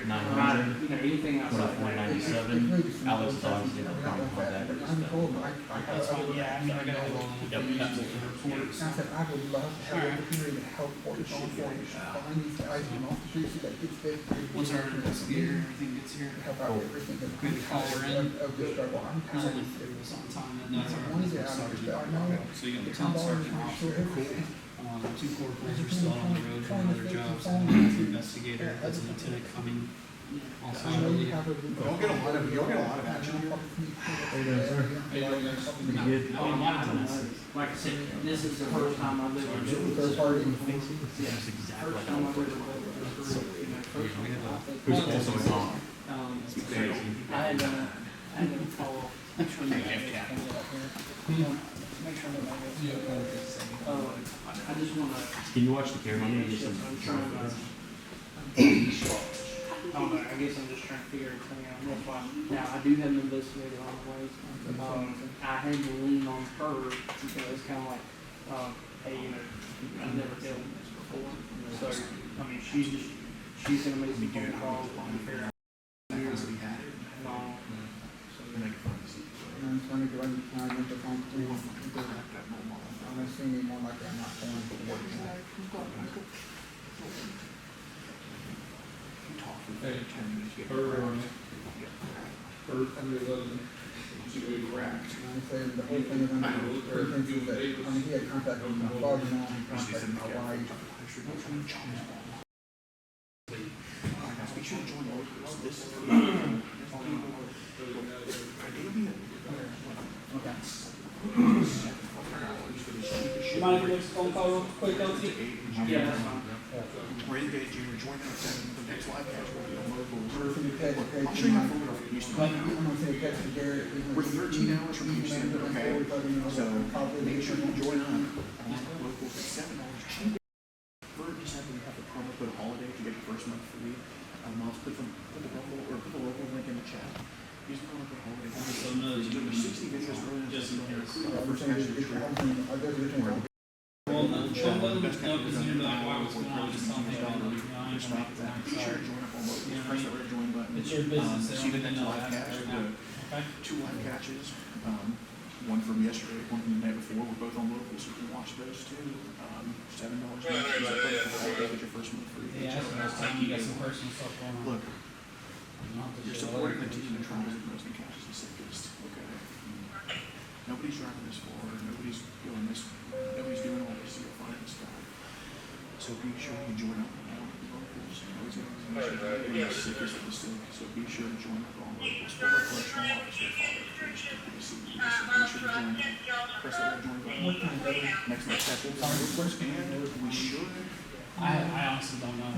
Anything outside
197. Alex is obviously the common contact.
That's fine. Yeah, I gotta hold on.
Yep, absolutely.
I said I would love to have the opportunity to help law enforcement find these guys on off the streets that gets fixed.
Once our investigator and everything gets here,
Help out everything.
we call her in.
Of this struggle. I'm tired of
It was on time.
I
That's our
want to get out of
sergeant.
this, but I know.
So you got the
It's
top
not
sergeant
always
officer.
sure.
2 corporals are still on the road from other jobs. And that's the investigator. That's a lieutenant coming. Also,
I know you have a.
You'll get a lot of action here.
Like I said, this is the first time I've lived in
Third party.
That's exactly
First
like
time I've ever lived
Who's also a mom.
crazy. I had to follow. Make sure that I just want to.
Can you watch the camera? I'm gonna get some.
I don't know. I guess I'm just trying to figure everything out. That's why. Now I do have an investigator on the way. I had to lean on her because it's kind of like, hey, you know, I've never dealt with this before. So I mean, she's gonna make some phone calls and figure out.
I'm trying to go and I went to phone too. I'm assuming more likely I'm not going to work now. And I say the whole thing is under pretenses that, I mean, he had contact with my father-in-law, and contact with my wife.
Okay. You mind if we make a phone call real quick, LT? Yeah, that's fine.
We're engaged. You were joining us in the next live catch will be on locals. I'll show you how far we're from Houston. We're 13 hours from Houston, okay? So make sure you join up on locals at $7 cheap. For December, you have the promo code holiday to get your first month free. I'll put the Rumble or put the local link in the chat. Use the promo code holiday. So there's 60 videos early enough so you can recruit our first catch of the trip.
Well, no, because you're like, wow, what's going on? Just something I don't know. I'm just making that.
Sure, join up on locals. Press that red join button.
It's your business.
See the next live catch.
Okay.
2 live catches. One from yesterday, one from the night before. We're both on locals, so you can watch those too. $7 each. Get your first month free.
Yeah, that's time you got some personal stuff going on.
Look, you're supporting the team that tries the most and catches the sickest. Okay. Nobody's driving this far. Nobody's doing this. Nobody's doing all this to go find this guy. So be sure you join up on all the locals. Always the sickest of the sick. So be sure to join up on locals. For our correctional officer, father, be sure to join up. Press that red join button. Next catch will be and we should.
I honestly don't know.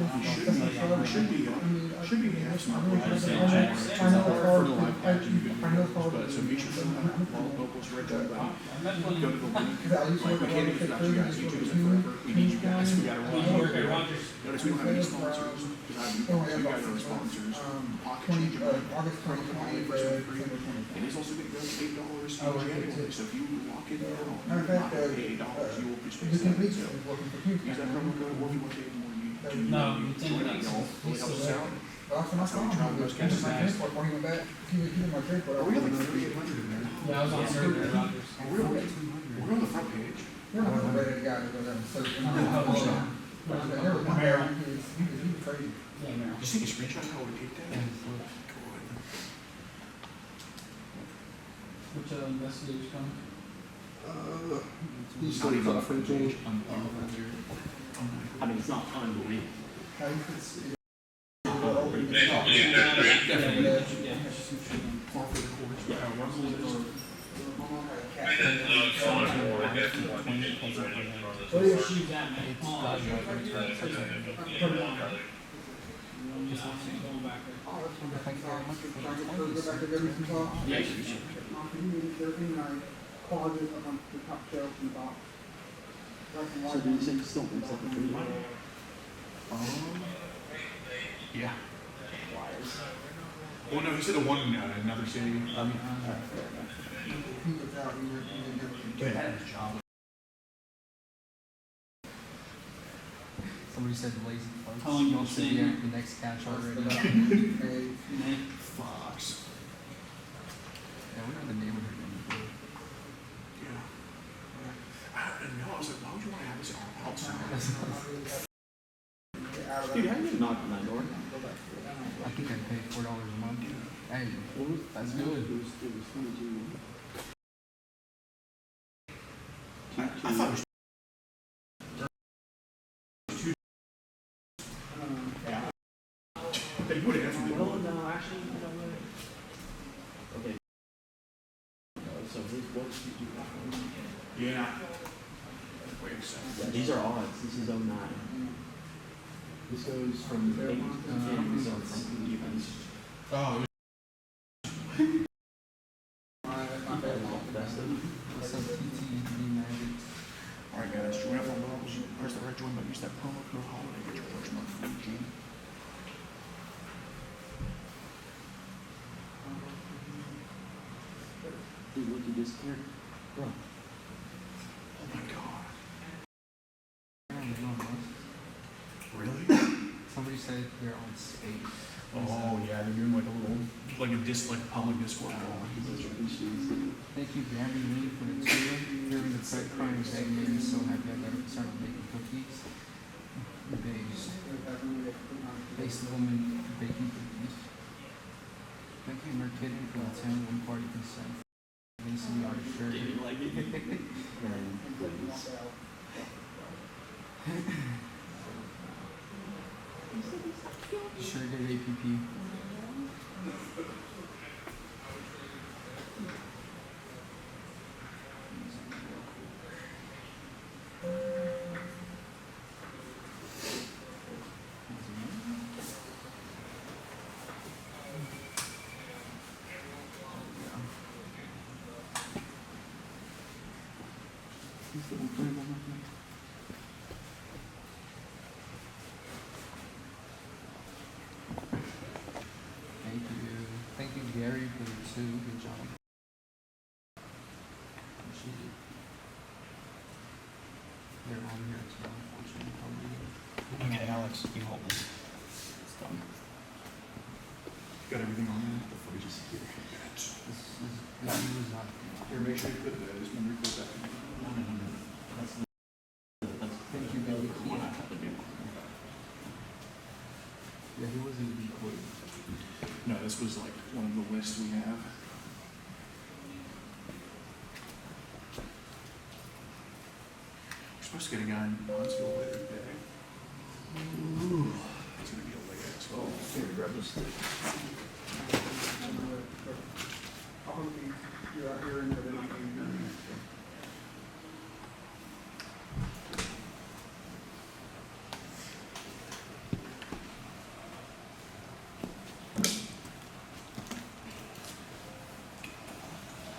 Should be have smart players for the live catch and but so be sure to follow locals red join button. Go to the link. Like we can't do without you guys. YouTube isn't forever. We need you guys. We got to run. Notice we don't have any sponsors because you guys are our sponsors. Pocket change and it's also going to go to $8 in January. So if you lock it now, not pay $8, you will be spaced out. So use that promo code or if you want to pay more, you
No,
join up, y'all. Really helps us out. That's how we try those catches fast. Are we at like 3,800 in there?
Yeah, I was on server at Rogers.
We're on the front page.
Merrill.
You see the screenshot of how we did that?
Which investigators come?
He's not even on the front page.
I mean, it's not unbelievable. So do you think it still thinks like a free one?
Yeah. Well, no, he said the one in another city.
Somebody said lazy
How long you
fucks.
stay
The
here?
next catch already.
Fox.
Yeah, we know the neighborhood.
Yeah. No, I was like, why would you want to have this outside?
Dude, how do you knock on that door?
I think I paid $4 a month. Hey, that's good.
I thought it was they would have answered
Well, no, actually, I don't know. Okay. So what's
Yeah. Wait a second.
yeah, these are odds. This is 09. This goes from 8 to 10. This goes from evens.
Oh,
What's up, TTD Magic?
alright guys, join up on levels. Press the red join button. Use that promo code holiday. Get your first month free, G.
Dude, look, you disappeared. Bro.
Oh my god. Really?
Somebody said they're on space.
Oh yeah, they're doing like a little, like a public Discord.
Thank you, Gabby Lee, for the tour. During the Fred Crime segment, I'm so happy I got started making cookies. Based woman baking cookies. Thank you, Merkidden, for the 10 one-party consent. Mason Yard shirt.
Did you like it?
Sure did APP. they're on here as well, unfortunately.
Okay, Alex, you hold this.
It's done.
Got everything on there before we just hear that.
This was not.
Here, make sure you put that. Just remember to put that.
Thank you, baby. Yeah, he wasn't even quoted.
No, this was like one of the lists we have. We're supposed to get a guy in Huntsville later today. It's gonna be a late ass call. Here, grab this thing.
I'll hope you're out here in the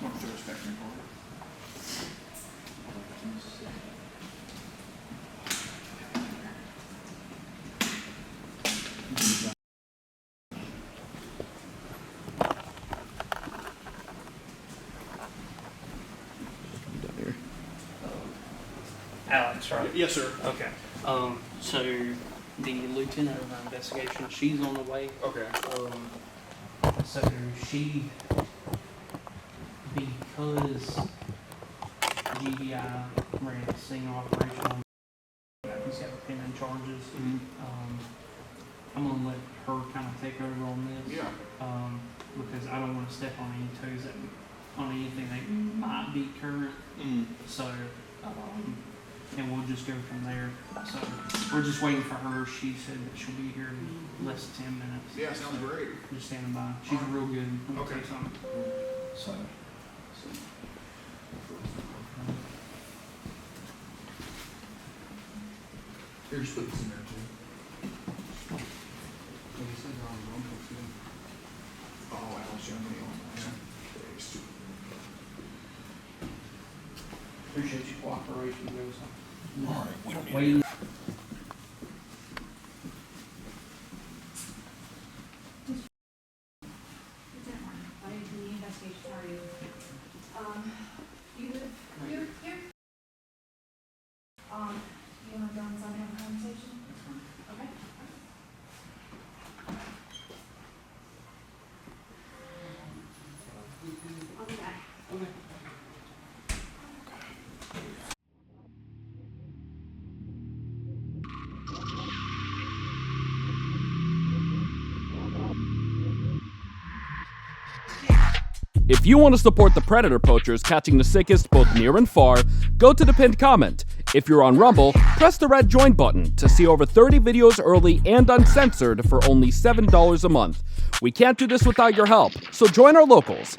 What the respect me for?
Alex, right?
Yes, sir.
Okay. So the lieutenant of our investigation, she's on the way.
Okay.
So she, because GBI ran a single operation, he's got pending charges. I'm gonna let her kind of take over on this.
Yeah.
Because I don't want to step on any toes on anything that might be current. So, and we'll just go from there. So we're just waiting for her. She said that she'll be here in less than 10 minutes.
Yeah, sounds great.
Just standing by. She's real good. Let me
Okay.
tell you something. So.
Here, just put this in there too.
Like I said, they're on Rumble too.
Oh, Alex, you have any on that? Thanks.
Appreciate your cooperation, guys.
All right, we don't need
Waiting.
You want to go inside and have a conversation? Okay. I'll be back.
Okay.
If you want to support the predator poachers catching the sickest both near and far, go to the pinned comment. If you're on Rumble, press the red join button to see over 30 videos early and uncensored for only $7 a month. We can't do this without your help, so join our locals.